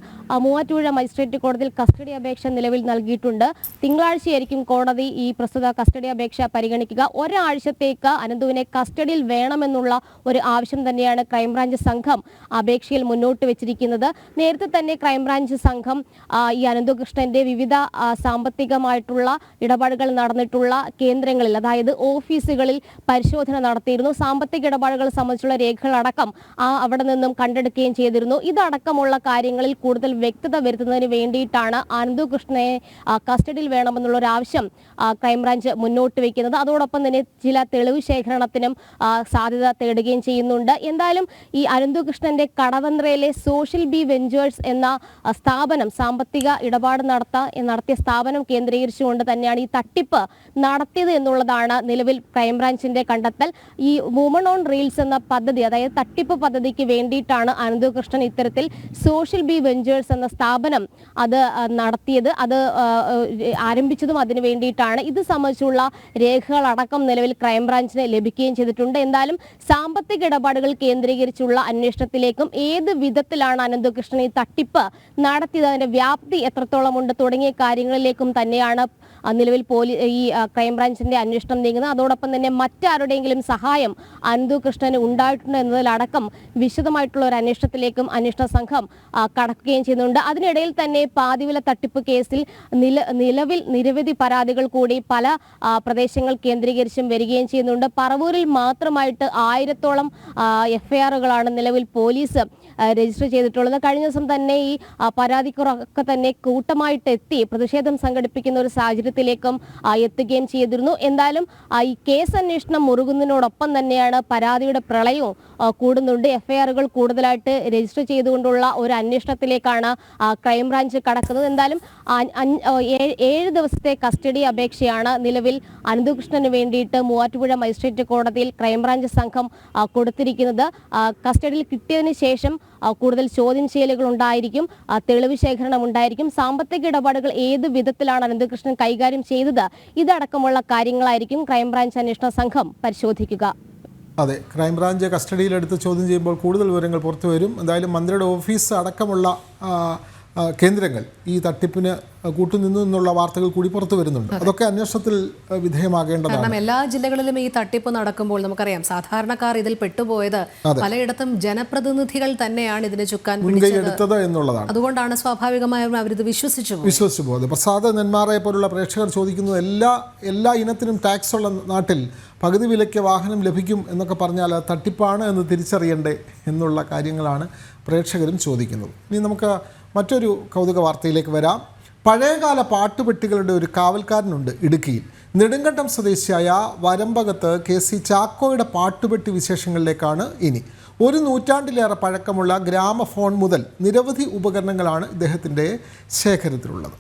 മൂവാറ്റുപുഴ മജിസ്ട്രേറ്റ് കോടതിയിൽ കസ്റ്റഡി അപേക്ഷ നിലവിൽ നൽകിയിട്ടുണ്ട്. തിങ്കളാഴ്ചയായിരിക്കും കോടതി ഈ പ്രസ്തുത കസ്റ്റഡി അപേക്ഷ പരിഗണിക്കുക. ഒരാഴ്ചത്തേക്ക് അനന്തുവിനെ കസ്റ്റഡിയിൽ വേണമെന്നുള്ള ഒരു ആവശ്യം തന്നെയാണ് ക്രൈംബ്രാഞ്ച് സംഘം അപേക്ഷയിൽ മുന്നോട്ട് വെച്ചിരിക്കുന്നത്. നേരത്തെ തന്നെ ക്രൈംബ്രാഞ്ച് സംഘം ഈ അനന്തു കൃഷ്ണന്റെ വിവിധ സാമ്പത്തികമായിട്ടുള്ള ഇടപാടുകൾ നടന്നിട്ടുള്ള കേന്ദ്രങ്ങളിൽ, അതായത് ഓഫീസുകളിൽ പരിശോധന നടത്തിയിരുന്നു. സാമ്പത്തിക ഇടപാടുകൾ സംബന്ധിച്ചുള്ള രേഖകളടക്കം അവിടെ നിന്നും കണ്ടെടുക്കുകയും ചെയ്തിരുന്നു. ഇതടക്കമുള്ള കാര്യങ്ങളിൽ കൂടുതൽ വ്യക്തത വരുത്തുന്നതിന് വേണ്ടിയിട്ടാണ് അനന്തു കൃഷ്ണനെ കസ്റ്റഡിയിൽ വേണമെന്നുള്ള ഒരു ആവശ്യം ക്രൈംബ്രാഞ്ച് മുന്നോട്ട് വയ്ക്കുന്നത്. അതോടൊപ്പം തന്നെ ചില തെളിവ് ശേഖരണത്തിനും സാധ്യത തേടുകയും ചെയ്യുന്നുണ്ട്. എന്തായാലും ഈ അനന്തു കൃഷ്ണന്റെ കടവന്ത്രയിലെ സോഷ്യൽ ബി വെഞ്ചേഴ്സ് എന്ന സ്ഥാപനം, സാമ്പത്തിക ഇടപാട് നടത്തിയ സ്ഥാപനം കേന്ദ്രീകരിച്ചുകൊണ്ട് തന്നെയാണ് ഈ തട്ടിപ്പ് നടത്തിയത് എന്നുള്ളതാണ് നിലവിൽ ക്രൈംബ്രാഞ്ചിന്റെ കണ്ടെത്തൽ. ഈ വുമൺ ഓൺ റീൽസ് എന്ന പദ്ധതി, അതായത് തട്ടിപ്പ് പദ്ധതിക്ക് വേണ്ടിയിട്ടാണ് അനന്തു കൃഷ്ണൻ ഇത്തരത്തിൽ സോഷ്യൽ ബി വെഞ്ചേഴ്സ് എന്ന സ്ഥാപനം അത് നടത്തിയത്, അത് ആരംഭിച്ചതും അതിനു വേണ്ടിയിട്ടാണ്. ഇത് സംബന്ധിച്ചുള്ള രേഖകളടക്കം നിലവിൽ ക്രൈംബ്രാഞ്ചിന് ലഭിക്കുകയും ചെയ്തിട്ടുണ്ട്. എന്തായാലും സാമ്പത്തിക ഇടപാടുകൾ കേന്ദ്രീകരിച്ചുള്ള അന്വേഷണത്തിലേക്കും ഏത് വിധത്തിലാണ് അനന്തു കൃഷ്ണൻ ഈ തട്ടിപ്പ് നടത്തിയത്, അതിന്റെ വ്യാപ്തി എത്രത്തോളം ഉണ്ട് തുടങ്ങിയ കാര്യങ്ങളിലേക്കും തന്നെയാണ് നിലവിൽ ഈ ക്രൈംബ്രാഞ്ചിന്റെ അന്വേഷണം നീങ്ങുന്നത്. അതോടൊപ്പം തന്നെ മറ്റാരുടെയെങ്കിലും സഹായം അനന്തു കൃഷ്ണന് ഉണ്ടായിട്ടുണ്ട് എന്നതിലടക്കം വിശദമായിട്ടുള്ള ഒരു അന്വേഷണത്തിലേക്കും അന്വേഷണ സംഘം കടക്കുകയും ചെയ്യുന്നുണ്ട്. അതിനിടയിൽ തന്നെ പാതിവില തട്ടിപ്പ് കേസിൽ നിലവിൽ നിരവധി പരാതികൾ കൂടി പല പ്രദേശങ്ങൾ കേന്ദ്രീകരിച്ചും വരികയും ചെയ്യുന്നുണ്ട്. പറവൂരിൽ മാത്രമായിട്ട് 1000-ഓളം FIRകളാണ് നിലവിൽ പോലീസ് രജിസ്റ്റർ ചെയ്തിട്ടുള്ളത്. കഴിഞ്ഞ ദിവസം തന്നെ ഈ പരാതിക്കാരൊക്കെ തന്നെ കൂട്ടമായിട്ട് എത്തി പ്രതിഷേധം സംഘടിപ്പിക്കുന്ന ഒരു സാഹചര്യത്തിലേക്കും എത്തുകയും ചെയ്തിരുന്നു. എന്തായാലും ഈ കേസ് അന്വേഷണം മുറുകുന്നതിനോടൊപ്പം തന്നെയാണ് പരാതിയുടെ പ്രളയവും കൂടുന്നുണ്ട്. FIRകൾ കൂടുതലായിട്ട് രജിസ്റ്റർ ചെയ്തുകൊണ്ടുള്ള ഒരു അന്വേഷണത്തിലേക്കാണ് ക്രൈംബ്രാഞ്ച് കടക്കുന്നത്. എന്തായാലും 7 ദിവസത്തെ കസ്റ്റഡി അപേക്ഷയാണ് നിലവിൽ അനന്തുകൃഷ്ണന് വേണ്ടിയിട്ട് മൂവാറ്റുപുഴ മജിസ്ട്രേറ്റ് കോടതിയിൽ ക്രൈംബ്രാഞ്ച് സംഘം കൊടുത്തിരിക്കുന്നത്. കസ്റ്റഡിയിൽ കിട്ടിയതിനു ശേഷം കൂടുതൽ ചോദ്യം ചെയ്യലുകൾ ഉണ്ടായിരിക്കും, തെളിവ് ശേഖരണം ഉണ്ടായിരിക്കും, സാമ്പത്തിക ഇടപാടുകൾ ഏത് വിധത്തിലാണ് അനന്തകൃഷ്ണൻ കൈകാര്യം ചെയ്തത്, ഇതടക്കമുള്ള കാര്യങ്ങളായിരിക്കും ക്രൈംബ്രാഞ്ച് അന്വേഷണ സംഘം പരിശോധിക്കുക. അതെ, ക്രൈംബ്രാഞ്ച് കസ്റ്റഡിയിലെടുത്ത് ചോദ്യം ചെയ്യുമ്പോൾ കൂടുതൽ വിവരങ്ങൾ പുറത്തു വരും. എന്തായാലും മന്ത്രിയുടെ ഓഫീസ് അടക്കമുള്ള കേന്ദ്രങ്ങൾ ഈ തട്ടിപ്പിന് കൂട്ടുനിന്നു എന്നുള്ള വാർത്തകൾ കൂടി പുറത്തു വരുന്നുണ്ട്. അതൊക്കെ അന്വേഷണത്തിൽ വിധേയമാകേണ്ടതാണ്. കാരണം എല്ലാ ജില്ലകളിലും ഈ തട്ടിപ്പ് നടക്കുമ്പോൾ നമുക്കറിയാം സാധാരണക്കാർ ഇതിൽ പെട്ടുപോയത് പലയിടത്തും ജനപ്രതിനിധികൾ തന്നെയാണ് ഇതിന് ചുക്കാൻ മുൻകൈയെടുത്തത് എന്നുള്ളതാണ്. അതുകൊണ്ടാണ് സ്വാഭാവികമായും അവരിത് വിശ്വസിച്ചു പോകുന്നത്. പ്രസാദ് നെന്മാറയെ പോലുള്ള പ്രേക്ഷകർ ചോദിക്കുന്നത് എല്ലാ ഇനത്തിനും ടാക്സ് ഉള്ള നാട്ടിൽ പകുതി വിലയ്ക്ക് വാഹനം ലഭിക്കും എന്നൊക്കെ പറഞ്ഞാൽ തട്ടിപ്പാണ് എന്ന് തിരിച്ചറിയണ്ടേ എന്നുള്ള കാര്യങ്ങളാണ് പ്രേക്ഷകരും ചോദിക്കുന്നത്. ഇനി നമുക്ക് മറ്റൊരു കൗതുക വാർത്തയിലേക്ക് വരാം. പഴയകാല പാട്ടുപെട്ടികളുടെ ഒരു കാവൽക്കാരനുണ്ട് ഇടുക്കിയിൽ. നെടുങ്കണ്ടം സ്വദേശിയായ വരമ്പകത്ത് KC ചാക്കോയുടെ പാട്ടുപെട്ടി വിശേഷങ്ങളിലേക്കാണ് ഇനി. 1 നൂറ്റാണ്ടിലേറെ പഴക്കമുള്ള ഗ്രാമഫോൺ മുതൽ നിരവധി ഉപകരണങ്ങളാണ് ഇദ്ദേഹത്തിൻ്റെ ശേഖരത്തിലുള്ളത്.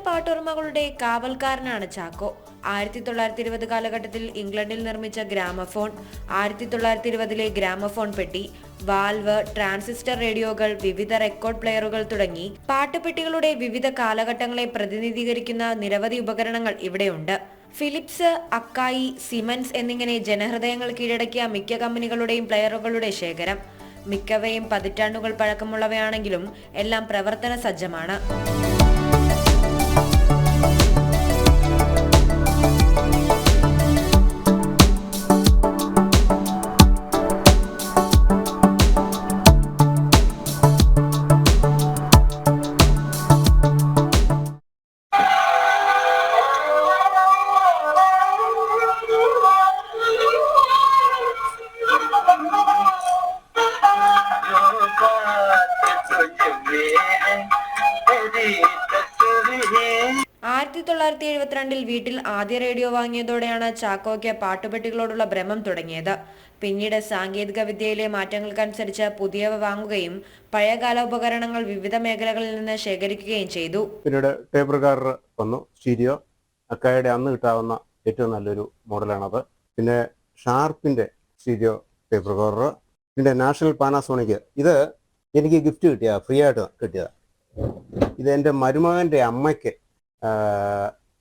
പാട്ടോർമ്മകളുടെ കാവൽക്കാരനാണ് ചാക്കോ. 1920 കാലഘട്ടത്തിൽ ഇംഗ്ലണ്ടിൽ നിർമ്മിച്ച ഗ്രാമഫോൺ, 1920-ലെ ഗ്രാമഫോൺ പെട്ടി, വാൽവ്, ട്രാൻസിസ്റ്റർ റേഡിയോകൾ, വിവിധ റെക്കോർഡ് പ്ലെയറുകൾ തുടങ്ങി പാട്ടുപെട്ടികളുടെ വിവിധ കാലഘട്ടങ്ങളെ പ്രതിനിധീകരിക്കുന്ന നിരവധി ഉപകരണങ്ങൾ ഇവിടെയുണ്ട്. ഫിലിപ്സ്, അക്കായി, സിമൻസ് എന്നിങ്ങനെ ജനഹൃദയങ്ങൾ കീഴടക്കിയ മിക്ക കമ്പനികളുടെയും പ്ലെയറുകളുടെ ശേഖരം. മിക്കവയും പതിറ്റാണ്ടുകൾ പഴക്കമുള്ളവയാണെങ്കിലും എല്ലാം പ്രവർത്തന സജ്ജമാണ്. വീട്ടിൽ ആദ്യ റേഡിയോ വാങ്ങിയതോടെയാണ് ചാക്കോയ്ക്ക് പാട്ടുപെട്ടികളോടുള്ള ഭ്രമം തുടങ്ങിയത്. പിന്നീട് സാങ്കേതിക വിദ്യയിലെ മാറ്റങ്ങൾക്കനുസരിച്ച് പുതിയവ വാങ്ങുകയും പഴയകാല ഉപകരണങ്ങൾ വിവിധ മേഖലകളിൽ നിന്ന് ശേഖരിക്കുകയും ചെയ്തു. പിന്നീട് ടേപ്പ് റെക്കോർഡർ വന്നു, സ്റ്റീരിയോ, അക്കായുടെ അന്ന് കിട്ടാവുന്ന ഏറ്റവും നല്ലൊരു മോഡലാണത്. പിന്നെ ഷാർപ്പിന്റെ സ്റ്റീരിയോ ടേപ്പ് റെക്കോർഡർ, പിന്നെ നാഷണൽ പാനാസോണിക്. ഇത് എനിക്ക് ഗിഫ്റ്റ് കിട്ടിയ, ഫ്രീ ആയിട്ട് കിട്ടിയതാണ്. ഇത് എൻ്റെ മരുമകൻ്റെ അമ്മയ്ക്ക്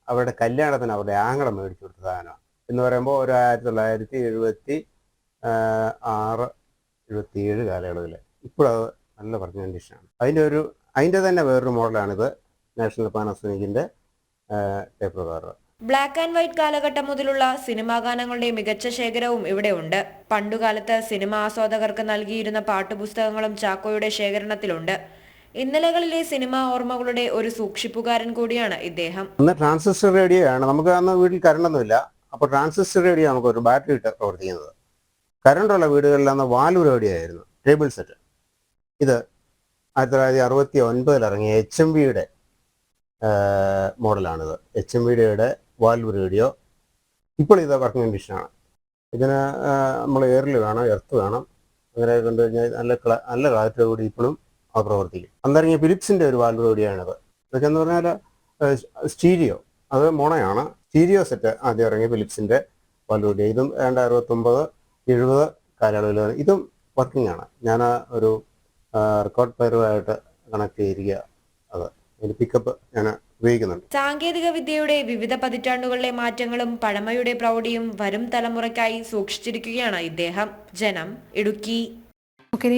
അവരുടെ കല്യാണത്തിന് അവരുടെ ആങ്ങളെ മേടിച്ചു കൊടുത്ത സാധനമാണ്. എന്ന് പറയുമ്പോൾ ഒരു 1976-77 കാലയളവിൽ. ഇപ്പോഴത് നല്ല പറഞ്ഞ കണ്ടീഷനാണ്. അതിൻ്റെ തന്നെ വേറൊരു മോഡലാണിത്, നാഷണൽ പാനാസോണിക്കിൻ്റെ tape recorder. Black and white കാലഘട്ടം മുതലുള്ള സിനിമാ ഗാനങ്ങളുടെ മികച്ച ശേഖരവും ഇവിടെ ഉണ്ട്. പണ്ടുകാലത്ത് സിനിമാ ആസ്വാദകർക്ക് നൽകിയിരുന്ന പാട്ടുപുസ്തകങ്ങളും ചാക്കോയുടെ ശേഖരണത്തിലുണ്ട്. ഇന്നലകളിലെ സിനിമാ ഓർമ്മകളുടെ ഒരു സൂക്ഷിപ്പുകാരൻ കൂടിയാണ് ഇദ്ദേഹം. അന്ന് ട്രാൻസിസ്റ്റർ റേഡിയോ ആണ്. നമുക്ക് അന്ന് വീട്ടിൽ കറണ്ടൊന്നുമില്ല. അപ്പോൾ ട്രാൻസിസ്റ്റർ റേഡിയോ നമുക്ക് ഒരു ബാറ്ററി ഇട്ട് പ്രവർത്തിക്കുന്നത്. കറണ്ടുള്ള വീടുകളിൽ അന്ന് വാൽവ് റേഡിയോ ആയിരുന്നു, ടേബിൾ സെറ്റ്. ഇത് 1969 ഇറങ്ങിയ HMVയുടെ മോഡലാണിത്. HMVയുടെ വാൽവ് റേഡിയോ. ഇപ്പോൾ ഇത് വർക്കിംഗ് കണ്ടീഷനാണ്. ഇതിന് നമ്മൾ എയറിൽ വേണം, എർത്ത് വേണം. അങ്ങനെ കണ്ടു കഴിഞ്ഞാൽ നല്ല കാറ്റോടുകൂടി ഇപ്പോഴും അത് പ്രവർത്തിക്കും. അന്നിറങ്ങിയ ഫിലിപ്സിൻ്റെ ഒരു വാൽവ് റേഡിയോയാണിത്. ഇതൊക്കെ എന്ന് പറഞ്ഞാൽ സ്റ്റീരിയോ, അത് മോണയാണ്. സ്റ്റീരിയോ സെറ്റ് ആദ്യം ഇറങ്ങിയ ഫിലിപ്സിൻ്റെ വാൽവ് റേഡിയോ. ഇതും 1969-70 കാലയളവിൽ ഇതും വർക്കിംഗ് ആണ്. ഞാൻ ഒരു റെക്കോർഡ് പ്ലെയറുമായിട്ട് കണക്ട് ചെയ്തിരിക്കുക. അത് അതിന് പിക്കപ്പ് ഞാൻ ഉപയോഗിക്കുന്നുണ്ട്. സാങ്കേതിക വിദ്യയുടെ വിവിധ പതിറ്റാണ്ടുകളിലെ മാറ്റങ്ങളും പഴമയുടെ പ്രൗഢിയും വരും തലമുറയ്ക്കായി സൂക്ഷിച്ചിരിക്കുകയാണ് ഇദ്ദേഹം. ജനം, ഇടുക്കി.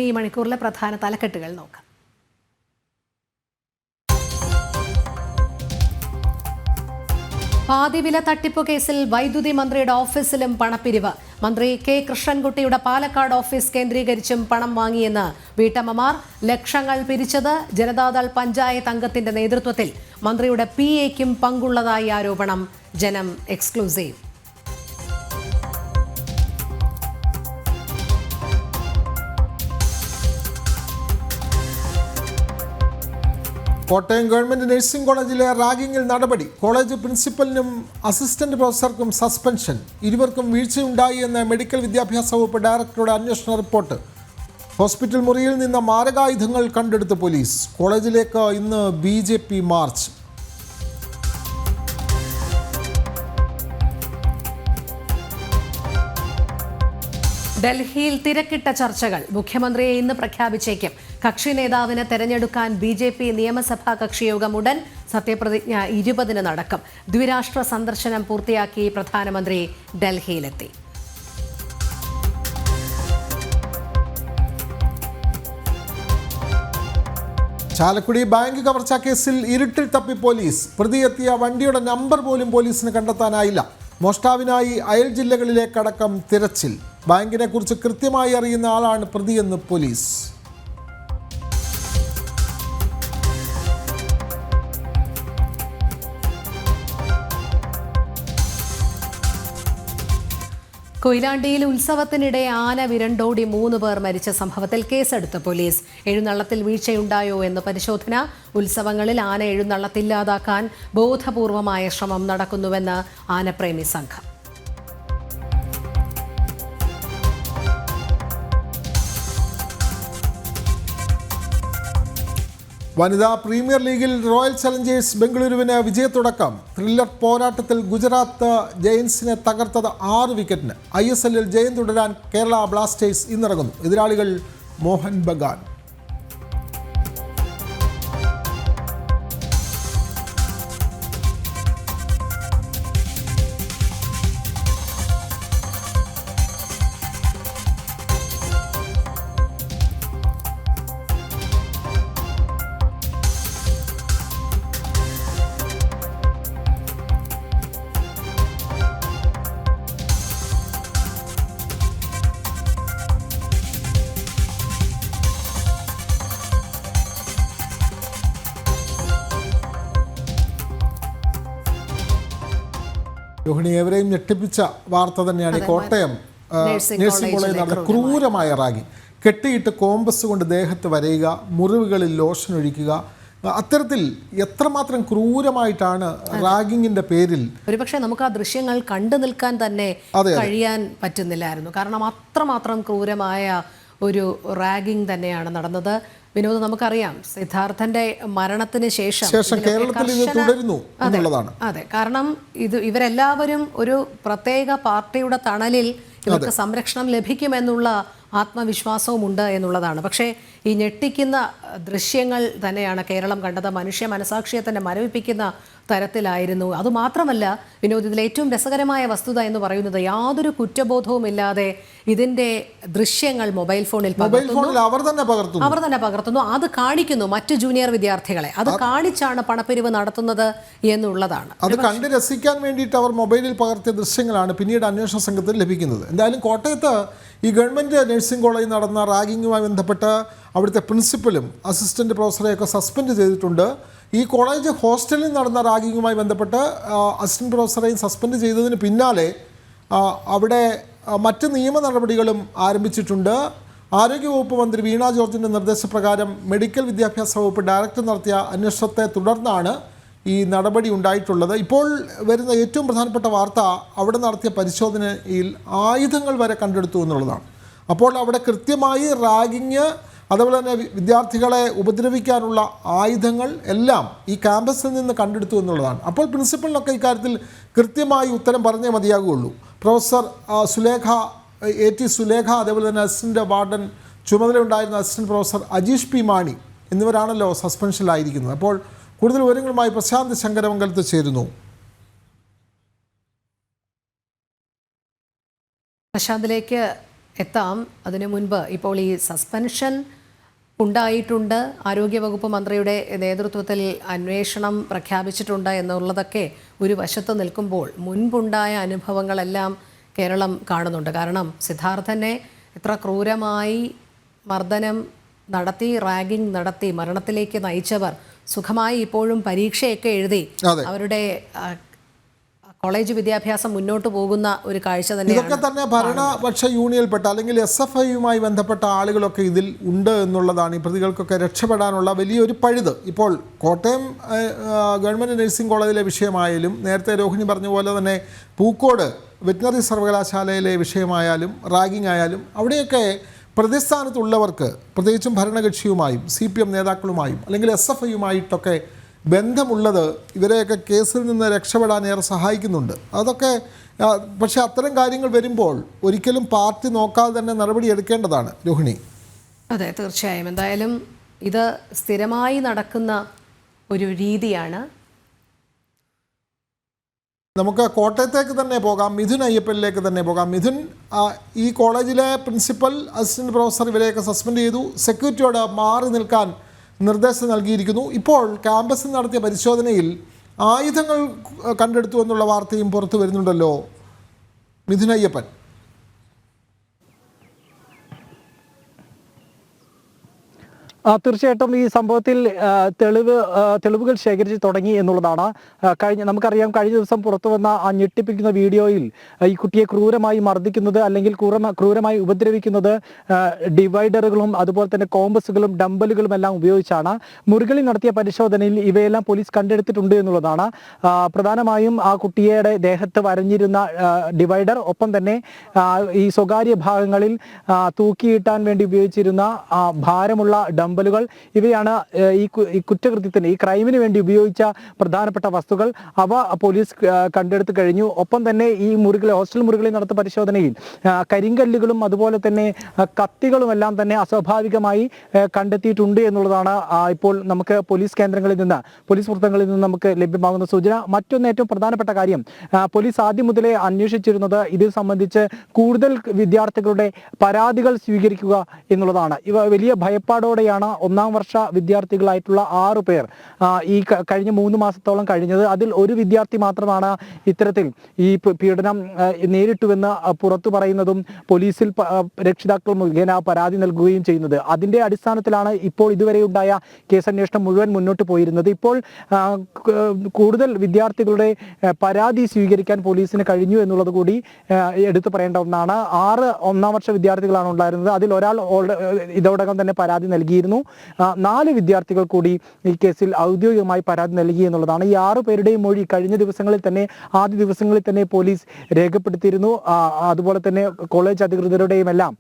ഈ മണിക്കൂറിലെ പ്രധാന തലക്കെട്ടുകൾ നോക്കാം. പാതിവില തട്ടിപ്പു കേസിൽ വൈദ്യുതി മന്ത്രിയുടെ ഓഫീസിലും പണപ്പിരിവ്. മന്ത്രി K കൃഷ്ണൻകുട്ടിയുടെ പാലക്കാട് ഓഫീസ് കേന്ദ്രീകരിച്ചും പണം വാങ്ങിയെന്ന് വീട്ടമ്മമാർ. ലക്ഷങ്ങൾ പിരിച്ചത് ജനതാദൾ പഞ്ചായത്ത് അംഗത്തിന്റെ നേതൃത്വത്തിൽ. മന്ത്രിയുടെ PAയ്ക്കും പങ്കുള്ളതായി ആരോപണം. ജനം എക്സ്ക്ലൂസീവ്. കോട്ടയം ഗവൺമെന്റ് നഴ്സിംഗ് കോളേജിലെ റാഗിങ്ങിൽ നടപടി. കോളേജ് പ്രിൻസിപ്പലിനും അസിസ്റ്റന്റ് പ്രൊഫസർക്കും സസ്പെൻഷൻ. ഇരുവർക്കും വീഴ്ചയുണ്ടായി എന്ന മെഡിക്കൽ വിദ്യാഭ്യാസ വകുപ്പ് ഡയറക്ടറുടെ അന്വേഷണ റിപ്പോർട്ട്. ഹോസ്പിറ്റൽ മുറിയിൽ നിന്ന് മാരകായുധങ്ങൾ കണ്ടെടുത്ത് പോലീസ്. കോളേജിലേക്ക് ഇന്ന് BJP മാർച്ച്. ഡൽഹിയിൽ തിരക്കിട്ട ചർച്ചകൾ. മുഖ്യമന്ത്രിയെ ഇന്ന് പ്രഖ്യാപിച്ചേക്കും. കക്ഷി നേതാവിനെ തെരഞ്ഞെടുക്കാൻ BJP നിയമസഭാ കക്ഷിയോഗം ഉടൻ. സത്യപ്രതിജ്ഞ 20-ന് നടക്കും. ദ്വിരാഷ്ട്ര സന്ദർശനം പൂർത്തിയാക്കി പ്രധാനമന്ത്രി ഡൽഹിയിലെത്തി. ചാലക്കുടി ബാങ്ക് കവർച്ചാ കേസിൽ ഇരുട്ടിൽ തപ്പി പോലീസ്. പ്രതിയെത്തിയ വണ്ടിയുടെ നമ്പർ പോലും പോലീസിന് കണ്ടെത്താനായില്ല. മോഷ്ടാവിനായി അയൽ ജില്ലകളിലേക്കടക്കം തിരച്ചിൽ. ബാങ്കിനെ കുറിച്ച് കൃത്യമായി അറിയുന്ന ആളാണ് പ്രതിയെന്ന് പോലീസ്. കൊയിലാണ്ടിയിൽ ഉത്സവത്തിനിടെ ആന വിരണ്ടോടി 3 പേർ മരിച്ച സംഭവത്തിൽ കേസെടുത്ത പോലീസ്. എഴുന്നള്ളത്തിൽ വീഴ്ചയുണ്ടായോ എന്ന് പരിശോധന. ഉത്സവങ്ങളിൽ ആന എഴുന്നള്ളത്തില്ലാതാക്കാൻ ബോധപൂർവമായ ശ്രമം നടക്കുന്നുവെന്ന് ആനപ്രേമി സംഘം. വനിതാ പ്രീമിയർ ലീഗിൽ റോയൽ ചലഞ്ചേഴ്സ് ബംഗളൂരുവിന് വിജയത്തുടക്കം. ത്രില്ലർ പോരാട്ടത്തിൽ ഗുജറാത്ത് ജയൻസിനെ തകർത്തത് 6 വിക്കറ്റിന്. ISLൽ ജയം തുടരാൻ കേരള ബ്ലാസ്റ്റേഴ്സ് ഇന്നിറങ്ങുന്നു. എതിരാളികൾ മോഹൻ ബഗാൻ. രോഹിണി, ഏവരെയും ഞെട്ടിപ്പിച്ച വാർത്ത തന്നെയാണ് ഈ കോട്ടയം നഴ്സിംഗ് കോളേജിൽ നടന്ന ക്രൂരമായ റാഗിങ്. കെട്ടിയിട്ട് കോമ്പസ് കൊണ്ട് ദേഹത്ത് വരയുക, മുറിവുകളിൽ ലോഷൻ ഒഴിക്കുക. അത്തരത്തിൽ എത്രമാത്രം ക്രൂരമായിട്ടാണ് റാഗിങ്ങിന്റെ പേരിൽ. ഒരുപക്ഷെ നമുക്ക് ആ ദൃശ്യങ്ങൾ കണ്ടു നിൽക്കാൻ തന്നെ കഴിയാൻ പറ്റുന്നില്ലായിരുന്നു. കാരണം അത്രമാത്രം ക്രൂരമായ ഒരു റാഗിങ് തന്നെയാണ് നടന്നത്. വിനോദ്, നമുക്കറിയാം സിദ്ധാർത്ഥന്റെ മരണത്തിന് ശേഷം കേരളത്തിൽ ഇത് തുടരുന്നു എന്നുള്ളതാണ്. അതെ, കാരണം ഇവരെല്ലാവരും ഒരു പ്രത്യേക പാർട്ടിയുടെ തണലിൽ ഇവർക്ക് സംരക്ഷണം ലഭിക്കുമെന്നുള്ള ആത്മവിശ്വാസവുമുണ്ട് എന്നുള്ളതാണ്. പക്ഷേ ഈ ഞെട്ടിക്കുന്ന ദൃശ്യങ്ങൾ തന്നെയാണ് കേരളം കണ്ടത്. മനുഷ്യ മനസാക്ഷിയെ തന്നെ മരവിപ്പിക്കുന്ന തരത്തിലായിരുന്നു. അതുമാത്രമല്ല വിനോദ്, ഇതിൽ ഏറ്റവും രസകരമായ വസ്തുത എന്ന് പറയുന്നത് യാതൊരു കുറ്റബോധവും ഇല്ലാതെ ഇതിന്റെ ദൃശ്യങ്ങൾ മൊബൈൽ ഫോണിൽ അവർ തന്നെ പകർത്തുന്നു. അത് കാണിക്കുന്നു മറ്റു ജൂനിയർ വിദ്യാർത്ഥികളെ. അത് കാണിച്ചാണ് പണപ്പിരിവ് നടത്തുന്നത് എന്നുള്ളതാണ്. അത് കണ്ട് രസിക്കാൻ വേണ്ടിയിട്ട് അവർ മൊബൈലിൽ പകർത്തിയ ദൃശ്യങ്ങളാണ് പിന്നീട് അന്വേഷണ സംഘത്തിൽ ലഭിക്കുന്നത്. എന്തായാലും കോട്ടയത്ത് ഈ ഗവൺമെൻറ് നഴ്സിംഗ് കോളേജിൽ നടന്ന റാഗിങ്ങുമായി ബന്ധപ്പെട്ട് അവിടുത്തെ പ്രിൻസിപ്പലും അസിസ്റ്റന്റ് പ്രൊഫസറെയൊക്കെ സസ്പെൻഡ് ചെയ്തിട്ടുണ്ട്. ഈ കോളേജ് ഹോസ്റ്റലിൽ നടന്ന റാഗിങ്ങുമായി ബന്ധപ്പെട്ട് അസിസ്റ്റന്റ് പ്രൊഫസറെയും സസ്പെൻഡ് ചെയ്തതിന് പിന്നാലെ അവിടെ മറ്റ് നിയമ നടപടികളും ആരംഭിച്ചിട്ടുണ്ട്. ആരോഗ്യവകുപ്പ് മന്ത്രി വീണ ജോർജിൻ്റെ നിർദ്ദേശപ്രകാരം മെഡിക്കൽ വിദ്യാഭ്യാസ വകുപ്പ് ഡയറക്ടർ നടത്തിയ അന്വേഷണത്തെ തുടർന്നാണ് ഈ നടപടി ഉണ്ടായിട്ടുള്ളത്. ഇപ്പോൾ വരുന്ന ഏറ്റവും പ്രധാനപ്പെട്ട വാർത്ത അവിടെ നടത്തിയ പരിശോധനയിൽ ആയുധങ്ങൾ വരെ കണ്ടെടുത്തു എന്നുള്ളതാണ്. അപ്പോൾ അവിടെ കൃത്യമായി റാഗിങ്, അതുപോലെ തന്നെ വിദ്യാർത്ഥികളെ ഉപദ്രവിക്കാനുള്ള ആയുധങ്ങൾ എല്ലാം ഈ ക്യാമ്പസിൽ നിന്ന് കണ്ടെടുത്തു എന്നുള്ളതാണ്. അപ്പോൾ പ്രിൻസിപ്പലിനൊക്കെ ഇക്കാര്യത്തിൽ കൃത്യമായി ഉത്തരം പറഞ്ഞേ മതിയാകുകയുള്ളൂ. പ്രൊഫസർ AT സുലേഖ, അതേപോലെ തന്നെ അസിസ്റ്റന്റ് വാർഡൻ ചുമതലയുണ്ടായിരുന്ന assistant professor Ajeesh P Mani എന്നിവരാണല്ലോ സസ്പെൻഷനിലായിരിക്കുന്നത്. അപ്പോൾ കൂടുതൽ വിവരങ്ങളുമായി പ്രശാന്ത് ശങ്കരമംഗലത്ത് ചേരുന്നു. പ്രശാന്തിലേക്ക് എത്താം. അതിനു മുൻപ് ഇപ്പോൾ ഈ സസ്പെൻഷൻ ഉണ്ടായിട്ടുണ്ട്. ആരോഗ്യവകുപ്പ് മന്ത്രിയുടെ നേതൃത്വത്തിൽ അന്വേഷണം പ്രഖ്യാപിച്ചിട്ടുണ്ട് എന്നുള്ളതൊക്കെ ഒരു വശത്ത് നിൽക്കുമ്പോൾ മുൻപുണ്ടായ അനുഭവങ്ങളെല്ലാം കേരളം കാണുന്നുണ്ട്. കാരണം സിദ്ധാർത്ഥനെ എത്ര ക്രൂരമായി മർദ്ദനം നടത്തി, റാഗിംഗ് നടത്തി മരണത്തിലേക്ക് നയിച്ചവർ സുഖമായി ഇപ്പോഴും പരീക്ഷയൊക്കെ എഴുതി അവരുടെ കോളേജ് വിദ്യാഭ്യാസം മുന്നോട്ട് പോകുന്ന ഒരു കാഴ്ച ഇതൊക്കെ തന്നെയാണ്. തന്നെ ഭരണപക്ഷ യൂണിയനിൽപ്പെട്ട അല്ലെങ്കിൽ SFIയുമായി ബന്ധപ്പെട്ട ആളുകളൊക്കെ ഇതിൽ ഉണ്ട് എന്നുള്ളതാണ് ഈ പ്രതികൾക്കൊക്കെ രക്ഷപ്പെടാനുള്ള വലിയൊരു പഴുത്. ഇപ്പോൾ കോട്ടയം ഗവൺമെൻറ് നഴ്സിംഗ് കോളേജിലെ വിഷയമായാലും നേരത്തെ രോഹിണി പറഞ്ഞ പോലെ തന്നെ പൂക്കോട് വെറ്റിനറി സർവകലാശാലയിലെ വിഷയമായാലും റാഗിംഗ് ആയാലും അവിടെയൊക്കെ പ്രതിസ്ഥാനത്തുള്ളവർക്ക് പ്രത്യേകിച്ചും ഭരണകക്ഷിയുമായും CPM നേതാക്കളുമായും അല്ലെങ്കിൽ SFIയുമായിട്ടൊക്കെ ബന്ധമുള്ളത് ഇവരെയൊക്കെ കേസിൽ നിന്ന് രക്ഷപ്പെടാൻ ഏറെ സഹായിക്കുന്നുണ്ട്. അതൊക്കെ പക്ഷേ അത്തരം കാര്യങ്ങൾ വരുമ്പോൾ ഒരിക്കലും പാർട്ടി നോക്കാതെ തന്നെ നടപടി എടുക്കേണ്ടതാണ്. രോഹിണി. അതെ, തീർച്ചയായും. എന്തായാലും ഇത് സ്ഥിരമായി നടക്കുന്ന ഒരു രീതിയാണ്. നമുക്ക് കോട്ടയത്തേക്ക് തന്നെ പോകാം, മിഥുൻ അയ്യപ്പനിലേക്ക് തന്നെ പോകാം. മിഥുൻ, ഈ കോളേജിലെ പ്രിൻസിപ്പൽ, അസിസ്റ്റന്റ് പ്രൊഫസർ ഇവരെയൊക്കെ സസ്പെൻഡ് ചെയ്തു. സെക്യൂരിറ്റിയോട് മാറി നിൽക്കാൻ നിർദ്ദേശം നൽകിയിരിക്കുന്നു. ഇപ്പോൾ ക്യാമ്പസിൽ നടത്തിയ പരിശോധനയിൽ ആയുധങ്ങൾ കണ്ടെടുത്തു എന്നുള്ള വാർത്തയും പുറത്തു വരുന്നുണ്ടല്ലോ മിഥുൻ അയ്യപ്പൻ. തീർച്ചയായിട്ടും ഈ സംഭവത്തിൽ തെളിവുകൾ ശേഖരിച്ച് തുടങ്ങി എന്നുള്ളതാണ്. നമുക്കറിയാം, കഴിഞ്ഞ ദിവസം പുറത്തു വന്ന ആ ഞെട്ടിപ്പിക്കുന്ന വീഡിയോയിൽ ഈ കുട്ടിയെ ക്രൂരമായി മർദ്ദിക്കുന്നത് അല്ലെങ്കിൽ ക്രൂരമായി ഉപദ്രവിക്കുന്നത് ഡിവൈഡറുകളും അതുപോലെ തന്നെ കോമ്പസുകളും ഡംബലുകളും എല്ലാം ഉപയോഗിച്ചാണ്. മുറികളിൽ നടത്തിയ പരിശോധനയിൽ ഇവയെല്ലാം പോലീസ് കണ്ടെടുത്തിട്ടുണ്ട് എന്നുള്ളതാണ്. പ്രധാനമായും ആ കുട്ടിയുടെ ദേഹത്ത് വരഞ്ഞിരുന്ന ഡിവൈഡർ, ഒപ്പം തന്നെ ഈ സ്വകാര്യ ഭാഗങ്ങളിൽ തൂക്കിയിട്ടാൻ വേണ്ടി ഉപയോഗിച്ചിരുന്ന ഭാരമുള്ള ഡംബലുകൾ, ഇവയാണ് ഈ കുറ്റകൃത്യത്തിന്, ഈ ക്രൈമിന് വേണ്ടി ഉപയോഗിച്ച പ്രധാനപ്പെട്ട വസ്തുക്കൾ. അവ പോലീസ് കണ്ടെടുത്ത് കഴിഞ്ഞു. ഒപ്പം തന്നെ ഈ ഹോസ്റ്റൽ മുറികളിൽ നടത്തിയ പരിശോധനയിൽ കരിങ്കല്ലുകളും അതുപോലെ തന്നെ കത്തികളും എല്ലാം തന്നെ അസ്വാഭാവികമായി കണ്ടെത്തിയിട്ടുണ്ട് എന്നുള്ളതാണ് ഇപ്പോൾ നമുക്ക് പോലീസ് വൃത്തങ്ങളിൽ നിന്ന് നമുക്ക് ലഭ്യമാകുന്ന സൂചന. മറ്റൊന്ന്, ഏറ്റവും പ്രധാനപ്പെട്ട കാര്യം, പോലീസ് ആദ്യം മുതലേ അന്വേഷിച്ചിരുന്നത് ഇത് സംബന്ധിച്ച് കൂടുതൽ വിദ്യാർത്ഥികളുടെ പരാതികൾ സ്വീകരിക്കുക എന്നുള്ളതാണ്. ഇവ വലിയ ഭയപ്പാടോടെയാണ് ഒന്നാം വർഷ വിദ്യാർത്ഥികളായിട്ടുള്ള 6 പേർ ഈ കഴിഞ്ഞ 3 മാസത്തോളം കഴിഞ്ഞത്. അതിൽ ഒരു വിദ്യാർത്ഥി മാത്രമാണ് ഇത്തരത്തിൽ ഈ പീഡനം നേരിട്ടുവെന്ന് പുറത്തു പറയുന്നതും പോലീസിൽ രക്ഷിതാക്കൾ മുഖേന പരാതി നൽകുകയും ചെയ്യുന്നത്. അതിന്റെ അടിസ്ഥാനത്തിലാണ് ഇപ്പോൾ ഇതുവരെയുണ്ടായ കേസന്വേഷണം മുഴുവൻ മുന്നോട്ട് പോയിരുന്നത്. ഇപ്പോൾ കൂടുതൽ വിദ്യാർത്ഥികളുടെ പരാതി സ്വീകരിക്കാൻ പോലീസിന് കഴിഞ്ഞു എന്നുള്ളത് കൂടി എടുത്തു പറയേണ്ട ഒന്നാണ്. 6 ഒന്നാം വർഷ വിദ്യാർത്ഥികളാണ് ഉണ്ടായിരുന്നത്. അതിൽ ഒരാൾ ഇതോടകം തന്നെ പരാതി നൽകിയിരുന്നു. 4 വിദ്യാർത്ഥികൾ കൂടി ഈ കേസിൽ ഔദ്യോഗികമായി പരാതി നൽകി എന്നുള്ളതാണ്. ഈ 6 പേരുടെയും മൊഴി കഴിഞ്ഞ ആദ്യ ദിവസങ്ങളിൽ തന്നെ പോലീസ് രേഖപ്പെടുത്തിയിരുന്നു. അതുപോലെ തന്നെ കോളേജ് അധികൃതരുടെയും എല്ലാം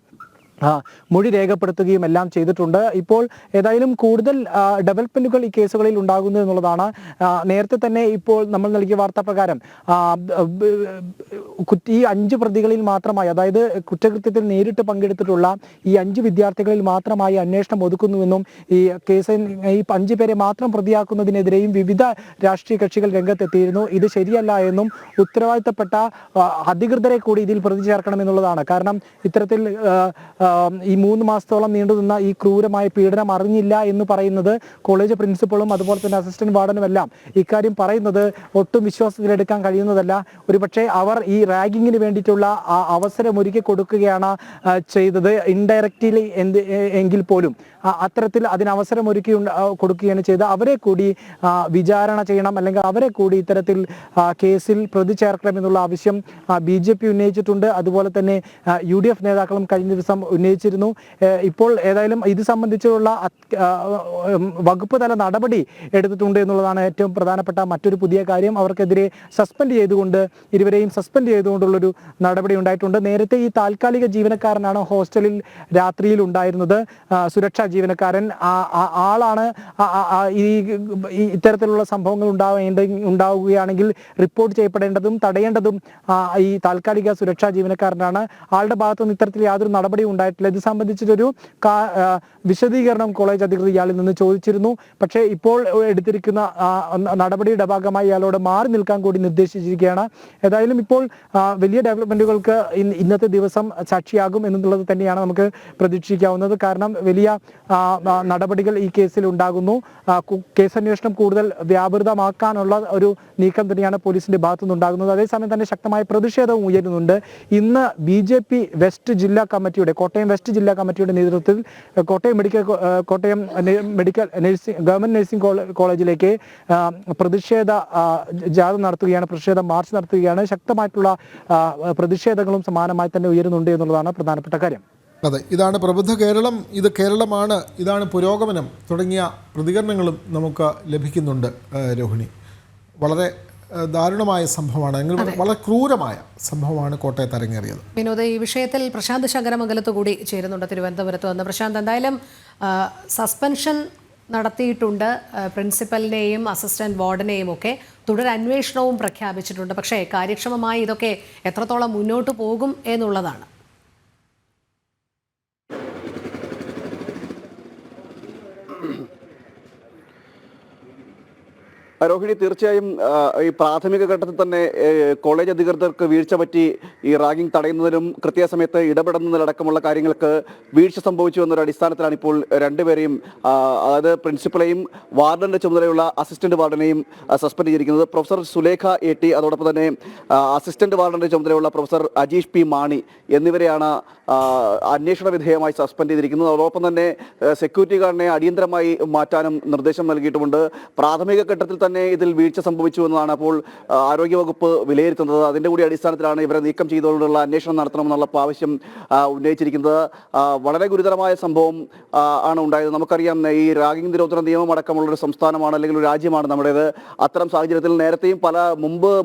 മൊഴി രേഖപ്പെടുത്തുകയും എല്ലാം ചെയ്തിട്ടുണ്ട്. ഇപ്പോൾ ഏതായാലും കൂടുതൽ ഡെവലപ്മെന്റുകൾ ഈ കേസുകളിൽ ഉണ്ടാകുന്നു എന്നുള്ളതാണ്. നേരത്തെ തന്നെ ഇപ്പോൾ നമ്മൾ നൽകിയ വാർത്താ പ്രകാരം ഈ 5 പ്രതികളിൽ മാത്രമായി, അതായത് കുറ്റകൃത്യത്തിൽ നേരിട്ട് പങ്കെടുത്തിട്ടുള്ള ഈ 5 വിദ്യാർത്ഥികളിൽ മാത്രമായി അന്വേഷണം ഒതുക്കുന്നുവെന്നും ഈ കേസ് ഈ 5 പേരെ മാത്രം പ്രതിയാക്കുന്നതിനെതിരെയും വിവിധ രാഷ്ട്രീയ കക്ഷികൾ രംഗത്തെത്തിയിരുന്നു. ഇത് ശരിയല്ല എന്നും ഉത്തരവാദിത്തപ്പെട്ട അധികൃതരെ കൂടി ഇതിൽ പ്രതി ചേർക്കണമെന്നുള്ളതാണ്. കാരണം ഇത്തരത്തിൽ ഈ 3 മാസത്തോളം നീണ്ടുനിന്ന ഈ ക്രൂരമായ പീഡനം അറിഞ്ഞില്ല എന്ന് പറയുന്നത് കോളേജ് പ്രിൻസിപ്പളും അതുപോലെ തന്നെ അസിസ്റ്റന്റ് വാർഡനും എല്ലാം ഇക്കാര്യം പറയുന്നത് ഒട്ടും വിശ്വാസത്തിലെടുക്കാൻ കഴിയുന്നതല്ല. ഒരുപക്ഷെ അവർ ഈ റാഗിങ്ങിന് വേണ്ടിയിട്ടുള്ള അവസരം ഒരുക്കി കൊടുക്കുകയാണ് ചെയ്തത്, ഇൻഡയറക്റ്റ്ലി എങ്കിൽ പോലും അത്തരത്തിൽ അതിനവസരം ഒരുക്കി കൊടുക്കുകയാണ് ചെയ്തത്. അവരെ കൂടി വിചാരണ ചെയ്യണം, അല്ലെങ്കിൽ അവരെ കൂടി ഇത്തരത്തിൽ കേസിൽ പ്രതി ചേർക്കണം എന്നുള്ള ആവശ്യം BJP ഉന്നയിച്ചിട്ടുണ്ട്. അതുപോലെ തന്നെ UDF നേതാക്കളും കഴിഞ്ഞ ദിവസം ഉന്നയിച്ചിരുന്നു. ഇപ്പോൾ ഏതായാലും ഇത് സംബന്ധിച്ചുള്ള വകുപ്പ് തല നടപടി എടുത്തിട്ടുണ്ട് എന്നുള്ളതാണ് ഏറ്റവും പ്രധാനപ്പെട്ട മറ്റൊരു പുതിയ കാര്യം. അവർക്കെതിരെ ഇരുവരെയും സസ്പെൻഡ് ചെയ്തുകൊണ്ടുള്ളൊരു നടപടി ഉണ്ടായിട്ടുണ്ട്. നേരത്തെ ഈ താൽക്കാലിക ജീവനക്കാരനാണ് ഹോസ്റ്റലിൽ രാത്രിയിൽ ഉണ്ടായിരുന്നത്, സുരക്ഷാ ജീവനക്കാരൻ. ആളാണ് ഈ ഇത്തരത്തിലുള്ള സംഭവങ്ങൾ ഉണ്ടാവുകയാണെങ്കിൽ റിപ്പോർട്ട് ചെയ്യപ്പെടേണ്ടതും തടയേണ്ടതും ഈ താൽക്കാലിക സുരക്ഷാ ജീവനക്കാരനാണ്. ആളുടെ ഭാഗത്തുനിന്ന് ഇത്തരത്തിൽ യാതൊരു നടപടിയും ഉണ്ടായിട്ടില്ല. ഇത് സംബന്ധിച്ചൊരു വിശദീകരണം കോളേജ് അധികൃതർ ഇയാളിൽ നിന്ന് ചോദിച്ചിരുന്നു. പക്ഷേ ഇപ്പോൾ എടുത്തിരിക്കുന്ന നടപടിയുടെ ഭാഗമായി ഇയാളോട് മാറി നിൽക്കാൻ കൂടി നിർദ്ദേശിച്ചിരിക്കുകയാണ്. ഏതായാലും ഇപ്പോൾ വലിയ ഡെവലപ്മെന്റുകൾക്ക് ഇന്നത്തെ ദിവസം സാക്ഷിയാകും എന്നുള്ളത് തന്നെയാണ് നമുക്ക് പ്രതീക്ഷിക്കാവുന്നത്. കാരണം വലിയ നടപടികൾ ഈ കേസിൽ ഉണ്ടാകുന്നു. കേസന്വേഷണം കൂടുതൽ വ്യാപൃതമാക്കാനുള്ള ഒരു നീക്കം തന്നെയാണ് പോലീസിന്റെ ഭാഗത്തു നിന്നുണ്ടാകുന്നത്. അതേസമയം തന്നെ ശക്തമായ പ്രതിഷേധവും ഉയരുന്നുണ്ട്. ഇന്ന് BJP വെസ്റ്റ് ജില്ലാ കമ്മിറ്റിയുടെ കോട്ടയം വെസ്റ്റ് ജില്ലാ കമ്മിറ്റിയുടെ നേതൃത്വത്തിൽ Kottayam medical nursing government nursing കോളേജിലേക്ക് പ്രതിഷേധ ജാഥ നടത്തുകയാണ്, പ്രതിഷേധ മാർച്ച് നടത്തുകയാണ്. ശക്തമായിട്ടുള്ള പ്രതിഷേധങ്ങളും സമാനമായി തന്നെ ഉയരുന്നുണ്ട് എന്നുള്ളതാണ് പ്രധാനപ്പെട്ട കാര്യം. അതെ, ഇതാണ് പ്രബുദ്ധ കേരളം, ഇത് കേരളമാണ്, ഇതാണ് പുരോഗമനം തുടങ്ങിയ പ്രതികരണങ്ങളും നമുക്ക് ലഭിക്കുന്നുണ്ട്. രോഹിണി, വളരെ ദാരുണമായ സംഭവമാണ്, അങ്ങനെ വളരെ ക്രൂരമായ സംഭവമാണ് കോട്ടയത്ത് അരങ്ങേറിയത്. വിനോദ്, ഈ വിഷയത്തിൽ പ്രശാന്ത് ശങ്കരമംഗലത്ത് കൂടി ചേരുന്നുണ്ട് തിരുവനന്തപുരത്ത് വന്ന്. പ്രശാന്ത്, എന്തായാലും സസ്പെൻഷൻ നടത്തിയിട്ടുണ്ട്, പ്രിൻസിപ്പലിനെയും അസിസ്റ്റന്റ് വാർഡനെയും ഒക്കെ തുടരന്വേഷണവും പ്രഖ്യാപിച്ചിട്ടുണ്ട്. പക്ഷേ കാര്യക്ഷമമായി ഇതൊക്കെ എത്രത്തോളം മുന്നോട്ട് പോകും എന്നുള്ളതാണ്. രോഹിണി, തീർച്ചയായും ഈ പ്രാഥമിക ഘട്ടത്തിൽ തന്നെ കോളേജ് അധികൃതർക്ക് വീഴ്ച പറ്റി ഈ റാഗിംഗ് തടയുന്നതിനും കൃത്യസമയത്ത് ഇടപെടുന്നതിലടക്കമുള്ള കാര്യങ്ങൾക്ക് വീഴ്ച സംഭവിച്ചു എന്നൊരു അടിസ്ഥാനത്തിലാണ് ഇപ്പോൾ രണ്ടുപേരെയും, അതായത് പ്രിൻസിപ്പളെയും വാർഡന്റെ ചുമതലയുള്ള അസിസ്റ്റന്റ് വാർഡനെയും സസ്പെൻഡ് ചെയ്തിരിക്കുന്നത്. പ്രൊഫസർ സുലേഖ AT, അതോടൊപ്പം തന്നെ അസിസ്റ്റന്റ് വാർഡന്റെ ചുമതലയുള്ള പ്രൊഫസർ അജീഷ് P മാണി എന്നിവരെയാണ് അന്വേഷണ വിധേയമായി സസ്പെൻഡ് ചെയ്തിരിക്കുന്നത്. അതോടൊപ്പം തന്നെ സെക്യൂരിറ്റി ഗാർഡിനെ അടിയന്തരമായി മാറ്റാനും നിർദ്ദേശം നൽകിയിട്ടുമുണ്ട്. പ്രാഥമിക ഘട്ടത്തിൽ തന്നെ ഇതിൽ വീഴ്ച സംഭവിച്ചു എന്നതാണ് അപ്പോൾ ആരോഗ്യവകുപ്പ് വിലയിരുത്തുന്നത്. അതിന്റെ കൂടി അടിസ്ഥാനത്തിലാണ് ഇവരെ നീക്കം ചെയ്തുകൊണ്ടുള്ള അന്വേഷണം നടത്തണമെന്നുള്ള ആവശ്യം ഉന്നയിച്ചിരിക്കുന്നത്. വളരെ ഗുരുതരമായ സംഭവം ആണ് ഉണ്ടായത്. നമുക്കറിയാം, ഈ റാഗിംഗ് നിരോധന നിയമം അടക്കമുള്ളൊരു സംസ്ഥാനമാണ് അല്ലെങ്കിൽ ഒരു രാജ്യമാണ് നമ്മുടേത്. അത്തരം സാഹചര്യത്തിൽ നേരത്തെയും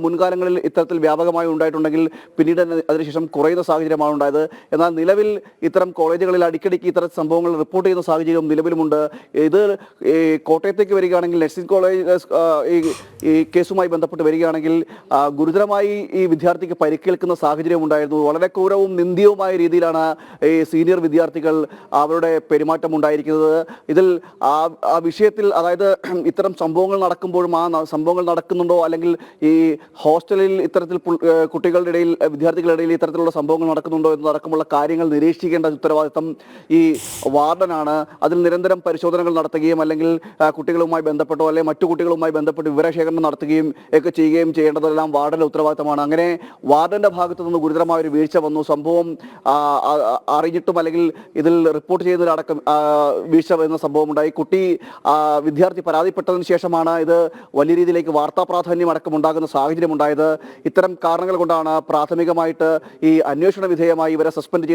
മുൻകാലങ്ങളിൽ ഇത്തരത്തിൽ വ്യാപകമായി ഉണ്ടായിട്ടുണ്ടെങ്കിൽ പിന്നീട് അതിനുശേഷം കുറയുന്ന സാഹചര്യമാണ് ഉണ്ടായത്. എന്നാൽ നിലവിൽ ഇത്തരം കോളേജുകളിൽ അടിക്കടിക്ക് ഇത്തരം സംഭവങ്ങൾ റിപ്പോർട്ട് ചെയ്യുന്ന സാഹചര്യം നിലവിലുമുണ്ട്. ഇത് കോട്ടയത്തേക്ക് വരികയാണെങ്കിൽ, നഴ്സിംഗ് കോളേജ് ഈ കേസുമായി ബന്ധപ്പെട്ട് വരികയാണെങ്കിൽ ഗുരുതരമായി ഈ വിദ്യാർത്ഥിക്ക് പരിക്കേൽക്കുന്ന സാഹചര്യം ഉണ്ടായിരുന്നു. വളരെ ക്രൂരവും നിന്ദ്യവുമായ രീതിയിലാണ് ഈ സീനിയർ വിദ്യാർത്ഥികൾ അവരുടെ പെരുമാറ്റം ഉണ്ടായിരിക്കുന്നത്. ഇതിൽ ആ വിഷയത്തിൽ, അതായത് ഇത്തരം സംഭവങ്ങൾ നടക്കുമ്പോഴും ആ സംഭവങ്ങൾ നടക്കുന്നുണ്ടോ, അല്ലെങ്കിൽ ഈ ഹോസ്റ്റലിൽ ഇത്തരത്തിൽ കുട്ടികളുടെ ഇടയിൽ, വിദ്യാർത്ഥികളുടെ ഇടയിൽ ഇത്തരത്തിലുള്ള സംഭവങ്ങൾ നടക്കുന്നുണ്ടോ എന്നതടക്കമുള്ള കാര്യങ്ങൾ നിരീക്ഷിക്കേണ്ട ഉത്തരവാദിത്തം ഈ വാർഡനാണ്. അതിൽ നിരന്തരം പരിശോധനകൾ നടത്തുകയും അല്ലെങ്കിൽ കുട്ടികളുമായി ബന്ധപ്പെട്ടോ അല്ലെങ്കിൽ മറ്റു കുട്ടികളുമായി ബന്ധപ്പെട്ട് വിവരശേഖരണം നടത്തുകയും ഒക്കെ ചെയ്യുകയും ചെയ്യേണ്ടതെല്ലാം വാർഡന്റെ ഉത്തരവാദിത്തമാണ്. അങ്ങനെ വാർഡന്റെ ഭാഗത്തു നിന്ന് ഗുരുതരമായ ഒരു വീഴ്ച വന്നു. സംഭവം അറിഞ്ഞിട്ടും അല്ലെങ്കിൽ ഇതിൽ റിപ്പോർട്ട് ചെയ്യുന്നതിലടക്കം വീഴ്ച വരുന്ന സംഭവം ഉണ്ടായി. വിദ്യാർത്ഥി പരാതിപ്പെട്ടതിന് ശേഷമാണ് ഇത് വലിയ രീതിയിലേക്ക് വാർത്താ പ്രാധാന്യം അടക്കം ഉണ്ടാകുന്ന സാഹചര്യം ഉണ്ടായത്. ഇത്തരം കാരണങ്ങൾ കൊണ്ടാണ് പ്രാഥമികമായിട്ട് ഈ അന്വേഷണ വിധേയമായി ഇവരെ സസ്പെൻഡ്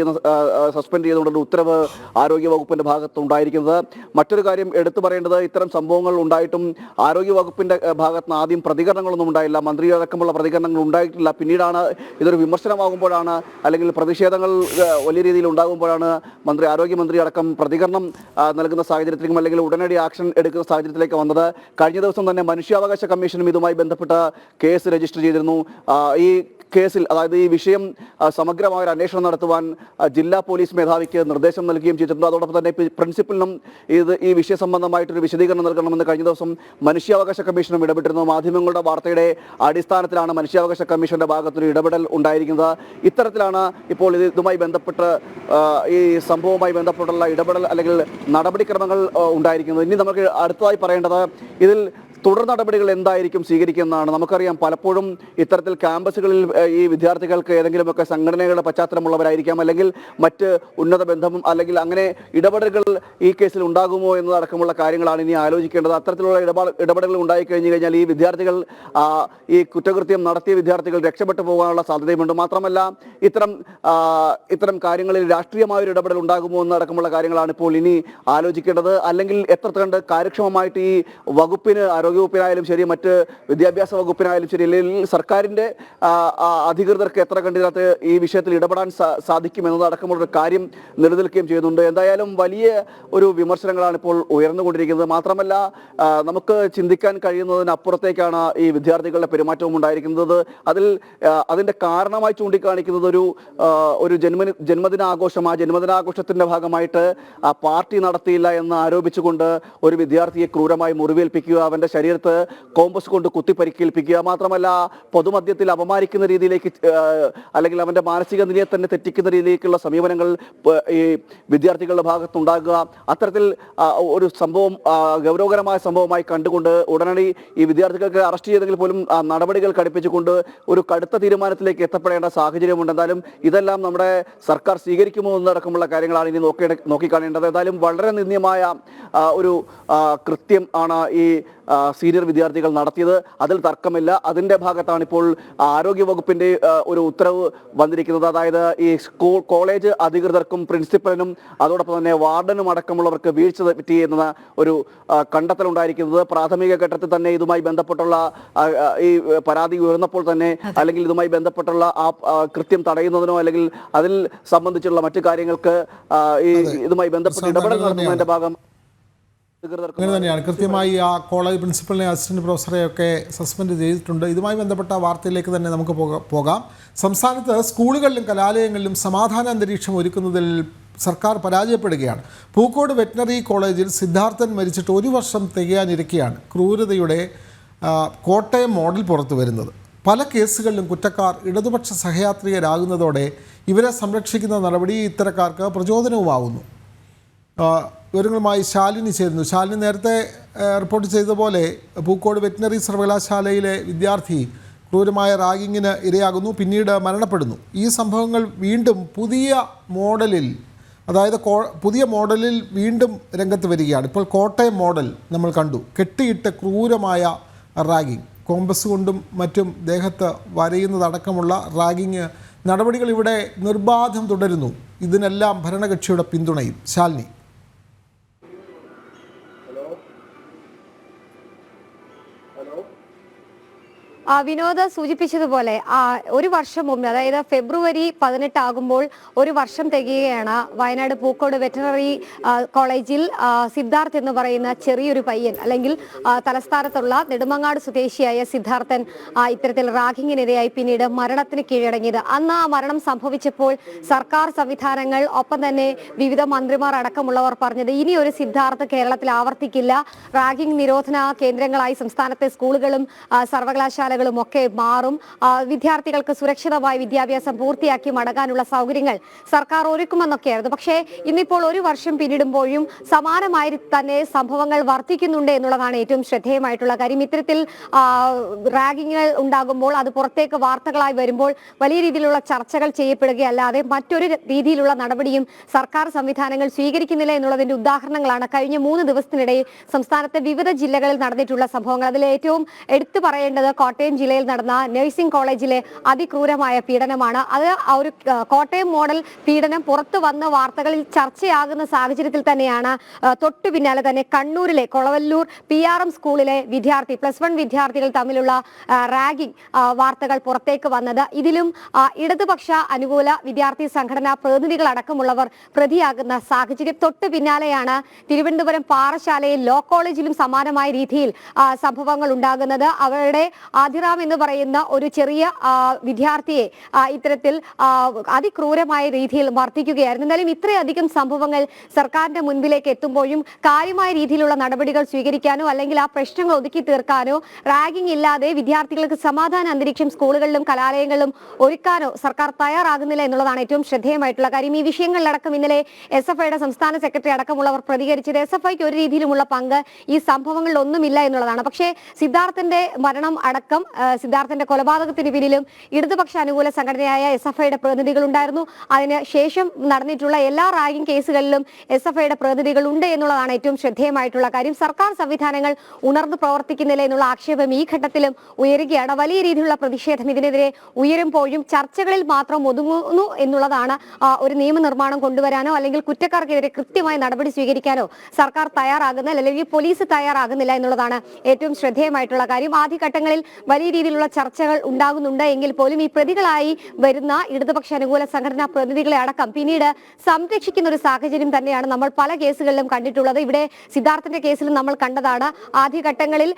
ചെയ്തുകൊണ്ടുള്ള ഉത്തരവ് ആരോഗ്യവകുപ്പിന്റെ ഭാഗത്ത് ഉണ്ടായിരിക്കുന്നത്. മറ്റൊരു കാര്യം എടുത്തു പറയേണ്ടത്, ഇത്തരം സംഭവങ്ങൾ ഉണ്ടായിട്ടും ആരോഗ്യവകുപ്പിന്റെ ഭാഗത്ത് നിന്ന് ആദ്യം പ്രതികരണങ്ങളൊന്നും ഉണ്ടായില്ല, മന്ത്രിയടക്കമുള്ള പ്രതികരണങ്ങൾ ഉണ്ടായിട്ടില്ല. പിന്നീടാണ് ഇതൊരു വിമർശനമാകുമ്പോഴാണ്, അല്ലെങ്കിൽ പ്രതിഷേധങ്ങൾ വലിയ രീതിയിൽ ഉണ്ടാകുമ്പോഴാണ് ആരോഗ്യമന്ത്രി അടക്കം പ്രതികരണം നൽകുന്ന സാഹചര്യത്തിലേക്കും അല്ലെങ്കിൽ ഉടനടി ആക്ഷൻ എടുക്കുന്ന സാഹചര്യത്തിലേക്ക് വന്നത്. കഴിഞ്ഞ ദിവസം തന്നെ മനുഷ്യാവകാശ കമ്മീഷനും ഇതുമായി ബന്ധപ്പെട്ട കേസ് രജിസ്റ്റർ ചെയ്തിരുന്നു. ഈ കേസിൽ, അതായത് ഈ വിഷയം സമഗ്രമായ ഒരു അന്വേഷണം നടത്തുവാൻ ജില്ലാ പോലീസ് മേധാവിക്ക് നിർദ്ദേശം നൽകുകയും ചെയ്തിട്ടുണ്ട്. അതോടൊപ്പം തന്നെ പ്രിൻസിപ്പലിനും ഈ വിഷയ സംബന്ധമായിട്ടൊരു വിശദീകരണം നൽകണമെന്ന് കഴിഞ്ഞ ദിവസം മനുഷ്യാവകാശ കമ്മീഷനും ഇടപെട്ടിരുന്നു. മാധ്യമങ്ങളുടെ വാർത്തയുടെ അടിസ്ഥാനത്തിലാണ് മനുഷ്യാവകാശ കമ്മീഷന്റെ ഭാഗത്തൊരു ഇടപെടൽ ഉണ്ടായിരിക്കുന്നത്. ഇത്തരത്തിലാണ് ഇപ്പോൾ ഇതുമായി ബന്ധപ്പെട്ട് ഈ സംഭവവുമായി ബന്ധപ്പെട്ടുള്ള ഇടപെടൽ അല്ലെങ്കിൽ നടപടിക്രമങ്ങൾ ഉണ്ടായിരിക്കുന്നത്. ഇനി നമുക്ക് അടുത്തതായി പറയേണ്ടത്, ഇതിൽ തുടർ നടപടികൾ എന്തായിരിക്കും സ്വീകരിക്കുന്നതാണ്. നമുക്കറിയാം, പലപ്പോഴും ഇത്തരത്തിൽ ക്യാമ്പസുകളിൽ ഈ വിദ്യാർത്ഥികൾക്ക് ഏതെങ്കിലുമൊക്കെ സംഘടനകളുടെ പശ്ചാത്തലമുള്ളവരായിരിക്കാം, അല്ലെങ്കിൽ മറ്റ് ഉന്നത ബന്ധം അല്ലെങ്കിൽ അങ്ങനെ ഇടപെടലുകൾ ഈ കേസിൽ ഉണ്ടാകുമോ എന്നതടക്കമുള്ള കാര്യങ്ങളാണ് ഇനി ആലോചിക്കേണ്ടത്. അത്തരത്തിലുള്ള ഇടപെടലുകൾ ഉണ്ടായിക്കഴിഞ്ഞു കഴിഞ്ഞാൽ ഈ വിദ്യാർത്ഥികൾ, ഈ കുറ്റകൃത്യം നടത്തിയ വിദ്യാർത്ഥികൾ രക്ഷപ്പെട്ടു പോകാനുള്ള സാധ്യതയുമുണ്ട്. മാത്രമല്ല, ഇത്തരം കാര്യങ്ങളിൽ രാഷ്ട്രീയമായൊരു ഇടപെടൽ ഉണ്ടാകുമോ എന്നടക്കമുള്ള കാര്യങ്ങളാണ് ഇപ്പോൾ ഇനി ആലോചിക്കേണ്ടത്. അല്ലെങ്കിൽ എത്ര കണ്ട് കാര്യക്ഷമമായിട്ട് ഈ വകുപ്പിന്, ആരോഗ്യവകുപ്പിനായാലും ശരി, മറ്റ് വിദ്യാഭ്യാസ വകുപ്പിനായാലും ശരി, അല്ലെങ്കിൽ സർക്കാരിന്റെ അധികൃതർക്ക് എത്ര കണ്ടിനകത്ത് ഈ വിഷയത്തിൽ ഇടപെടാൻ സാധിക്കും എന്നതടക്കമുള്ളൊരു കാര്യം നിലനിൽക്കുകയും ചെയ്യുന്നുണ്ട്. എന്തായാലും വലിയ ഒരു വിമർശനങ്ങളാണ് ഇപ്പോൾ ഉയർന്നുകൊണ്ടിരിക്കുന്നത്. മാത്രമല്ല, നമുക്ക് ചിന്തിക്കാൻ കഴിയുന്നതിനപ്പുറത്തേക്കാണ് ഈ വിദ്യാർത്ഥികളുടെ പെരുമാറ്റവും ഉണ്ടായിരിക്കുന്നത്. അതിന്റെ കാരണമായി ചൂണ്ടിക്കാണിക്കുന്നത് ഒരു ജന്മദിനാഘോഷം. ആ ജന്മദിനാഘോഷത്തിന്റെ ഭാഗമായിട്ട് പാർട്ടി നടത്തിയില്ല എന്ന് ആരോപിച്ചുകൊണ്ട് ഒരു വിദ്യാർത്ഥിയെ ക്രൂരമായി മുറിവേൽപ്പിക്കുക, അവന്റെ ശരീരത്ത് കോമ്പസ് കൊണ്ട് കുത്തി പരിക്കേൽപ്പിക്കുക, മാത്രമല്ല പൊതുമധ്യത്തിൽ അപമാനിക്കുന്ന രീതിയിലേക്ക് അല്ലെങ്കിൽ അവന്റെ മാനസിക നിലയെ തന്നെ തെറ്റിക്കുന്ന രീതിയിലേക്കുള്ള സമീപനങ്ങൾ ഈ വിദ്യാർത്ഥികളുടെ ഭാഗത്തുണ്ടാകുക, അത്തരത്തിൽ ഒരു സംഭവം ഗൗരവകരമായ സംഭവമായി കണ്ടുകൊണ്ട് ഉടനടി ഈ വിദ്യാർത്ഥികൾക്ക് അറസ്റ്റ് ചെയ്തെങ്കിൽ പോലും നടപടികൾ കടുപ്പിച്ചുകൊണ്ട് ഒരു കടുത്ത തീരുമാനത്തിലേക്ക് എത്തപ്പെടേണ്ട സാഹചര്യമുണ്ട്. എന്തായാലും ഇതെല്ലാം നമ്മുടെ സർക്കാർ സ്വീകരിക്കുമോ എന്നടക്കമുള്ള കാര്യങ്ങളാണ് ഇനി നോക്കിക്കാണേണ്ടത്. എന്തായാലും വളരെ നിന്ദ്യമായ ഒരു കൃത്യം ആണ് ഈ സീനിയർ വിദ്യാർത്ഥികൾ നടത്തിയത്, അതിൽ തർക്കമില്ല. അതിന്റെ ഭാഗത്താണ് ഇപ്പോൾ ആരോഗ്യവകുപ്പിന്റെ ഒരു ഉത്തരവ് വന്നിരിക്കുന്നത്. അതായത് ഈ സ്കൂൾ കോളേജ് അധികൃതർക്കും പ്രിൻസിപ്പലിനും അതോടൊപ്പം തന്നെ വാർഡനും അടക്കമുള്ളവർക്ക് വീഴ്ച പറ്റി എന്ന ഒരു കണ്ടെത്തലുണ്ടായിരിക്കുന്നത്. പ്രാഥമിക ഘട്ടത്തിൽ തന്നെ ഇതുമായി ബന്ധപ്പെട്ടുള്ള ഈ പരാതി ഉയർന്നപ്പോൾ തന്നെ അല്ലെങ്കിൽ ഇതുമായി ബന്ധപ്പെട്ടുള്ള ആ കൃത്യം തടയുന്നതിനോ അല്ലെങ്കിൽ അതിൽ സംബന്ധിച്ചുള്ള മറ്റു കാര്യങ്ങൾക്ക് ഈ ഇതുമായി ബന്ധപ്പെട്ട് ഇടപെടൽ നടത്തുന്നതിന്റെ ഭാഗം അങ്ങനെ തന്നെയാണ്. കൃത്യമായി ആ കോളേജ് പ്രിൻസിപ്പലിനെ, അസിസ്റ്റന്റ് പ്രൊഫസറെയൊക്കെ സസ്പെൻഡ് ചെയ്തിട്ടുണ്ട്. ഇതുമായി ബന്ധപ്പെട്ട വാർത്തയിലേക്ക് തന്നെ നമുക്ക് പോകാം. സംസ്ഥാനത്ത് സ്കൂളുകളിലും കലാലയങ്ങളിലും സമാധാന അന്തരീക്ഷം ഒരുക്കുന്നതിൽ സർക്കാർ പരാജയപ്പെടുകയാണ്. പൂക്കോട് വെറ്റിനറി കോളേജിൽ സിദ്ധാർത്ഥൻ മരിച്ചിട്ട് 1 വർഷം തികയാനിരിക്കെയാണ് ക്രൂരതയുടെ കോട്ടയം മോഡൽ പുറത്തു വരുന്നത്. പല കേസുകളിലും കുറ്റക്കാർ ഇടതുപക്ഷ സഹയാത്രികരാകുന്നതോടെ ഇവരെ സംരക്ഷിക്കുന്ന നടപടി ഇത്തരക്കാർക്ക് പ്രചോദനവുമാകുന്നു. വിവരങ്ങളുമായി ശാലിനി ചേരുന്നു. ശാലിനി, നേരത്തെ റിപ്പോർട്ട് ചെയ്തതുപോലെ പൂക്കോട് വെറ്റിനറി സർവകലാശാലയിലെ വിദ്യാർത്ഥി ക്രൂരമായ റാഗിങ്ങിന് ഇരയാകുന്നു, പിന്നീട് മരണപ്പെടുന്നു. ഈ സംഭവങ്ങൾ വീണ്ടും പുതിയ മോഡലിൽ, അതായത് പുതിയ മോഡലിൽ വീണ്ടും രംഗത്ത് വരികയാണ്. ഇപ്പോൾ കോട്ടയം മോഡൽ നമ്മൾ കണ്ടു. കെട്ടിയിട്ട് ക്രൂരമായ റാഗിങ്, കോമ്പസ് കൊണ്ടും മറ്റും ദേഹത്ത് വരയുന്നതടക്കമുള്ള റാഗിങ് നടപടികൾ ഇവിടെ നിർബാധം തുടരുന്നു. ഇതിനെല്ലാം ഭരണകക്ഷിയുടെ പിന്തുണയും. ശാലിനി. വിനോദ് സൂചിപ്പിച്ചതുപോലെ 1 വർഷം മുമ്പ്, അതായത് ഫെബ്രുവരി 18 ആകുമ്പോൾ 1 വർഷം തികയുകയാണ്. വയനാട് പൂക്കോട് വെറ്ററിനറി കോളേജിൽ സിദ്ധാർത്ഥ് എന്ന് പറയുന്ന ചെറിയൊരു പയ്യൻ, അല്ലെങ്കിൽ തലസ്ഥാനത്തുള്ള നെടുമങ്ങാട് സ്വദേശിയായ സിദ്ധാർത്ഥൻ ഇത്തരത്തിൽ റാഗിങ്ങിനിരയായി പിന്നീട് മരണത്തിന് കീഴടങ്ങിയത്. അന്ന് ആ മരണം സംഭവിച്ചപ്പോൾ സർക്കാർ സംവിധാനങ്ങൾ, ഒപ്പം തന്നെ വിവിധ മന്ത്രിമാർ അടക്കമുള്ളവർ പറഞ്ഞത് ഇനി ഒരു സിദ്ധാർത്ഥ് കേരളത്തിൽ ആവർത്തിക്കില്ല. റാഗിംഗ് നിരോധന കേന്ദ്രങ്ങളായി സംസ്ഥാനത്തെ സ്കൂളുകളും സർവകലാശാല ഒക്കെ മാറും. വിദ്യാർത്ഥികൾക്ക് സുരക്ഷിതമായ വിദ്യാഭ്യാസം പൂർത്തിയാക്കി മടങ്ങാനുള്ള സൗകര്യങ്ങൾ സർക്കാർ ഒരുക്കുമെന്നൊക്കെയായിരുന്നു. പക്ഷേ ഇന്നിപ്പോൾ 1 വർഷം പിന്നിടുമ്പോഴും സമാനമായി തന്നെ സംഭവങ്ങൾ വർദ്ധിക്കുന്നുണ്ട് എന്നുള്ളതാണ് ഏറ്റവും ശ്രദ്ധേയമായിട്ടുള്ള കാര്യം. ഇത്തരത്തിൽ റാഗിങ്ങുകൾ ഉണ്ടാകുമ്പോൾ അത് പുറത്തേക്ക് വാർത്തകളായി വരുമ്പോൾ വലിയ രീതിയിലുള്ള ചർച്ചകൾ ചെയ്യപ്പെടുകയല്ലാതെ മറ്റൊരു രീതിയിലുള്ള നടപടിയും സർക്കാർ സംവിധാനങ്ങൾ സ്വീകരിക്കുന്നില്ല എന്നുള്ളതിന്റെ ഉദാഹരണങ്ങളാണ് കഴിഞ്ഞ 3 ദിവസത്തിനിടയിൽ സംസ്ഥാനത്തെ വിവിധ ജില്ലകളിൽ നടന്നിട്ടുള്ള സംഭവങ്ങൾ. അതിൽ ഏറ്റവും എടുത്തു പറയേണ്ടത് കോട്ടയം ജില്ലയിൽ നടന്ന നഴ്സിംഗ് കോളേജിലെ അതിക്രൂരമായ പീഡനമാണ്. അത് ഒരു കോട്ടയം മോഡൽ പീഡനം പുറത്തു വന്ന വാർത്തകളിൽ ചർച്ചയാകുന്ന സാഹചര്യത്തിൽ തന്നെയാണ് തൊട്ടു പിന്നാലെ തന്നെ കണ്ണൂരിലെ കൊളവല്ലൂർ PRM സ്കൂളിലെ വിദ്യാർത്ഥി, +1 വിദ്യാർത്ഥികൾ തമ്മിലുള്ള റാഗിംഗ് വാർത്തകൾ പുറത്തേക്ക് വന്നത്. ഇതിലും ഇടതുപക്ഷ അനുകൂല വിദ്യാർത്ഥി സംഘടനാ പ്രതിനിധികൾ അടക്കമുള്ളവർ പ്രതിയാകുന്ന സാഹചര്യം. തൊട്ടു പിന്നാലെയാണ് തിരുവനന്തപുരം പാറശാലയിൽ ലോ കോളേജിലും സമാനമായ രീതിയിൽ സംഭവങ്ങൾ ഉണ്ടാകുന്നത്. അവരുടെ ആദിറാം എന്ന് പറയുന്ന ഒരു ചെറിയ വിദ്യാർത്ഥിയെ ഇത്തരത്തിൽ അതിക്രൂരമായ രീതിയിൽ മർദ്ദിക്കുകയായിരുന്നു. എന്നാലും ഇത്രയധികം സംഭവങ്ങൾ സർക്കാരിന്റെ മുൻപിലേക്ക് എത്തുമ്പോഴും കാര്യമായ രീതിയിലുള്ള നടപടികൾ സ്വീകരിക്കാനോ അല്ലെങ്കിൽ ആ പ്രശ്നങ്ങൾ ഒതുക്കി തീർക്കാനോ റാഗിംഗ് ഇല്ലാതെ വിദ്യാർത്ഥികൾക്ക് സമാധാന അന്തരീക്ഷം സ്കൂളുകളിലും കലാലയങ്ങളിലും ഒരുക്കാനോ സർക്കാർ തയ്യാറാകുന്നില്ല എന്നുള്ളതാണ് ഏറ്റവും ശ്രദ്ധേയമായിട്ടുള്ള കാര്യം. ഈ വിഷയങ്ങളിലടക്കം ഇന്നലെ SFIയുടെ സംസ്ഥാന സെക്രട്ടറി അടക്കമുള്ളവർ പ്രതികരിച്ചത് SFIക്ക് ഒരു രീതിയിലുമുള്ള പങ്ക് ഈ സംഭവങ്ങളിൽ ഒന്നുമില്ല എന്നുള്ളതാണ്. പക്ഷേ സിദ്ധാർത്ഥന്റെ മരണം അടക്കം, സിദ്ധാർത്ഥന്റെ കൊലപാതകത്തിന് പിന്നിലും ഇടതുപക്ഷ അനുകൂല സംഘടനയായ SFIയുടെ പ്രതിനിധികൾ ഉണ്ടായിരുന്നു. അതിന് ശേഷം നടന്നിട്ടുള്ള എല്ലാ റാഗിംഗ് കേസുകളിലും SFIയുടെ പ്രതിനിധികൾ ഉണ്ട് എന്നുള്ളതാണ് ഏറ്റവും ശ്രദ്ധേയമായിട്ടുള്ള കാര്യം. സർക്കാർ സംവിധാനങ്ങൾ ഉണർന്നു പ്രവർത്തിക്കുന്നില്ല എന്നുള്ള ആക്ഷേപം ഈ ഘട്ടത്തിലും ഉയരുകയാണ്. വലിയ രീതിയിലുള്ള പ്രതിഷേധം ഇതിനെതിരെ ഉയരുമ്പോഴും ചർച്ചകളിൽ മാത്രം ഒതുങ്ങുന്നു എന്നുള്ളതാണ്. ഒരു നിയമനിർമ്മാണം കൊണ്ടുവരാനോ അല്ലെങ്കിൽ കുറ്റക്കാർക്കെതിരെ കൃത്യമായ നടപടി സ്വീകരിക്കാനോ സർക്കാർ തയ്യാറാകുന്നില്ല, അല്ലെങ്കിൽ പോലീസ് തയ്യാറാകുന്നില്ല എന്നുള്ളതാണ് ഏറ്റവും ശ്രദ്ധേയമായിട്ടുള്ള കാര്യം. ആദ്യഘട്ടങ്ങളിൽ വലിയ രീതിയിലുള്ള ചർച്ചകൾ ഉണ്ടാകുന്നുണ്ട് എങ്കിൽ പോലും ഈ പ്രതികളായി വരുന്ന ഇടതുപക്ഷ അനുകൂല സംഘടനാ പ്രതിനിധികളെ അടക്കം പിന്നീട് സംരക്ഷിക്കുന്ന ഒരു സാഹചര്യം തന്നെയാണ് നമ്മൾ പല കേസുകളിലും കണ്ടിട്ടുള്ളത്. ഇവിടെ സിദ്ധാർത്ഥന്റെ കേസിലും നമ്മൾ കണ്ടതാണ്. ആദ്യഘട്ടങ്ങളിൽ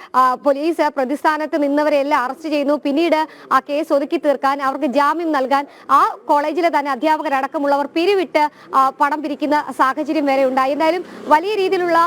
പോലീസ് പ്രതിസ്ഥാനത്ത് നിന്നവരെല്ലാം അറസ്റ്റ് ചെയ്യുന്നു. പിന്നീട് ആ കേസ് ഒതുക്കി തീർക്കാൻ, അവർക്ക് ജാമ്യം നൽകാൻ ആ കോളേജിലെ തന്നെ അധ്യാപകരടക്കമുള്ളവർ പിരിവിട്ട് പണം പിരിക്കുന്ന സാഹചര്യം വരെ ഉണ്ടായി. എന്തായാലും വലിയ രീതിയിലുള്ള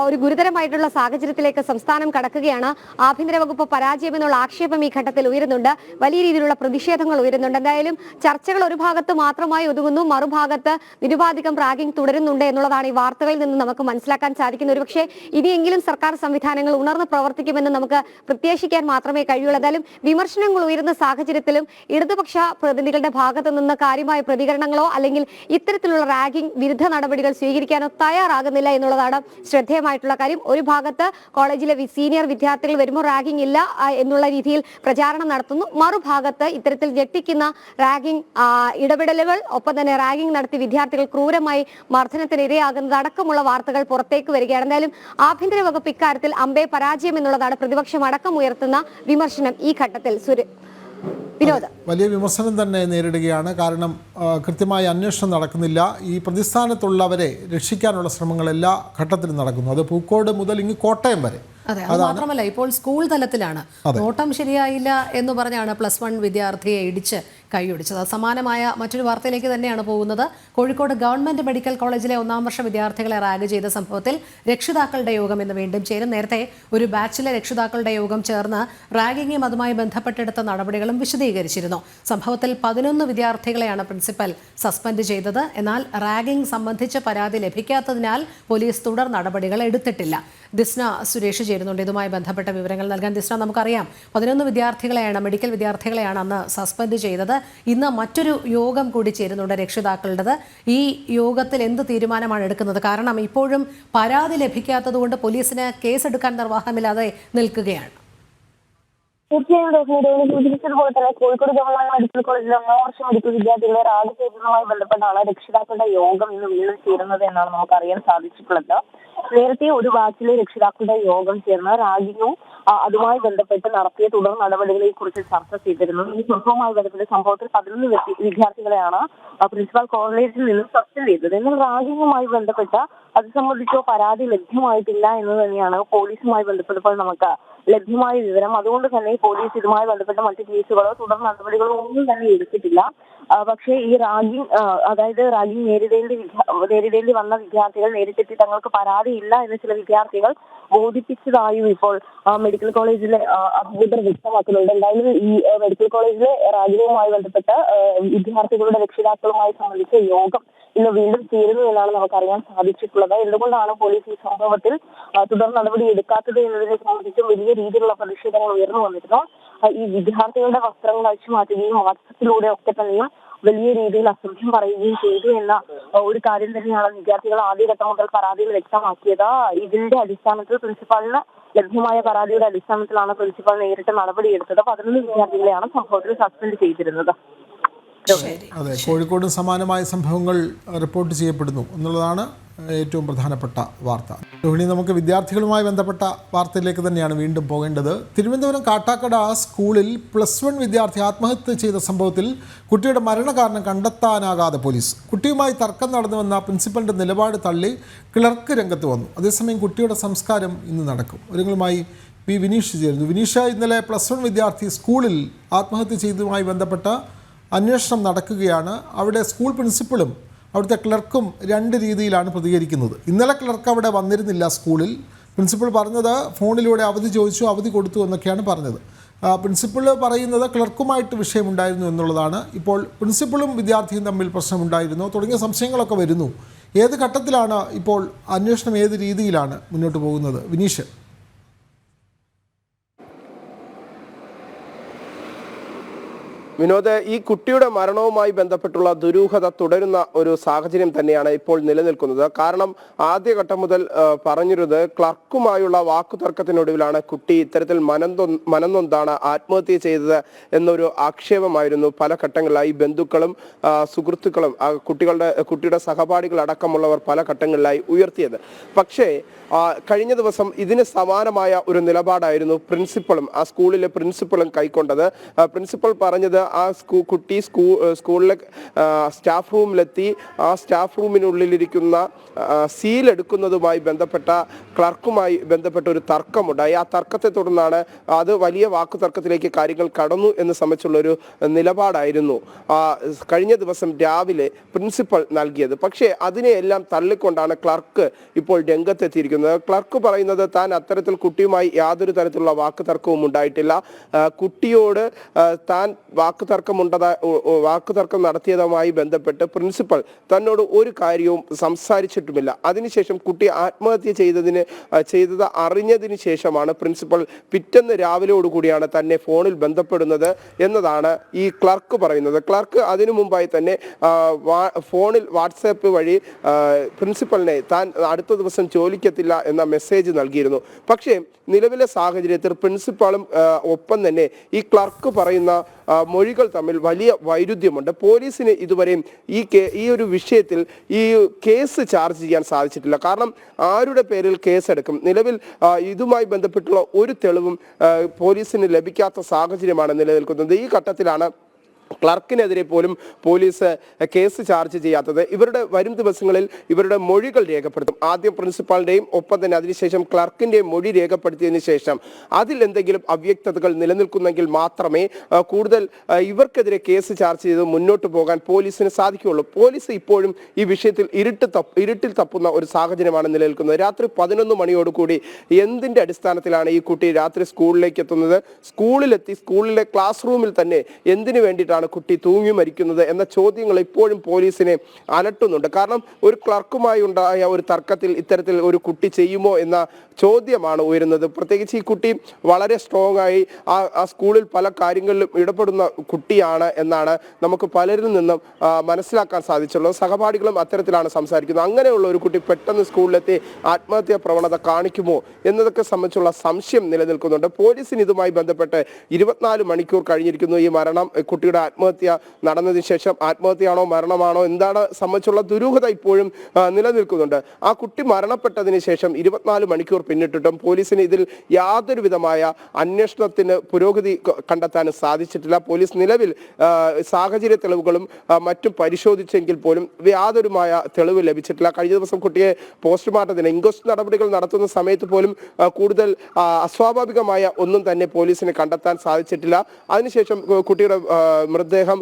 ഒരു ഗുരുതരമായിട്ടുള്ള സാഹചര്യത്തിലേക്ക് സംസ്ഥാനം കടക്കുകയാണ്. ആഭ്യന്തര വകുപ്പ് പരാജയം എന്നുള്ള ആക്ഷേപം ഈ ഘട്ടത്തിൽ ഉയരുന്നുണ്ട്. വലിയ രീതിയിലുള്ള പ്രതിഷേധങ്ങൾ ഉയരുന്നുണ്ട്. എന്തായാലും ചർച്ചകൾ ഒരു ഭാഗത്ത് മാത്രമായി ഒതുങ്ങുന്നു, മറുഭാഗത്ത് നിരുപാധികം റാഗിംഗ് തുടരുന്നുണ്ട് എന്നുള്ളതാണ് ഈ വാർത്തകളിൽ നിന്ന് നമുക്ക് മനസ്സിലാക്കാൻ സാധിക്കുന്നത്. ഒരുപക്ഷെ ഇനിയെങ്കിലും സർക്കാർ സംവിധാനങ്ങൾ ഉണർന്ന് പ്രവർത്തിക്കുമെന്ന് നമുക്ക് പ്രത്യാശിക്കാൻ മാത്രമേ കഴിയുള്ളൂ. എന്തായാലും വിമർശനങ്ങൾ ഉയരുന്ന സാഹചര്യത്തിലും ഇടതുപക്ഷ പ്രതിനിധികളുടെ ഭാഗത്തു നിന്ന് കാര്യമായ പ്രതികരണങ്ങളോ അല്ലെങ്കിൽ ഇത്തരത്തിലുള്ള റാഗിംഗ് വിരുദ്ധ നടപടികൾ സ്വീകരിക്കാനോ തയ്യാറാകുന്നില്ല എന്നുള്ളതാണ് ശ്രദ്ധേയമായിട്ടുള്ള കാര്യം. ഒരു ഭാഗത്ത് കോളേജിലെ സീനിയർ വിദ്യാർത്ഥികൾ വരുമ്പോൾ റാഗിംഗ് ഇല്ല എന്നുള്ള രീതിയിൽ പ്രചാരണം നടത്തുന്നു, മറുഭാഗത്ത് ഇത്തരത്തിൽ ഞെട്ടിക്കുന്ന റാഗിംഗ് ഇടപെടലുകൾ, ഒപ്പം തന്നെ റാഗിംഗ് നടത്തി വിദ്യാർത്ഥികൾ ക്രൂരമായി മർദ്ദനത്തിന് ഇരയാകുന്നത് അടക്കമുള്ള വാർത്തകൾ പുറത്തേക്ക് വരികയാണ്. എന്തായാലും ആഭ്യന്തര വകുപ്പ് ഇക്കാര്യത്തിൽ അമ്പേ പരാജയം എന്നുള്ളതാണ് പ്രതിപക്ഷം അടക്കം ഉയർത്തുന്ന വിമർശനം ഈ ഘട്ടത്തിൽ. വിനോദ്, വലിയ വിമർശനം തന്നെ നേരിടുകയാണ്. കാരണം കൃത്യമായ അന്വേഷണം നടക്കുന്നില്ല. ഈ പ്രതിസ്ഥാനത്തുള്ളവരെ രക്ഷിക്കാനുള്ള ശ്രമങ്ങൾ എല്ലാ ഘട്ടത്തിലും നടക്കുന്നു. അത് പൂക്കോട് മുതൽ ഇങ്ങ് കോട്ടയം വരെ. അതെ, അത് മാത്രമല്ല ഇപ്പോൾ സ്കൂൾ തലത്തിലാണ്. നോട്ടം ശരിയായില്ല എന്ന് പറഞ്ഞാണ് +1 വിദ്യാർത്ഥിയെ ഇടിച്ച് കൈയൊടിച്ചത്. സമാനമായ മറ്റൊരു വാർത്തയിലേക്ക് തന്നെയാണ് പോകുന്നത്. കോഴിക്കോട് ഗവൺമെന്റ് മെഡിക്കൽ കോളേജിലെ 1ാം വർഷ വിദ്യാർത്ഥികളെ റാഗ് ചെയ്ത സംഭവത്തിൽ രക്ഷിതാക്കളുടെ യോഗം ഇന്ന് വീണ്ടും ചേരും. നേരത്തെ ഒരു ബാച്ചിലെ രക്ഷിതാക്കളുടെ യോഗം ചേർന്ന് റാഗിങ്ങും അതുമായി ബന്ധപ്പെട്ടെടുത്ത നടപടികളും വിശദീകരിച്ചിരുന്നു. സംഭവത്തിൽ 11 വിദ്യാർത്ഥികളെയാണ് പ്രിൻസിപ്പൽ സസ്പെൻഡ് ചെയ്തത്. എന്നാൽ റാഗിംഗ് സംബന്ധിച്ച് പരാതി ലഭിക്കാത്തതിനാൽ പോലീസ് തുടർ നടപടികൾ എടുത്തിട്ടില്ല. ദിസ്ന സുരേഷ് ചേരുന്നുണ്ട് ഇതുമായി ബന്ധപ്പെട്ട വിവരങ്ങൾ നൽകാൻ. ദിസ്ന, നമുക്കറിയാം 11 വിദ്യാർത്ഥികളെയാണ്, മെഡിക്കൽ വിദ്യാർത്ഥികളെയാണ് അന്ന് സസ്പെൻഡ് ചെയ്തത്. ഇന്ന് മറ്റൊരു യോഗം കൂടി ചേരുന്നുണ്ട് രക്ഷിതാക്കളുടേത്. ഈ യോഗത്തിൽ എന്ത് തീരുമാനമാണ് എടുക്കുന്നത്? കാരണം ഇപ്പോഴും പരാതി ലഭിക്കാത്തതുകൊണ്ട് പോലീസിന് കേസെടുക്കാൻ നിർവാഹമില്ലാതെ നിൽക്കുകയാണ്. തീർച്ചയായും സൂചിപ്പിച്ചതുപോലെ തന്നെ കോഴിക്കോട് ഗവൺമെന്റ് മെഡിക്കൽ കോളേജിലെ 1ാം വർഷ മെഡിക്കൽ വിദ്യാർത്ഥികളെ റാഗ് ചെയ്തതുമായി ബന്ധപ്പെട്ടാണ് രക്ഷിതാക്കളുടെ യോഗം ഇന്ന് വീണ്ടും ചേരുന്നത് എന്നാണ് നമുക്ക് അറിയാൻ സാധിച്ചിട്ടുള്ളത്. നേരത്തെ ഒരു ബാച്ചിലെ രക്ഷിതാക്കളുടെ യോഗം ചേർന്ന് റാഗിങ്ങും അതുമായി ബന്ധപ്പെട്ട് നടത്തിയ തുടർ നടപടികളെ കുറിച്ച് ചർച്ച ചെയ്തിരുന്നു. ഈ സംഭവവുമായി ബന്ധപ്പെട്ട സംഭവത്തിൽ 11 വിദ്യാർത്ഥികളെയാണ് പ്രിൻസിപ്പൽ കോളേജിൽ നിന്ന് സസ്പെൻഡ് ചെയ്തത്. എന്നാൽ റാഗിങ്ങുമായി ബന്ധപ്പെട്ട അത് സംബന്ധിച്ചോ പരാതി ലഭ്യമായിട്ടില്ല എന്ന് തന്നെയാണ് പോലീസുമായി ബന്ധപ്പെട്ടപ്പോൾ നമുക്ക് ലഭ്യമായ വിവരം. അതുകൊണ്ട് തന്നെ പോലീസ് ഇതുമായി ബന്ധപ്പെട്ട മറ്റു കേസുകളോ തുടർ നടപടികളോ ഒന്നും തന്നെ എടുത്തിട്ടില്ല. പക്ഷേ ഈ റാഗിംഗ്, അതായത് റാഗിംഗ് നേരിടേണ്ടി വന്ന വിദ്യാർത്ഥികൾ നേരിട്ടെത്തി തങ്ങൾക്ക് പരാതിയില്ല എന്ന് ചില വിദ്യാർത്ഥികൾ ബോധിപ്പിച്ചതായും ഇപ്പോൾ മെഡിക്കൽ കോളേജിലെ അധികൃതർ വ്യക്തമാക്കുന്നുണ്ട്. എന്തായാലും ഈ മെഡിക്കൽ കോളേജിലെ റാഗിങ്ങുമായി ബന്ധപ്പെട്ട വിദ്യാർത്ഥികളുടെ രക്ഷിതാക്കളുമായി സംബന്ധിച്ച യോഗം ഇന്ന് വീണ്ടും ചേരുന്നു എന്നാണ് നമുക്കറിയാൻ സാധിച്ചിട്ടുള്ളത്. എന്തുകൊണ്ടാണ് പോലീസ് ഈ സംഭവത്തിൽ തുടർ നടപടി എടുക്കാത്തത് എന്നതിനെ സംബന്ധിച്ചും വലിയ രീതിയിലുള്ള പ്രതിഷേധങ്ങൾ ഉയർന്നു വന്നിരുന്നു. ഈ വിദ്യാർത്ഥികളുടെ വസ്ത്രങ്ങൾ അഴിച്ചു മാറ്റുകയും വാട്സപ്പിലൂടെ ഒക്കെ തന്നെയും വലിയ രീതിയിൽ അസഭ്യം പറയുകയും ചെയ്തു എന്ന ഒരു കാര്യം തന്നെയാണ് വിദ്യാർത്ഥികൾ ആദ്യഘട്ടം മുതൽ പരാതിയിൽ വ്യക്തമാക്കിയത്. ഇതിന്റെ അടിസ്ഥാനത്തിൽ പ്രിൻസിപ്പാളിന് ലഭ്യമായ പരാതിയുടെ അടിസ്ഥാനത്തിലാണ് പ്രിൻസിപ്പാൾ നേരിട്ട് നടപടിയെടുത്തത്. 11 വിദ്യാർത്ഥികളെയാണ് സംഭവത്തിൽ സസ്പെൻഡ് ചെയ്തിരുന്നത്. അതെ, കോഴിക്കോടും സമാനമായ സംഭവങ്ങൾ റിപ്പോർട്ട് ചെയ്യപ്പെടുന്നു എന്നുള്ളതാണ് ഏറ്റവും പ്രധാനപ്പെട്ട വാർത്ത. രോഹിണി, നമുക്ക് വിദ്യാർത്ഥികളുമായി ബന്ധപ്പെട്ട വാർത്തയിലേക്ക് തന്നെയാണ് വീണ്ടും പോകേണ്ടത്. തിരുവനന്തപുരം കാട്ടാക്കട സ്കൂളിൽ +1 വിദ്യാർത്ഥി ആത്മഹത്യ ചെയ്ത സംഭവത്തിൽ കുട്ടിയുടെ മരണകാരണം കണ്ടെത്താനാകാതെ പോലീസ്. കുട്ടിയുമായി തർക്കം നടന്നുവെന്ന പ്രിൻസിപ്പലിൻ്റെ നിലപാട് തള്ളി ക്ലർക്ക് രംഗത്ത് വന്നു. അതേസമയം കുട്ടിയുടെ സംസ്കാരം ഇന്ന് നടക്കും. ഒരുങ്ങളുമായി വിനീഷ് ചേരുന്നു. വിനീഷ, ഇന്നലെ +1 വിദ്യാർത്ഥി സ്കൂളിൽ ആത്മഹത്യ ചെയ്തതുമായി ബന്ധപ്പെട്ട അന്വേഷണം നടക്കുകയാണ്. അവിടെ സ്കൂൾ പ്രിൻസിപ്പളും അവിടുത്തെ ക്ലർക്കും 2 രീതിയിലാണ് പ്രതികരിക്കുന്നത്. ഇന്നലെ ക്ലർക്ക് അവിടെ വന്നിരുന്നില്ല സ്കൂളിൽ. പ്രിൻസിപ്പൾ പറഞ്ഞത് ഫോണിലൂടെ അവധി ചോദിച്ചു, അവധി കൊടുത്തു എന്നൊക്കെയാണ് പറഞ്ഞത്. പ്രിൻസിപ്പൾ പറയുന്നത് ക്ലർക്കുമായിട്ട് വിഷയമുണ്ടായിരുന്നു എന്നുള്ളതാണ്. ഇപ്പോൾ പ്രിൻസിപ്പളും വിദ്യാർത്ഥിയും തമ്മിൽ പ്രശ്നമുണ്ടായിരുന്നു തുടങ്ങിയ സംശയങ്ങളൊക്കെ വരുന്നു. ഏത് ഘട്ടത്തിലാണ് ഇപ്പോൾ അന്വേഷണം, ഏത് രീതിയിലാണ് മുന്നോട്ട് പോകുന്നത്? വിനീഷ്. വിനോദ്, ഈ കുട്ടിയുടെ മരണവുമായി ബന്ധപ്പെട്ടുള്ള ദുരൂഹത തുടരുന്ന ഒരു സാഹചര്യം തന്നെയാണ് ഇപ്പോൾ നിലനിൽക്കുന്നത്. കാരണം ആദ്യഘട്ടം മുതൽ പറഞ്ഞിരുന്നത് ക്ലർക്കുമായുള്ള വാക്കുതർക്കത്തിനൊടുവിലാണ് കുട്ടി ഇത്തരത്തിൽ മനംനൊന്താണ് ആത്മഹത്യ ചെയ്തത് എന്നൊരു ആക്ഷേപമായിരുന്നു പല ഘട്ടങ്ങളിലായി ബന്ധുക്കളും സുഹൃത്തുക്കളും കുട്ടിയുടെ സഹപാഠികൾ അടക്കമുള്ളവർ പല ഘട്ടങ്ങളിലായി ഉയർത്തിയത്. പക്ഷേ കഴിഞ്ഞ ദിവസം ഇതിന് സമാനമായ ഒരു നിലപാടായിരുന്നു പ്രിൻസിപ്പളും ആ സ്കൂളിലെ പ്രിൻസിപ്പളും കൈക്കൊണ്ടത്. പ്രിൻസിപ്പൽ പറഞ്ഞത് കുട്ടി സ്കൂളിലെ സ്റ്റാഫ് റൂമിലെത്തി ആ സ്റ്റാഫ് റൂമിനുള്ളിലിരിക്കുന്ന സീൽ എടുക്കുന്നതുമായി ബന്ധപ്പെട്ട ക്ലർക്കുമായി ബന്ധപ്പെട്ട ഒരു തർക്കമുണ്ടായി. ആ തർക്കത്തെ തുടർന്നാണ് അത് വലിയ വാക്കുതർക്കത്തിലേക്ക് കാര്യങ്ങൾ കടന്നു എന്ന് സംബന്ധിച്ചുള്ളൊരു നിലപാടായിരുന്നു കഴിഞ്ഞ ദിവസം രാവിലെ പ്രിൻസിപ്പൽ നൽകിയത്. പക്ഷേ അതിനെയെല്ലാം തള്ളിക്കൊണ്ടാണ് ക്ലർക്ക് ഇപ്പോൾ രംഗത്തെത്തിയിരിക്കുന്നത്. ക്ലർക്ക് പറയുന്നത് താൻ അത്തരത്തിൽ കുട്ടിയുമായി യാതൊരു തരത്തിലുള്ള വാക്കുതർക്കവും ഉണ്ടായിട്ടില്ല. കുട്ടിയോട് താൻ വാക്കുതർക്കം നടത്തിയതുമായി ബന്ധപ്പെട്ട് പ്രിൻസിപ്പൽ തന്നോട് ഒരു കാര്യവും സംസാരിച്ചിട്ടുമില്ല. അതിനുശേഷം കുട്ടി ആത്മഹത്യ ചെയ്തത് അറിഞ്ഞതിന് ശേഷമാണ് പ്രിൻസിപ്പൽ പിറ്റേന്ന് രാവിലെയോടുകൂടിയാണ് തന്നെ ഫോണിൽ ബന്ധപ്പെടുന്നത് എന്നതാണ് ഈ ക്ലർക്ക് പറയുന്നത്. ക്ലർക്ക് അതിനു മുമ്പായി തന്നെ ഫോണിൽ വാട്സാപ്പ് വഴി പ്രിൻസിപ്പലിനെ താൻ അടുത്ത ദിവസം ജോലിക്കെത്തില്ല എന്ന മെസ്സേജ് നൽകിയിരുന്നു. പക്ഷേ നിലവിലെ സാഹചര്യത്തിൽ പ്രിൻസിപ്പാളും ഒപ്പം തന്നെ ഈ ക്ലർക്ക് പറയുന്ന മൊഴികൾ തമ്മിൽ വലിയ വൈരുദ്ധ്യമുണ്ട്. പോലീസിന് ഇതുവരെയും ഈ ഒരു വിഷയത്തിൽ ഈ കേസ് ചാർജ് ചെയ്യാൻ സാധിച്ചിട്ടില്ല. കാരണം ആരുടെ പേരിൽ കേസെടുക്കും? നിലവിൽ ഇതുമായി ബന്ധപ്പെട്ടുള്ള ഒരു തെളിവും പോലീസിന് ലഭിക്കാത്ത സാഹചര്യമാണ് നിലനിൽക്കുന്നത്. ഈ ഘട്ടത്തിലാണ് ക്ലർക്കിനെതിരെ പോലും പോലീസ് കേസ് ചാർജ് ചെയ്യാത്തത്. ഇവരുടെ വരും ദിവസങ്ങളിൽ ഇവരുടെ മൊഴികൾ രേഖപ്പെടുത്തും. ആദ്യം പ്രിൻസിപ്പാളിന്റെയും ഒപ്പം തന്നെ അതിനുശേഷം ക്ലർക്കിന്റെയും മൊഴി രേഖപ്പെടുത്തിയതിനു ശേഷം അതിൽ എന്തെങ്കിലും അവ്യക്തതകൾ നിലനിൽക്കുന്നെങ്കിൽ മാത്രമേ കൂടുതൽ ഇവർക്കെതിരെ കേസ് ചാർജ് ചെയ്ത് മുന്നോട്ട് പോകാൻ പോലീസിന് സാധിക്കുകയുള്ളൂ. പോലീസ് ഇപ്പോഴും ഈ വിഷയത്തിൽ ഇരുട്ടിൽ തപ്പുന്ന ഒരു സാഹചര്യമാണ് നിലനിൽക്കുന്നത്. രാത്രി 11 മണിയോടുകൂടി എന്തിന്റെ അടിസ്ഥാനത്തിലാണ് ഈ കുട്ടി രാത്രി സ്കൂളിലേക്ക് എത്തുന്നത്? സ്കൂളിലെത്തി സ്കൂളിലെ ക്ലാസ് റൂമിൽ തന്നെ എന്തിനു വേണ്ടിയിട്ടാണ് കുട്ടി തൂങ്ങി മരിക്കുന്നത് എന്ന ചോദ്യങ്ങൾ ഇപ്പോഴും പോലീസിനെ അലട്ടുന്നുണ്ട്. കാരണം ഒരു ക്ലർക്കുമായി ഉണ്ടായ ഒരു തർക്കത്തിൽ ഇത്തരത്തിൽ ഒരു കുട്ടി ചെയ്യുമോ എന്ന ചോദ്യമാണ് ഉയരുന്നത്. പ്രത്യേകിച്ച് ഈ കുട്ടി വളരെ സ്ട്രോങ് ആയി ആ സ്കൂളിൽ പല കാര്യങ്ങളിലും ഇടപെടുന്ന കുട്ടിയാണ് എന്നാണ് നമുക്ക് പലരിൽ നിന്നും മനസ്സിലാക്കാൻ സാധിച്ചുള്ളത്. സഹപാഠികളും അത്തരത്തിലാണ് സംസാരിക്കുന്നത്. അങ്ങനെയുള്ള ഒരു കുട്ടി പെട്ടെന്ന് സ്കൂളിലെത്തി ആത്മഹത്യാ പ്രവണത കാണിക്കുമോ എന്നതൊക്കെ സംബന്ധിച്ചുള്ള സംശയം നിലനിൽക്കുന്നുണ്ട്. പോലീസിന് ഇതുമായി ബന്ധപ്പെട്ട് 24 മണിക്കൂർ കഴിഞ്ഞിരിക്കുന്നു. ഈ മരണം കുട്ടിയുടെ ആത്മഹത്യ നടന്നതിന് ശേഷം ആത്മഹത്യയാണോ മരണമാണോ എന്താണ് സംബന്ധിച്ചുള്ള ദുരൂഹത ഇപ്പോഴും നിലനിൽക്കുന്നുണ്ട്. ആ കുട്ടി മരണപ്പെട്ടതിന് ശേഷം 24 മണിക്കൂർ പിന്നിട്ടിട്ടും പോലീസിന് ഇതിൽ യാതൊരു വിധമായ അന്വേഷണത്തിന് പുരോഗതി കണ്ടെത്താൻ സാധിച്ചിട്ടില്ല. പോലീസ് നിലവിൽ സാഹചര്യ തെളിവുകളും മറ്റും പരിശോധിച്ചെങ്കിൽ പോലും യാതൊരുമായ തെളിവ് ലഭിച്ചിട്ടില്ല. കഴിഞ്ഞ ദിവസം കുട്ടിയെ പോസ്റ്റ്മോർട്ടത്തിന് ഇൻക്വസ്റ്റ് നടപടികൾ നടത്തുന്ന സമയത്ത് പോലും കൂടുതൽ അസ്വാഭാവികമായ ഒന്നും തന്നെ പോലീസിന് കണ്ടെത്താൻ സാധിച്ചിട്ടില്ല. അതിനുശേഷം കുട്ടിയുടെ മൃതദേഹം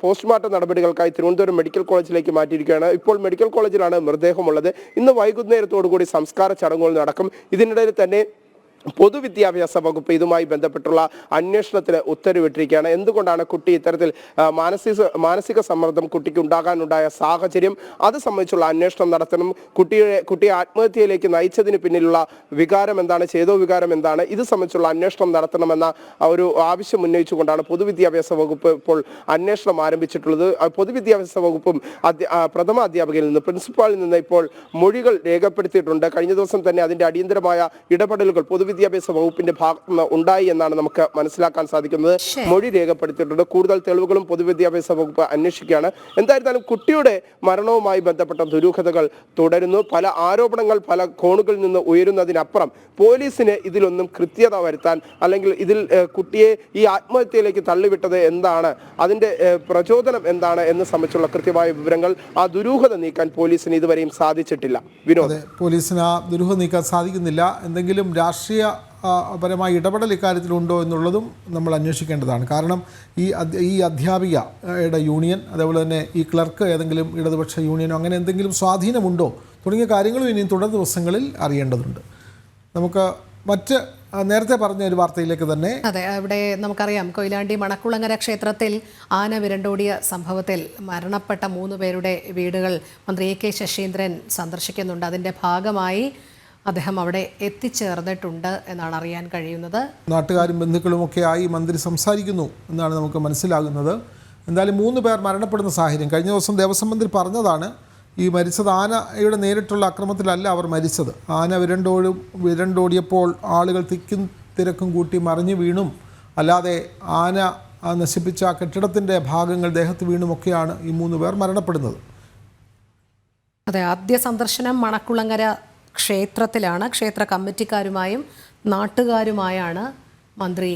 പോസ്റ്റ്മോർട്ടം നടപടികൾക്കായി തിരുവനന്തപുരം മെഡിക്കൽ കോളേജിലേക്ക് മാറ്റിയിരിക്കുകയാണ്. ഇപ്പോൾ മെഡിക്കൽ കോളേജിലാണ് മൃതദേഹമുള്ളത്. ഇന്ന് വൈകുന്നേരത്തോടു കൂടി സംസ്കാര ചടങ്ങുകൾ നടക്കും. ഇതിനിടയിൽ തന്നെ പൊതുവിദ്യാഭ്യാസ വകുപ്പ് ഇതുമായി ബന്ധപ്പെട്ടുള്ള അന്വേഷണത്തിന് ഉത്തരവിട്ടിരിക്കുകയാണ്. എന്തുകൊണ്ടാണ് കുട്ടി ഇത്തരത്തിൽ മാനസിക സമ്മർദ്ദം കുട്ടിക്ക് ഉണ്ടാകാനുണ്ടായ സാഹചര്യം അത് സംബന്ധിച്ചുള്ള അന്വേഷണം നടത്തണം. കുട്ടിയെ ആത്മഹത്യയിലേക്ക് നയിച്ചതിന് പിന്നിലുള്ള വികാരം എന്താണ്, ചേതോ വികാരം എന്താണ്, ഇത് സംബന്ധിച്ചുള്ള അന്വേഷണം നടത്തണമെന്ന ഒരു ആവശ്യം ഉന്നയിച്ചുകൊണ്ടാണ് പൊതുവിദ്യാഭ്യാസ വകുപ്പ് ഇപ്പോൾ അന്വേഷണം ആരംഭിച്ചിട്ടുള്ളത്. പൊതുവിദ്യാഭ്യാസ വകുപ്പും പ്രഥമ അധ്യാപകയിൽ നിന്ന് പ്രിൻസിപ്പാളിൽ നിന്ന് ഇപ്പോൾ മൊഴികൾ രേഖപ്പെടുത്തിയിട്ടുണ്ട്. കഴിഞ്ഞ ദിവസം തന്നെ അതിന്റെ അടിയന്തരമായ ഇടപെടലുകൾ പൊതുവിദ്യാഭ്യാസ വകുപ്പിന്റെ ഭാഗത്ത് നിന്ന് ഉണ്ടായി എന്നാണ് നമുക്ക് മനസ്സിലാക്കാൻ സാധിക്കുന്നത്. മൊഴി രേഖപ്പെടുത്തിയിട്ടുണ്ട്. കൂടുതൽ തെളിവുകളും പൊതുവിദ്യാഭ്യാസ വകുപ്പ് അന്വേഷിക്കുകയാണ്. എന്തായിരുന്നാലും കുട്ടിയുടെ മരണവുമായി ബന്ധപ്പെട്ട ദുരൂഹതകൾ തുടരുന്നു. പല ആരോപണങ്ങൾ പല കോണുകളിൽ നിന്ന് ഉയരുന്നതിനപ്പുറം പോലീസിന് ഇതിലൊന്നും കൃത്യത വരുത്താൻ അല്ലെങ്കിൽ ഇതിൽ കുട്ടിയെ ഈ ആത്മഹത്യയിലേക്ക് തള്ളിവിട്ടത് എന്താണ്, അതിന്റെ പ്രചോദനം എന്താണ് എന്ന് സംബന്ധിച്ചുള്ള കൃത്യമായ വിവരങ്ങൾ ആ ദുരൂഹത നീക്കാൻ പോലീസിന് ഇതുവരെയും സാധിച്ചിട്ടില്ല. വിനോദ്, പോലീസിന് ആ ദുരൂഹത നീക്കാൻ സാധിക്കുന്നില്ല. എന്തെങ്കിലും രാഷ്ട്രീയ പരമായ ഇടപെടൽ ഇക്കാര്യത്തിലുണ്ടോ എന്നുള്ളതും നമ്മൾ അന്വേഷിക്കേണ്ടതാണ്. കാരണം ഈ അധ്യാപികയുടെ യൂണിയൻ, അതേപോലെ തന്നെ ഈ ക്ലർക്ക് ഏതെങ്കിലും ഇടതുപക്ഷ യൂണിയനോ അങ്ങനെ എന്തെങ്കിലും സ്വാധീനമുണ്ടോ തുടങ്ങിയ കാര്യങ്ങളും ഇനിയും തുടർ ദിവസങ്ങളിൽ അറിയേണ്ടതുണ്ട്. നമുക്ക് മറ്റ് നേരത്തെ പറഞ്ഞ ഒരു വാർത്തയിലേക്ക് തന്നെ. അതെ, അവിടെ നമുക്കറിയാം കൊയിലാണ്ടി മണക്കുളങ്ങര ക്ഷേത്രത്തിൽ ആന വിരണ്ടോടിയ സംഭവത്തിൽ മരണപ്പെട്ട 3 പേരുടെ വീടുകൾ മന്ത്രി എ കെ ശശീന്ദ്രൻ സന്ദർശിക്കുന്നുണ്ട്. അതിൻ്റെ ഭാഗമായി അദ്ദേഹം അവിടെ എത്തിച്ചേർന്നിട്ടുണ്ട് എന്നാണ് അറിയാൻ കഴിയുന്നത്. നാട്ടുകാരും ബന്ധുക്കളുമൊക്കെ ആയി മന്ത്രി സംസാരിക്കുന്നു എന്നാണ് നമുക്ക് മനസ്സിലാകുന്നത്. എന്തായാലും 3 പേർ മരണപ്പെടുന്ന സാഹചര്യം കഴിഞ്ഞ ദിവസം ദേവസ്വം മന്ത്രി പറഞ്ഞതാണ്. ഈ മരിച്ചത് ആനയുടെ നേരിട്ടുള്ള അക്രമത്തിലല്ല അവർ മരിച്ചത്. ആന വിരണ്ടോടിയപ്പോൾ ആളുകൾ തിക്കും തിരക്കും കൂട്ടി മറിഞ്ഞു വീണും അല്ലാതെ ആന നശിപ്പിച്ച കെട്ടിടത്തിൻ്റെ ഭാഗങ്ങൾ ദേഹത്ത് വീണുമൊക്കെയാണ് ഈ 3 പേർ മരണപ്പെടുന്നത്. അതെ, ആദ്യ സന്ദർശനം മണക്കുളങ്ങര ക്ഷേത്രത്തിലാണ്. ക്ഷേത്ര കമ്മിറ്റിക്കാരുമായും നാട്ടുകാരുമായാണ് മന്ത്രി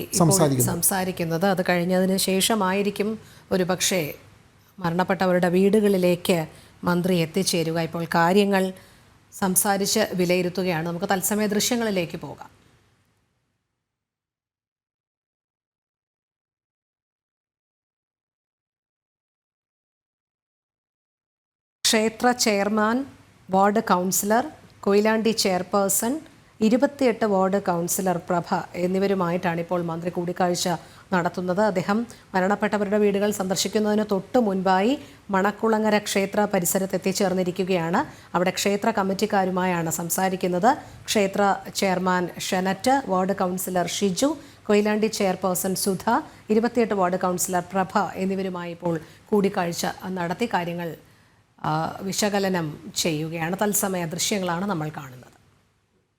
സംസാരിക്കുന്നത്. അത് കഴിഞ്ഞതിന് ശേഷമായിരിക്കും ഒരുപക്ഷെ മരണപ്പെട്ടവരുടെ വീടുകളിലേക്ക് മന്ത്രി എത്തിച്ചേരുക. ഇപ്പോൾ കാര്യങ്ങൾ സംസാരിച്ച് വിലയിരുത്തുകയാണ്. നമുക്ക് തത്സമയ ദൃശ്യങ്ങളിലേക്ക് പോകാം. ക്ഷേത്ര chairman, ward councillor, Koyilandy chairperson, 28 ward councillor Prabha എന്നിവരുമായിട്ടാണ് ഇപ്പോൾ മന്ത്രി കൂടിക്കാഴ്ച നടത്തുന്നത്. അദ്ദേഹം മരണപ്പെട്ടവരുടെ വീടുകൾ സന്ദർശിക്കുന്നതിന് തൊട്ട് മുൻപായി മണക്കുളങ്ങര ക്ഷേത്ര പരിസരത്ത് എത്തിച്ചേർന്നിരിക്കുകയാണ്. അവിടെ ക്ഷേത്ര കമ്മിറ്റിക്കാരുമായാണ് സംസാരിക്കുന്നത്. ക്ഷേത്ര chairman Shenet, ward councillor Shiju, Koyilandy chairperson Sudha, 28 ward councillor Prabha എന്നിവരുമായി ഇപ്പോൾ കൂടിക്കാഴ്ച നടത്തി കാര്യങ്ങൾ വിശകലനം ചെയ്യുകയാണ്. തത്സമയ ദൃശ്യങ്ങളാണ് നമ്മൾ കാണുന്നത്.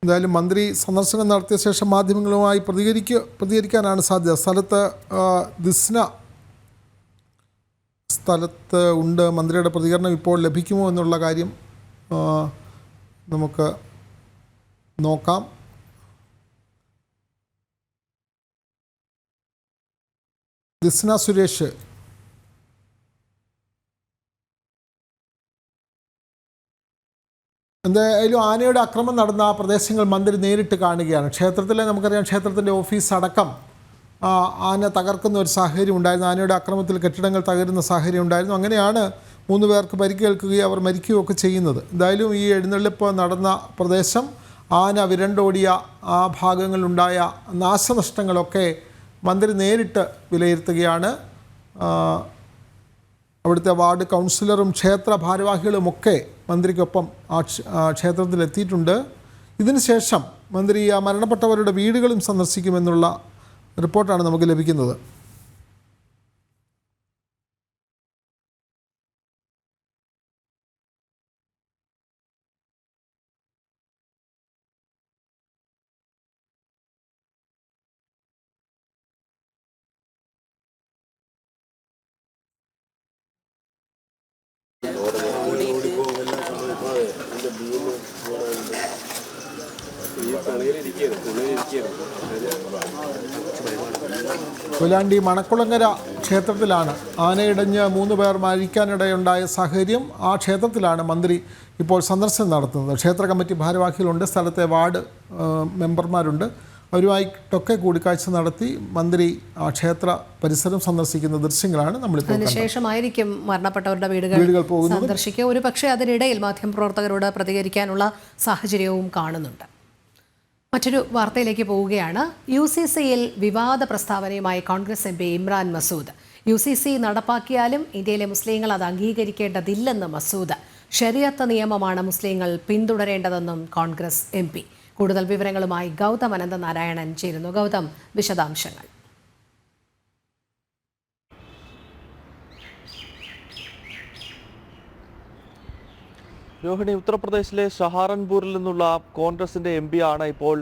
എന്തായാലും മന്ത്രി സന്ദർശനം നടത്തിയ ശേഷം മാധ്യമങ്ങളുമായി പ്രതികരിക്കാനാണ് സാധ്യത. സ്ഥലത്ത് ഉണ്ട്. മന്ത്രിയുടെ പ്രതികരണം ഇപ്പോൾ ലഭിക്കുമോ എന്നുള്ള കാര്യം നമുക്ക് നോക്കാം. ദിസ്ന സുരേഷ്, എന്തായാലും ആനയുടെ ആക്രമണം നടന്ന ആ പ്രദേശങ്ങൾ മന്ത്രി നേരിട്ട് കാണുകയാണ്. ക്ഷേത്രത്തിലെ നമുക്കറിയാം, ക്ഷേത്രത്തിൻ്റെ ഓഫീസ് അടക്കം ആന തകർക്കുന്ന ഒരു സാഹചര്യം ഉണ്ടായിരുന്നു. ആനയുടെ ആക്രമണത്തിൽ കെട്ടിടങ്ങൾ തകരുന്ന സാഹചര്യം ഉണ്ടായിരുന്നു. അങ്ങനെയാണ് 3 പേർക്ക് പരിക്കേൽക്കുകയും അവർ മരിക്കുകയൊക്കെ ചെയ്യുന്നത്. എന്തായാലും ഈ എഴുന്നള്ളിപ്പ് നടന്ന പ്രദേശം, ആന വിരണ്ടോടിയ ആ ഭാഗങ്ങളിലുണ്ടായ നാശനഷ്ടങ്ങളൊക്കെ മന്ത്രി നേരിട്ട് വിലയിരുത്തുകയാണ്. അവിടുത്തെ വാർഡ് കൗൺസിലറും ക്ഷേത്ര ഭാരവാഹികളുമൊക്കെ മന്ത്രിക്കൊപ്പം ക്ഷേത്രത്തിലെത്തിയിട്ടുണ്ട്. ഇതിനുശേഷം മന്ത്രി മരണപ്പെട്ടവരുടെ വീടുകളും സന്ദർശിക്കുമെന്നുള്ള റിപ്പോർട്ടാണ് നമുക്ക് ലഭിക്കുന്നത്. കൊയിലാണ്ടി മണക്കുളങ്ങര ക്ഷേത്രത്തിലാണ് ആനയിടഞ്ഞ് 3 പേർ മരിക്കാനിടയുണ്ടായ സാഹചര്യം. ആ ക്ഷേത്രത്തിലാണ് മന്ത്രി ഇപ്പോൾ സന്ദർശനം നടത്തുന്നത്. ക്ഷേത്ര കമ്മിറ്റി ഭാരവാഹികളുണ്ട്, സ്ഥലത്തെ വാർഡ് മെമ്പർമാരുണ്ട്. അവരുമായിട്ടൊക്കെ കൂടിക്കാഴ്ച നടത്തി മന്ത്രി ആ ക്ഷേത്ര പരിസരം സന്ദർശിക്കുന്ന ദൃശ്യങ്ങളാണ് നമ്മളിപ്പോൾ കണ്ടത്. അതിനുശേഷമായിരിക്കും മരണപ്പെട്ടവരുടെ വീടുകൾ സന്ദർശിക്കുക. ഒരു പക്ഷേ അതിനിടയിൽ മാധ്യമപ്രവർത്തകരോട് പ്രതികരിക്കാനുള്ള സാഹചര്യവും കാണുന്നുണ്ട്. മറ്റൊരു വാർത്തയിലേക്ക് പോവുകയാണ്. UCCയിൽ വിവാദ പ്രസ്താവനയുമായി കോൺഗ്രസ് MP ഇമ്രാൻ മസൂദ്. UCC നടപ്പാക്കിയാലും ഇന്ത്യയിലെ മുസ്ലിങ്ങൾ അത് അംഗീകരിക്കേണ്ടതില്ലെന്ന് മസൂദ്. ശരിയത്ത് നിയമമാണ് മുസ്ലിങ്ങൾ പിന്തുടരേണ്ടതെന്നും കോൺഗ്രസ് MP. കൂടുതൽ വിവരങ്ങളുമായി ഗൗതം അനന്തനാരായണൻ ചേരുന്നു. ഗൗതം, വിശദാംശങ്ങൾ. രോഹിണി, ഉത്തർപ്രദേശിലെ ഷഹാറൻപൂരിൽ നിന്നുള്ള കോൺഗ്രസിന്റെ MP ആണ് ഇപ്പോൾ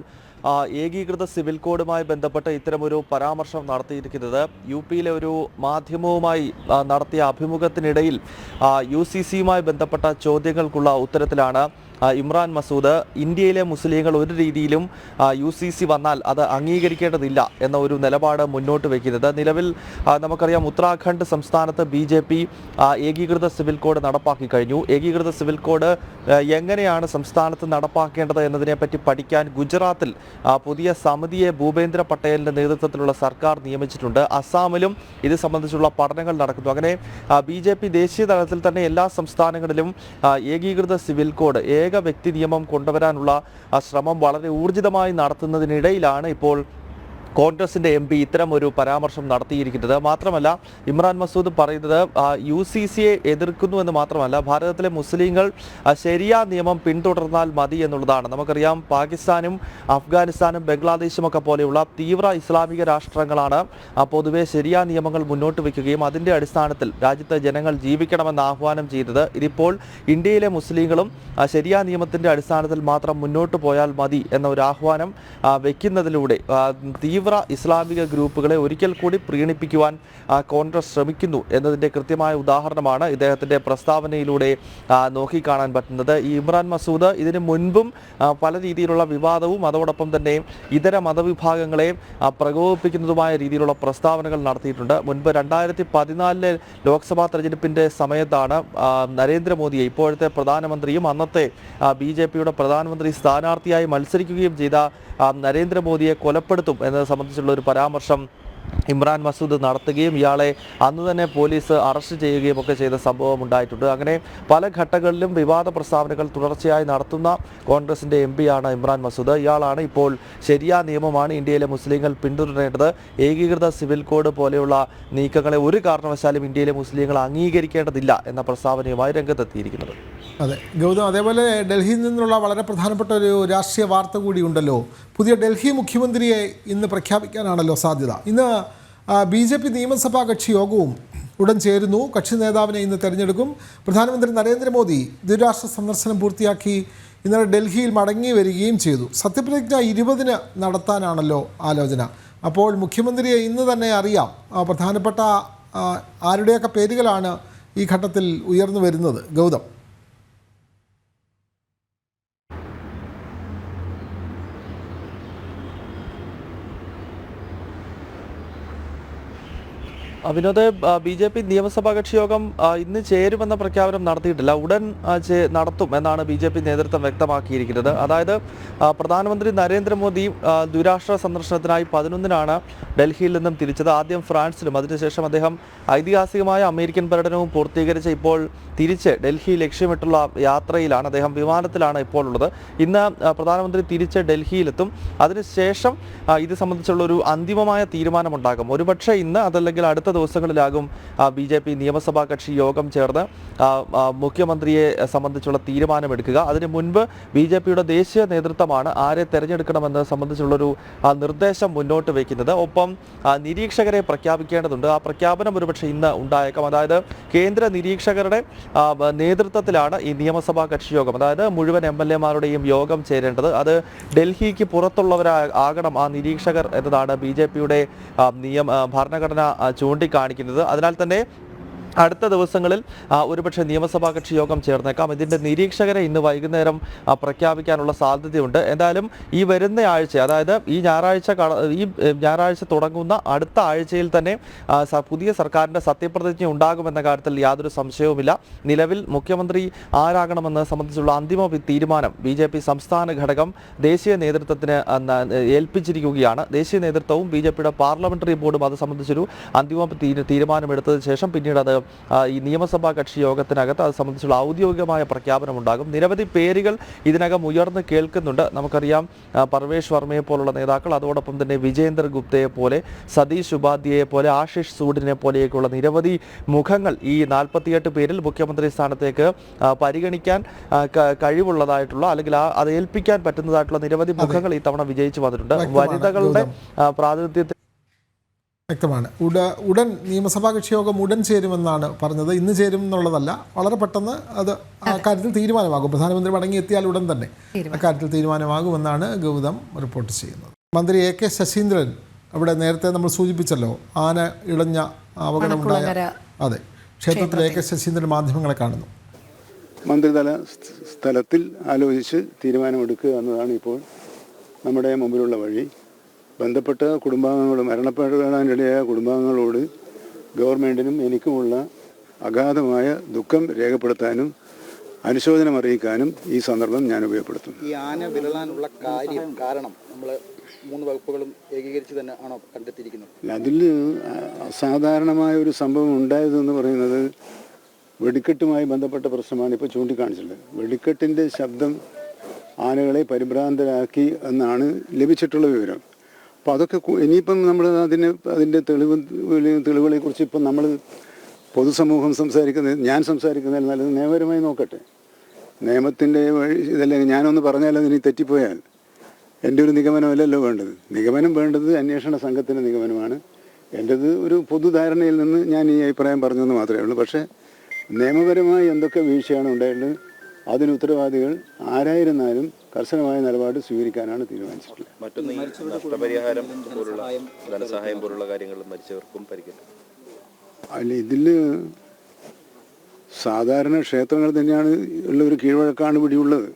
ഏകീകൃത സിവിൽ കോഡുമായി ബന്ധപ്പെട്ട് ഇത്തരമൊരു പരാമർശം നടത്തിയിരിക്കുന്നത്. UPയിലെ ഒരു മാധ്യമവുമായി നടത്തിയ അഭിമുഖത്തിനിടയിൽ UCCയുമായി ബന്ധപ്പെട്ട ചോദ്യങ്ങൾക്കുള്ള ഉത്തരത്തിലാണ് ഇമ്രാൻ മസൂദ് ഇന്ത്യയിലെ മുസ്ലിങ്ങൾ ഒരു രീതിയിലും UCC വന്നാൽ അത് അംഗീകരിക്കേണ്ടതില്ല എന്ന ഒരു നിലപാട് മുന്നോട്ട് വയ്ക്കുന്നത്. നിലവിൽ നമുക്കറിയാം, ഉത്തരാഖണ്ഡ് സംസ്ഥാനത്ത് BJP ഏകീകൃത സിവിൽ കോഡ് നടപ്പാക്കി കഴിഞ്ഞു. ഏകീകൃത സിവിൽ കോഡ് എങ്ങനെയാണ് സംസ്ഥാനത്ത് നടപ്പാക്കേണ്ടത് എന്നതിനെപ്പറ്റി പഠിക്കാൻ ഗുജറാത്തിൽ പുതിയ സമിതിയെ ഭൂപേന്ദ്ര പട്ടേലിൻ്റെ നേതൃത്വത്തിലുള്ള സർക്കാർ നിയമിച്ചിട്ടുണ്ട്. അസാമിലും ഇത് സംബന്ധിച്ചുള്ള പഠനങ്ങൾ നടക്കുന്നു. അങ്ങനെ BJP ദേശീയ തലത്തിൽ തന്നെ എല്ലാ സംസ്ഥാനങ്ങളിലും ഏകീകൃത സിവിൽ കോഡ്, ഏക വ്യക്തി നിയമം കൊണ്ടുവരാനുള്ള ശ്രമം വളരെ ഊർജിതമായി നടത്തുന്നതിനിടയിലാണ് ഇപ്പോൾ കോൺഗ്രസിന്റെ MP ഇത്തരം ഒരു പരാമർശം നടത്തിയിരിക്കുന്നത്. മാത്രമല്ല ഇമ്രാൻ മസൂദ് പറയുന്നത് UCCയെ എതിർക്കുന്നു എന്ന് മാത്രമല്ല, ഭാരതത്തിലെ മുസ്ലിങ്ങൾ ശരിയ നിയമം പിന്തുടർന്നാൽ മതി എന്നുള്ളതാണ്. നമുക്കറിയാം പാകിസ്ഥാനും അഫ്ഗാനിസ്ഥാനും ബംഗ്ലാദേശും ഒക്കെ പോലെയുള്ള തീവ്ര ഇസ്ലാമിക രാഷ്ട്രങ്ങളാണ് പൊതുവെ ശരിയ നിയമങ്ങൾ മുന്നോട്ട് വയ്ക്കുകയും അതിൻ്റെ അടിസ്ഥാനത്തിൽ രാജ്യത്തെ ജനങ്ങൾ ജീവിക്കണമെന്ന് ആഹ്വാനം ചെയ്തത്. ഇതിപ്പോൾ ഇന്ത്യയിലെ മുസ്ലിങ്ങളും ശരിയ നിയമത്തിൻ്റെ അടിസ്ഥാനത്തിൽ മാത്രം മുന്നോട്ട് പോയാൽ മതി എന്ന ഒരു ആഹ്വാനം വയ്ക്കുന്നതിലൂടെ തീവ്ര ഇസ്ലാമിക ഗ്രൂപ്പുകളെ ഒരിക്കൽ കൂടി പ്രീണിപ്പിക്കുവാൻ കോൺഗ്രസ് ശ്രമിക്കുന്നു എന്നതിൻ്റെ കൃത്യമായ ഉദാഹരണമാണ് ഇദ്ദേഹത്തിൻ്റെ പ്രസ്താവനയിലൂടെ നോക്കിക്കാണാൻ പറ്റുന്നത്. ഈ ഇമ്രാൻ മസൂദ് ഇതിനു മുൻപും പല രീതിയിലുള്ള വിവാദവും അതോടൊപ്പം തന്നെ ഇതര മതവിഭാഗങ്ങളെ പ്രകോപിപ്പിക്കുന്നതുമായ രീതിയിലുള്ള പ്രസ്താവനകൾ നടത്തിയിട്ടുണ്ട്. മുൻപ് 2014 ലോക്സഭാ തെരഞ്ഞെടുപ്പിൻ്റെ സമയത്താണ് നരേന്ദ്രമോദിയെ, ഇപ്പോഴത്തെ പ്രധാനമന്ത്രിയും അന്നത്തെ BJPയുടെ പ്രധാനമന്ത്രി സ്ഥാനാർത്ഥിയായി മത്സരിക്കുകയും ചെയ്ത നരേന്ദ്രമോദിയെ കൊലപ്പെടുത്തും എന്നത് സംബന്ധിച്ചുള്ള ഒരു പരാമർശം ഇമ്രാൻ മസൂദ് നടത്തുകയും ഇയാളെ അന്ന് തന്നെ പോലീസ് അറസ്റ്റ് ചെയ്യുകയും ഒക്കെ ചെയ്ത സംഭവം ഉണ്ടായിട്ടുണ്ട്. അങ്ങനെ പല ഘട്ടങ്ങളിലും വിവാദ പ്രസ്താവനകൾ തുടർച്ചയായി നടത്തുന്ന കോൺഗ്രസിൻ്റെ MP-യാണ് ഇമ്രാൻ മസൂദ്. ഇയാളാണ് ഇപ്പോൾ ശരിയ നിയമമാണ് ഇന്ത്യയിലെ മുസ്ലിങ്ങൾ പിന്തുടരേണ്ടത്, ഏകീകൃത സിവിൽ കോഡ് പോലെയുള്ള നീക്കങ്ങളെ ഒരു കാരണവശാലും ഇന്ത്യയിലെ മുസ്ലിങ്ങൾ അംഗീകരിക്കേണ്ടതില്ല എന്ന പ്രസ്താവനയുമായി രംഗത്തെത്തിയിരിക്കുന്നത്. അതെ ഗൗതം, അതേപോലെ ഡൽഹിയിൽ നിന്നുള്ള വളരെ പ്രധാനപ്പെട്ട ഒരു രാഷ്ട്രീയ വാർത്ത കൂടിയുണ്ടല്ലോ. പുതിയ ഡൽഹി മുഖ്യമന്ത്രിയെ ഇന്ന് പ്രഖ്യാപിക്കാനാണല്ലോ സാധ്യത. ഇന്ന് BJP നിയമസഭാ കക്ഷി യോഗവും ഉടൻ ചേരുന്നു. കക്ഷി നേതാവിനെ ഇന്ന് തെരഞ്ഞെടുക്കും. പ്രധാനമന്ത്രി നരേന്ദ്രമോദി ദ്വിരാഷ്ട്ര സന്ദർശനം പൂർത്തിയാക്കി ഇന്നലെ ഡൽഹിയിൽ മടങ്ങി വരികയും ചെയ്തു. സത്യപ്രതിജ്ഞ 20-ന് നടത്താനാണല്ലോ ആലോചന. അപ്പോൾ മുഖ്യമന്ത്രിയെ ഇന്ന് തന്നെ അറിയാം. പ്രധാനപ്പെട്ട ആരുടെയൊക്കെ പേരുകളാണ് ഈ ഘട്ടത്തിൽ ഉയർന്നു വരുന്നത് ഗൗതം? വിനോദ്, BJP നിയമസഭാ കക്ഷി യോഗം ഇന്ന് ചേരുമെന്ന പ്രഖ്യാപനം നടത്തിയിട്ടില്ല. ഉടൻ നടത്തും എന്നാണ് BJP നേതൃത്വം വ്യക്തമാക്കിയിരിക്കുന്നത്. അതായത് പ്രധാനമന്ത്രി നരേന്ദ്രമോദി ദ്വിരാഷ്ട്ര സന്ദർശനത്തിനായി 11-നാണ് ഡൽഹിയിൽ നിന്നും തിരിച്ചത്. ആദ്യം ഫ്രാൻസിലും അതിനുശേഷം അദ്ദേഹം ഐതിഹാസികമായ അമേരിക്കൻ പര്യടനവും പൂർത്തീകരിച്ച് ഇപ്പോൾ തിരിച്ച് ഡൽഹി ലക്ഷ്യമിട്ടുള്ള യാത്രയിലാണ്. അദ്ദേഹം വിമാനത്തിലാണ് ഇപ്പോൾ ഉള്ളത്. ഇന്ന് പ്രധാനമന്ത്രി തിരിച്ച് ഡൽഹിയിലെത്തും. അതിനുശേഷം ഇത് സംബന്ധിച്ചുള്ളൊരു അന്തിമമായ തീരുമാനമുണ്ടാകും. ഒരുപക്ഷെ ഇന്ന് അതല്ലെങ്കിൽ അടുത്ത ദിവസങ്ങളിലാകും BJP നിയമസഭാ കക്ഷി യോഗം ചേർന്ന് മുഖ്യമന്ത്രിയെ സംബന്ധിച്ചുള്ള തീരുമാനമെടുക്കുക. അതിനു മുൻപ് BJPയുടെ ദേശീയ നേതൃത്വമാണ് ആരെ തെരഞ്ഞെടുക്കണമെന്നത് സംബന്ധിച്ചുള്ളൊരു നിർദ്ദേശം മുന്നോട്ട് വയ്ക്കുന്നത്. ഒപ്പം നിരീക്ഷകരെ പ്രഖ്യാപിക്കേണ്ടതുണ്ട്. ആ പ്രഖ്യാപനം ഒരുപക്ഷെ ഇന്ന് ഉണ്ടായേക്കാം. അതായത് കേന്ദ്ര നിരീക്ഷകരുടെ നേതൃത്വത്തിലാണ് ഈ നിയമസഭാ കക്ഷി യോഗം. അതായത് മുഴുവൻ MLA-മാരുടെയും യോഗം ചേരേണ്ടത്. അത് ഡൽഹിക്ക് പുറത്തുള്ളവരാകണം ആ നിരീക്ഷകർ എന്നതാണ് BJPയുടെ ഭരണഘടന ചൂണ്ടിക്കാണിക്കുന്നത്. അതിനാൽ തന്നെ അടുത്ത ദിവസങ്ങളിൽ ഒരുപക്ഷെ നിയമസഭാ കക്ഷി യോഗം ചേർന്നേക്കാം. ഇതിൻ്റെ നിരീക്ഷകരെ ഇന്ന് വൈകുന്നേരം പ്രഖ്യാപിക്കാനുള്ള സാധ്യതയുണ്ട്. എന്തായാലും ഈ വരുന്ന ആഴ്ച, അതായത് ഈ ഞായറാഴ്ച തുടങ്ങുന്ന അടുത്ത ആഴ്ചയിൽ തന്നെ പുതിയ സർക്കാരിൻ്റെ സത്യപ്രതിജ്ഞ ഉണ്ടാകുമെന്ന കാര്യത്തിൽ യാതൊരു സംശയവുമില്ല. നിലവിൽ മുഖ്യമന്ത്രി ആരാകണമെന്ന് സംബന്ധിച്ചുള്ള അന്തിമ തീരുമാനം BJP സംസ്ഥാന ഘടകം ദേശീയ നേതൃത്വത്തിന് ഏൽപ്പിച്ചിരിക്കുകയാണ്. ദേശീയ നേതൃത്വവും BJPയുടെ പാർലമെന്ററി ബോർഡും അത് സംബന്ധിച്ചൊരു അന്തിമ തീരുമാനമെടുത്തതിന് ശേഷം പിന്നീട് അത് ഈ നിയമസഭാ കക്ഷി യോഗത്തിനകത്ത് അത് സംബന്ധിച്ചുള്ള ഔദ്യോഗികമായ പ്രഖ്യാപനം ഉണ്ടാകും. നിരവധി പേരുകൾ ഇതിനകം ഉയർന്നു കേൾക്കുന്നുണ്ട്. നമുക്കറിയാം പർവേഷ് വർമ്മയെ പോലുള്ള നേതാക്കൾ, അതോടൊപ്പം തന്നെ വിജേന്ദർ ഗുപ്തയെ പോലെ, സതീഷ് ഉപാധ്യയെ പോലെ, ആശിഷ് സൂഡിനെ പോലെയൊക്കെയുള്ള നിരവധി മുഖങ്ങൾ ഈ 48 പേരിൽ മുഖ്യമന്ത്രി സ്ഥാനത്തേക്ക് പരിഗണിക്കാൻ കഴിവുള്ളതായിട്ടുള്ള അല്ലെങ്കിൽ അത് ഏൽപ്പിക്കാൻ പറ്റുന്നതായിട്ടുള്ള നിരവധി മുഖങ്ങൾ ഈ തവണ വിജയിച്ചു വന്നിട്ടുണ്ട്. വനിതകളുടെ പ്രാതിനിധ്യത്തിൽ വ്യക്തമാണ്. ഉടൻ നിയമസഭാ കക്ഷി യോഗം ഉടൻ ചേരുമെന്നാണ് പറഞ്ഞത്. ഇന്ന് ചേരും എന്നുള്ളതല്ല, വളരെ പെട്ടെന്ന് അത് അക്കാര്യത്തിൽ തീരുമാനമാകും. പ്രധാനമന്ത്രി മടങ്ങിയെത്തിയാൽ ഉടൻ തന്നെ അക്കാര്യത്തിൽ തീരുമാനമാകുമെന്നാണ് ഗൗതം റിപ്പോർട്ട് ചെയ്യുന്നത്. മന്ത്രി AK ശശീന്ദ്രൻ അവിടെ നേരത്തെ നമ്മൾ സൂചിപ്പിച്ചല്ലോ, ആന ഇളഞ്ഞ അപകടമുണ്ടായ അതെ ക്ഷേത്രത്തിൽ AK ശശീന്ദ്രൻ മാധ്യമങ്ങളെ കാണുന്നു. മന്ത്രിതല സ്ഥലത്തിൽ ആലോചിച്ച് തീരുമാനമെടുക്കുക എന്നതാണ് ഇപ്പോൾ നമ്മുടെ മുമ്പിലുള്ള വഴി. ബന്ധപ്പെട്ട കുടുംബാംഗങ്ങളും മരണപ്പെടാനിടയായ കുടുംബാംഗങ്ങളോട് ഗവൺമെൻറ്റിനും എനിക്കുമുള്ള അഗാധമായ ദുഃഖം രേഖപ്പെടുത്താനും അനുശോചനം അറിയിക്കാനും ഈ സന്ദർഭം ഞാൻ ഉപയോഗപ്പെടുത്തും. ഈ ആന വിരളാനുള്ള കാരണം നമ്മൾ 3 വകുപ്പുകളും ഏകീകരിച്ച് തന്നെ ആണോ കണ്ടെത്തിയിരിക്കുന്നത്? അതിൽ അസാധാരണമായ ഒരു സംഭവം ഉണ്ടായതെന്ന് പറയുന്നത് വെടിക്കെട്ടുമായി ബന്ധപ്പെട്ട പ്രശ്നമാണ് ഇപ്പോൾ ചൂണ്ടിക്കാണിച്ചിട്ടുള്ളത്. വെടിക്കെട്ടിൻ്റെ ശബ്ദം ആനകളെ പരിഭ്രാന്തരാക്കി എന്നാണ് ലഭിച്ചിട്ടുള്ള വിവരം. അപ്പോൾ അതൊക്കെ ഇനിയിപ്പം നമ്മൾ അതിൻ്റെ തെളിവുകളെക്കുറിച്ച് ഇപ്പം നമ്മൾ പൊതുസമൂഹം ഞാൻ സംസാരിക്കുന്നതിൽ നല്ലത് നിയമപരമായി നോക്കട്ടെ. നിയമത്തിൻ്റെ വഴി ഇതല്ലെങ്കിൽ ഞാനൊന്ന് പറഞ്ഞാൽ അതിന് തെറ്റിപ്പോയാൽ എൻ്റെ ഒരു നിഗമനമല്ലല്ലോ വേണ്ടത്. നിഗമനം വേണ്ടത് അന്വേഷണ സംഘത്തിൻ്റെ നിഗമനമാണ്. എൻ്റേത് ഒരു പൊതുധാരണയിൽ നിന്ന് ഞാൻ ഈ അഭിപ്രായം പറഞ്ഞെന്ന് മാത്രമേ ഉള്ളൂ. പക്ഷേ നിയമപരമായി എന്തൊക്കെ വീഴ്ചയാണ് ഉണ്ടായിട്ടുള്ളത് അതിന് ഉത്തരവാദികൾ ആരായിരുന്നാലും കർശനമായ നിലപാട് സ്വീകരിക്കാനാണ് തീരുമാനിച്ചിട്ടുള്ളത്. മറ്റൊന്ന് നഷ്ടപരിഹാരം പോലുള്ള ധനസഹായം പോലുള്ള കാര്യങ്ങൾ മരിച്ചവർക്കും പരിഗണിക്കും. അല്ല, ഇതിൽ സാധാരണ ക്ഷേത്രങ്ങൾ തന്നെയാണ് ഉള്ള ഒരു കീഴ്വഴക്കാണ് പിടിയുള്ളത്.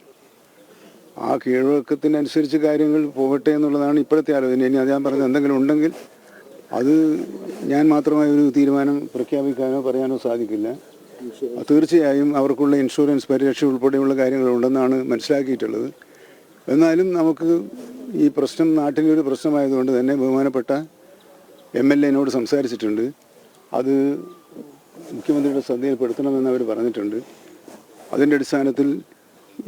ആ കീഴ്വഴക്കത്തിനനുസരിച്ച് കാര്യങ്ങൾ പോകട്ടെ എന്നുള്ളതാണ് ഇപ്പോഴത്തെ ആലോചന. ഇനി അത് ഞാൻ പറഞ്ഞത് എന്തെങ്കിലും ഉണ്ടെങ്കിൽ അത് ഞാൻ മാത്രമായ ഒരു തീരുമാനം പ്രഖ്യാപിക്കാനോ പറയാനോ സാധിക്കില്ല. തീർച്ചയായും അവർക്കുള്ള ഇൻഷുറൻസ് പരിരക്ഷ ഉൾപ്പെടെയുള്ള കാര്യങ്ങളുണ്ടെന്നാണ് മനസ്സിലാക്കിയിട്ടുള്ളത്. എന്നാലും നമുക്ക് ഈ പ്രശ്നം നാട്ടിലെ ഒരു പ്രശ്നമായതുകൊണ്ട് തന്നെ ബഹുമാനപ്പെട്ട MLA സംസാരിച്ചിട്ടുണ്ട്. അത് മുഖ്യമന്ത്രിയുടെ ശ്രദ്ധയിൽപ്പെടുത്തണമെന്ന് അവർ പറഞ്ഞിട്ടുണ്ട്. അതിൻ്റെ അടിസ്ഥാനത്തിൽ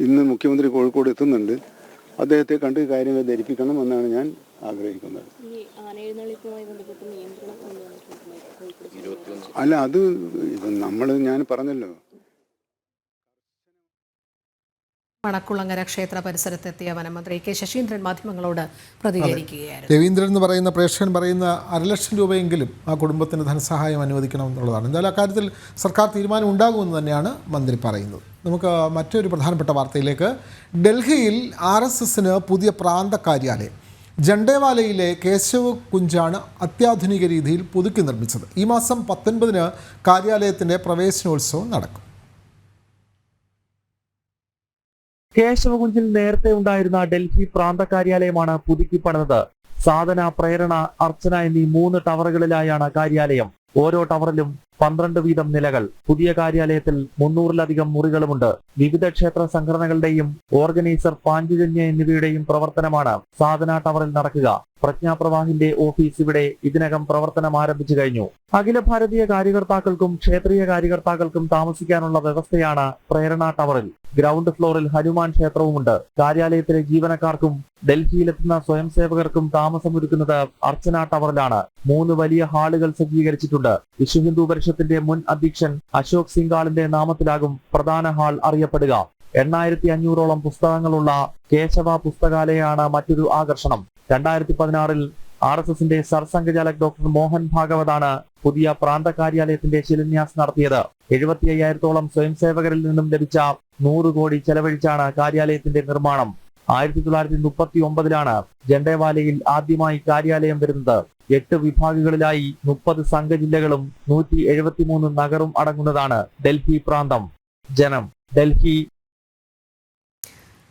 ഇന്ന് മുഖ്യമന്ത്രി കോഴിക്കോട് എത്തുന്നുണ്ട്. അദ്ദേഹത്തെ കണ്ട് കാര്യങ്ങൾ ധരിപ്പിക്കണം എന്നാണ് ഞാൻ ആഗ്രഹിക്കുന്നത്. അല്ല, അത് ഞാൻ പറഞ്ഞല്ലോ, മണക്കുളങ്ങര ക്ഷേത്ര പരിസരത്തെത്തിയ വനമന്ത്രി കെ ശശീന്ദ്രൻ മാധ്യമങ്ങളോട് പ്രതികരിക്കുകയായിരുന്നു. രവീന്ദ്രൻ എന്ന് പറയുന്ന പ്രേക്ഷകൻ പറയുന്ന 1.5 ലക്ഷം രൂപയെങ്കിലും ആ കുടുംബത്തിന് ധനസഹായം അനുവദിക്കണം എന്നുള്ളതാണ്. എന്തായാലും അക്കാര്യത്തിൽ സർക്കാർ തീരുമാനം ഉണ്ടാകുമെന്ന് തന്നെയാണ് മന്ത്രി പറയുന്നത്. നമുക്ക് മറ്റൊരു പ്രധാനപ്പെട്ട വാർത്തയിലേക്ക്. ഡൽഹിയിൽ RSSന് പുതിയ പ്രാന്ത കാര്യാലയം ജണ്ടേവാലയിലെ കേശവ് കുഞ്ചാണ് അത്യാധുനിക രീതിയിൽ പുതുക്കി നിർമ്മിച്ചത്. ഈ മാസം 19-ന് കാര്യാലയത്തിൻ്റെ പ്രവേശനോത്സവം നടക്കും. കേശവകുഞ്ചിൽ നേരത്തെ ഉണ്ടായിരുന്ന ഡൽഹി പ്രാന്ത കാര്യാലയമാണ് പുതുക്കി പണിതത്. സാധന, പ്രേരണ, അർച്ചന എന്നീ 3 ടവറുകളിലായാണ് കാര്യാലയം. ഓരോ ടവറിലും 12 വീതം നിലകൾ. പുതിയ കാര്യാലയത്തിൽ 300-ലധികം മുറികളുമുണ്ട്. വിവിധ ക്ഷേത്ര സംഘടനകളുടെയും ഓർഗനൈസർ, പാഞ്ചജന്യ എന്നിവയുടെയും പ്രവർത്തനമാണ് സാധന ടവറിൽ നടക്കുക. പ്രജ്ഞാപ്രവാഹിന്റെ ഓഫീസ് ഇവിടെ ഇതിനകം പ്രവർത്തനം ആരംഭിച്ചു കഴിഞ്ഞു. അഖില ഭാരതീയ കാര്യകർത്താക്കൾക്കും ക്ഷേത്രീയ കാര്യകർത്താക്കൾക്കും താമസിക്കാനുള്ള വ്യവസ്ഥയാണ് പ്രേരണ ടവറിൽ. ഗ്രൗണ്ട് ഫ്ലോറിൽ ഹനുമാൻ ക്ഷേത്രവുമുണ്ട്. കാര്യാലയത്തിലെ ജീവനക്കാർക്കും ഡൽഹിയിലെത്തുന്ന സ്വയം സേവകർക്കും താമസമൊരുക്കുന്നത് അർച്ചന ടവറിലാണ്. 3 വലിയ ഹാളുകൾ സജ്ജീകരിച്ചിട്ടുണ്ട്. വിശ്വ ഹിന്ദു പരിഷത്തിന്റെ മുൻ അധ്യക്ഷൻ അശോക് സിംഗാളിന്റെ നാമത്തിലാകും പ്രധാന ഹാൾ അറിയപ്പെടുക. 8500ഓളം പുസ്തകങ്ങളുള്ള കേശവ പുസ്തകാലയമാണ് മറ്റൊരു ആകർഷണം. 2016-ൽ RSSന്റെ സർസംഘചാലക് ഡോക്ടർ മോഹൻ ഭാഗവതാണ് പുതിയ പ്രാന്ത കാര്യാലയത്തിന്റെ ശിലാന്യാസം നടത്തിയത്. 75,000-ഓളം സ്വയം സേവകരിൽ നിന്നും ലഭിച്ച 100 കോടി ചെലവഴിച്ചാണ് കാര്യാലയത്തിന്റെ നിർമ്മാണം. 1939-ലാണ് ജണ്ടേവാലയിൽ ആദ്യമായി കാര്യാലയം വരുന്നത്. 8 വിഭാഗങ്ങളിലായി 30 സംഘജില്ലകളും 173 നഗറും അടങ്ങുന്നതാണ് ഡൽഹി പ്രാന്തം. ജനം, ഡൽഹി.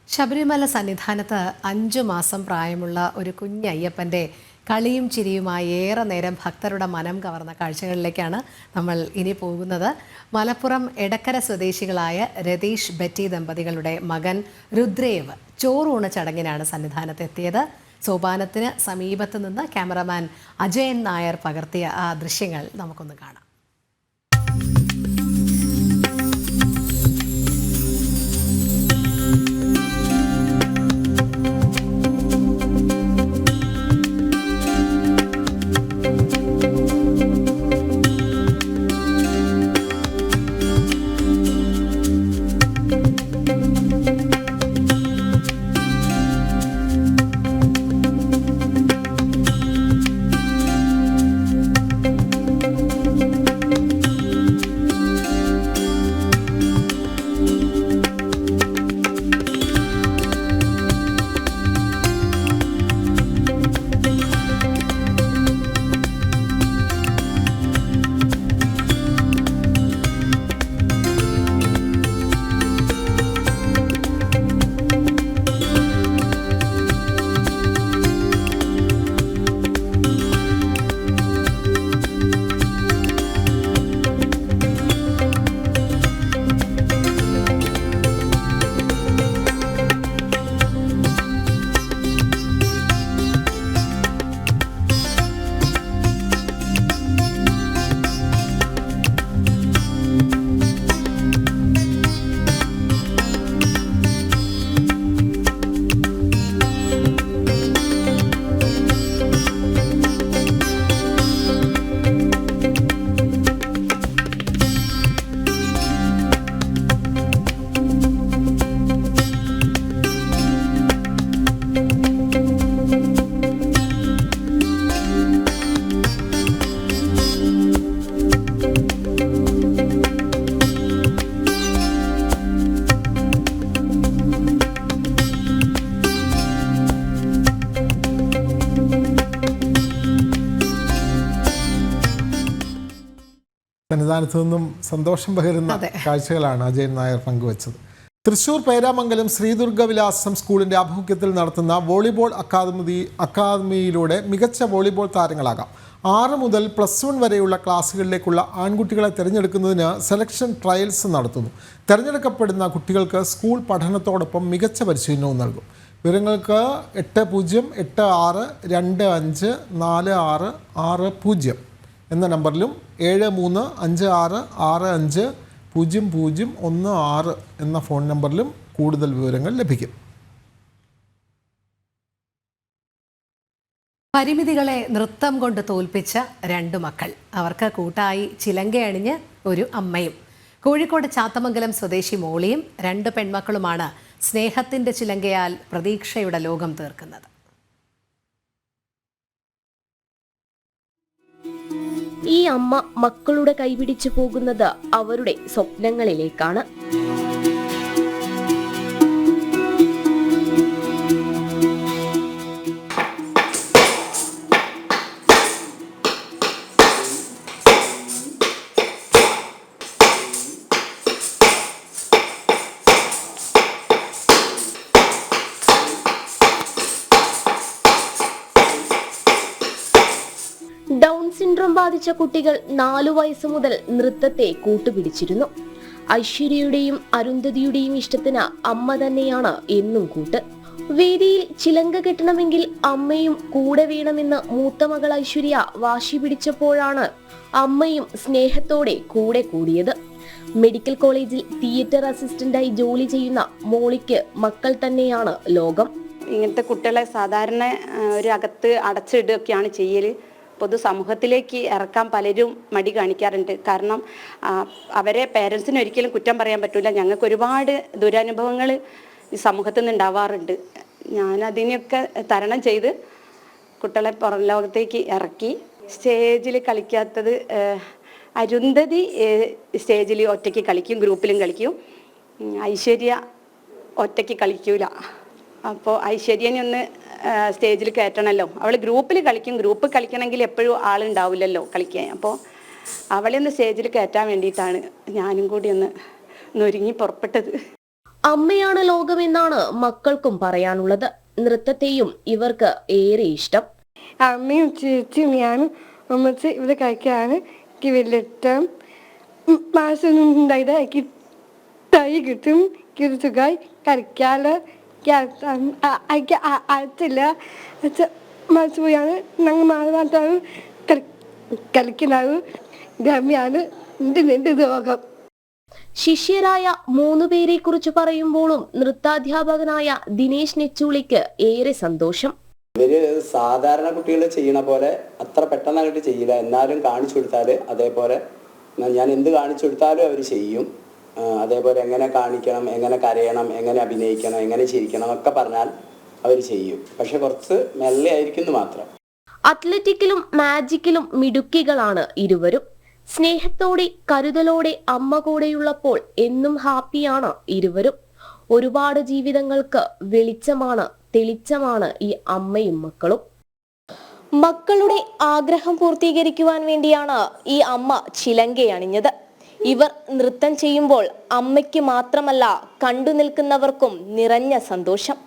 ശബരിമല സന്നിധാനത്ത് 5 മാസം പ്രായമുള്ള ഒരു കുഞ്ഞയ്യപ്പൻ്റെ കളിയും ചിരിയുമായി ഏറെ നേരം ഭക്തരുടെ മനം കവർന്ന കാഴ്ചകളിലേക്കാണ് നമ്മൾ ഇനി പോകുന്നത്. മലപ്പുറം എടക്കര സ്വദേശികളായ രതീഷ് ബെറ്റി ദമ്പതികളുടെ മകൻ രുദ്രേവ് ചോറൂണ് ചടങ്ങിനാണ് സന്നിധാനത്തെത്തിയത്. സോപാനത്തിന് സമീപത്ത് നിന്ന് ക്യാമറമാൻ അജയൻ നായർ പകർത്തിയ ആ ദൃശ്യങ്ങൾ നമുക്കൊന്ന് കാണാം. സന്നിധാനത്തു നിന്നും സന്തോഷം പകരുന്ന കാഴ്ചകളാണ് അജയൻ നായർ പങ്കുവച്ചത്. തൃശൂർ പേരാമംഗലം ശ്രീദുർഗവിലാസം സ്കൂളിൻ്റെ ആഭിമുഖ്യത്തിൽ നടത്തുന്ന വോളിബോൾ അക്കാദമിയിലൂടെ മികച്ച വോളിബോൾ താരങ്ങളാകാം. 6 മുതൽ +1 വരെയുള്ള ക്ലാസ്സുകളിലേക്കുള്ള ആൺകുട്ടികളെ തിരഞ്ഞെടുക്കുന്നതിന് സെലക്ഷൻ ട്രയൽസ് നടത്തുന്നു. തിരഞ്ഞെടുക്കപ്പെടുന്ന കുട്ടികൾക്ക് സ്കൂൾ പഠനത്തോടൊപ്പം മികച്ച പരിശീലനവും നൽകും. വിവരങ്ങൾക്ക് 8008625460 എന്ന നമ്പറിലും 7356650016 എന്ന ഫോൺ നമ്പറിലും കൂടുതൽ വിവരങ്ങൾ ലഭിക്കും. പരിമിതികളെ നൃത്തം കൊണ്ട് തോൽപ്പിച്ച 2 മക്കൾ. അവർക്ക് കൂട്ടായി ചിലങ്കയണിഞ്ഞ് ഒരു അമ്മയും. കോഴിക്കോട് ചാത്തമംഗലം സ്വദേശി മോളിയും 2 പെൺമക്കളുമാണ് സ്നേഹത്തിന്റെ ചിലങ്കയാൽ പ്രതീക്ഷയുടെ ലോകം തീർക്കുന്നത്. ഈ അമ്മ മക്കളുടെ കൈപിടിച്ചു പോകുന്നത് അവരുടെ സ്വപ്നങ്ങളിലേക്കാണ്. ഡൗൺ സിൻഡ്രോം ബാധിച്ച കുട്ടികൾ 4 വയസ്സ് മുതൽ നൃത്തത്തെ കൂട്ടുപിടിച്ചിരുന്നു. ഐശ്വര്യയുടെയും അരുന്ധതിയുടെയും ഇഷ്ടത്തിന് അമ്മ തന്നെയാണ് എന്നും കൂട്ട്. വേദിയിൽ ചിലങ്ക കെട്ടണമെങ്കിൽ അമ്മയും കൂടെ വേണമെന്ന് മൂത്ത മകൾ ഐശ്വര്യ വാശി പിടിച്ചപ്പോഴാണ് അമ്മയും സ്നേഹത്തോടെ കൂടെ കൂടിയത്. മെഡിക്കൽ കോളേജിൽ തിയേറ്റർ അസിസ്റ്റന്റായി ജോലി ചെയ്യുന്ന മോളിക്ക് മക്കൾ തന്നെയാണ് ലോകം. ഇങ്ങനത്തെ കുട്ടികളെ സാധാരണ ഒരു അകത്ത് അടച്ചിടുകയൊക്കെയാണ് ചെയ്യൽ. പൊതുസമൂഹത്തിലേക്ക് ഇറക്കാൻ പലരും മടി കാണിക്കാറുണ്ട്. കാരണം അവരെ പേരൻസിന് ഒരിക്കലും കുറ്റം പറയാൻ പറ്റില്ല. ഞങ്ങൾക്ക് ഒരുപാട് ദുരനുഭവങ്ങൾ ഈ സമൂഹത്തിൽ നിന്ന് ഉണ്ടാവാറുണ്ട്. ഞാനതിനെയൊക്കെ തരണം ചെയ്ത് കുട്ടികളെ പുറം ലോകത്തേക്ക് ഇറക്കി. സ്റ്റേജിൽ കളിക്കാത്തത് അരുന്ധതി സ്റ്റേജിൽ ഒറ്റയ്ക്ക് കളിക്കും, ഗ്രൂപ്പിലും കളിക്കും. ഐശ്വര്യ ഒറ്റയ്ക്ക് കളിക്കൂല. അപ്പോൾ ഐശ്വര്യനെ ഒന്ന് സ്റ്റേജിൽ കയറ്റണമല്ലോ. അവൾ ഗ്രൂപ്പിൽ കളിക്കും. ഗ്രൂപ്പ് കളിക്കണമെങ്കിൽ എപ്പോഴും ആളുണ്ടാവില്ലല്ലോ കളിക്കാൻ. അപ്പോൾ അവളെ ഒന്ന് സ്റ്റേജിൽ കയറ്റാൻ വേണ്ടിയിട്ടാണ് ഞാനും കൂടി ഒന്ന് ഒരുങ്ങി പുറപ്പെട്ടത്. അമ്മയാണ് ലോകമെന്നാണ് മക്കൾക്കും പറയാനുള്ളത്. നൃത്തത്തെയും ഇവർക്ക് ഏറെ ഇഷ്ടം. അമ്മയും ചേച്ചിയും ഞാനും ഒന്നിച്ച് ഇവിടെ കളിക്കാനാണ് എനിക്ക് വലിയ ഇഷ്ടം. മാസം ഉണ്ടായത് എനിക്ക് തൈ കിട്ടും, എനിക്ക് സുഖമായി കളിക്കാറ്. അയച്ചില്ല മനസ്സ് പോയാണ് ഞങ്ങൾ മാതാവ് കളിക്കുന്നത്. ഗമ്യാണ് എൻ്റെ രോഗം. ശിഷ്യരായ 3 പേരെ കുറിച്ച് പറയുമ്പോഴും നൃത്താധ്യാപകനായ ദിനേശ് നെച്ചൂളിക്ക് ഏറെ സന്തോഷം. ഇവര് സാധാരണ കുട്ടികൾ ചെയ്യണ പോലെ അത്ര പെട്ടെന്ന് അങ്ങോട്ട് ചെയ്യില്ല. എന്നാലും കാണിച്ചു കൊടുത്താൽ അതേപോലെ ഞാൻ എന്ത് കാണിച്ചു കൊടുത്താലും അവർ ചെയ്യും. അതേപോലെ എങ്ങനെ കാണിക്കണം, എങ്ങനെ കരയണം, എങ്ങനെ അഭിനയിക്കണം, എങ്ങനെ ചിരിക്കണം ഒക്കെ പറഞ്ഞാൽ അവർ ചെയ്യും. പക്ഷെ കുറച്ച് മെല്ലെ ആയിരിക്കുന്നു മാത്രം. അത്ലറ്റിക്കിലും മാജിക്കിലും മിടുക്കികളാണ് ഇരുവരും. സ്നേഹത്തോടെ കരുതലോടെ അമ്മ കൂടെയുള്ളപ്പോൾ എന്നും ഹാപ്പിയാണ് ഇരുവരും. ഒരുപാട് ജീവിതങ്ങൾക്ക് വെളിച്ചമാണ്, തെളിച്ചമാണ് ഈ അമ്മയും മക്കളും. മക്കളുടെ ആഗ്രഹം പൂർത്തീകരിക്കുവാൻ വേണ്ടിയാണ് ഈ അമ്മ ചിലങ്കയണിഞ്ഞത്. ഇവർ നൃത്തം ചെയ്യുമ്പോൾ അമ്മയ്ക്ക് മാത്രമല്ല കണ്ടു നിൽക്കുന്നവർക്കും നിറഞ്ഞ സന്തോഷം.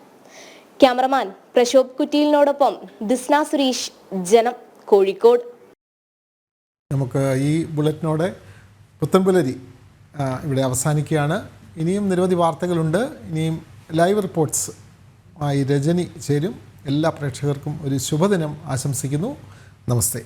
ക്യാമറമാൻ പ്രശോഭ് കുറ്റിയിലിനോടൊപ്പം ദിസ്ന സുരേഷ്, ജനം, കോഴിക്കോട്. നമുക്ക് ഈ ബുള്ളറ്റിനോടെ പുത്തൻപുലരി ഇവിടെ അവസാനിക്കുകയാണ്. ഇനിയും നിരവധി വാർത്തകളുണ്ട്. ഇനിയും ലൈവ് റിപ്പോർട്ട്സ് ആയി രജനി ചേരും. എല്ലാ പ്രേക്ഷകർക്കും ഒരു ശുഭദിനം ആശംസിക്കുന്നു. നമസ്തേ.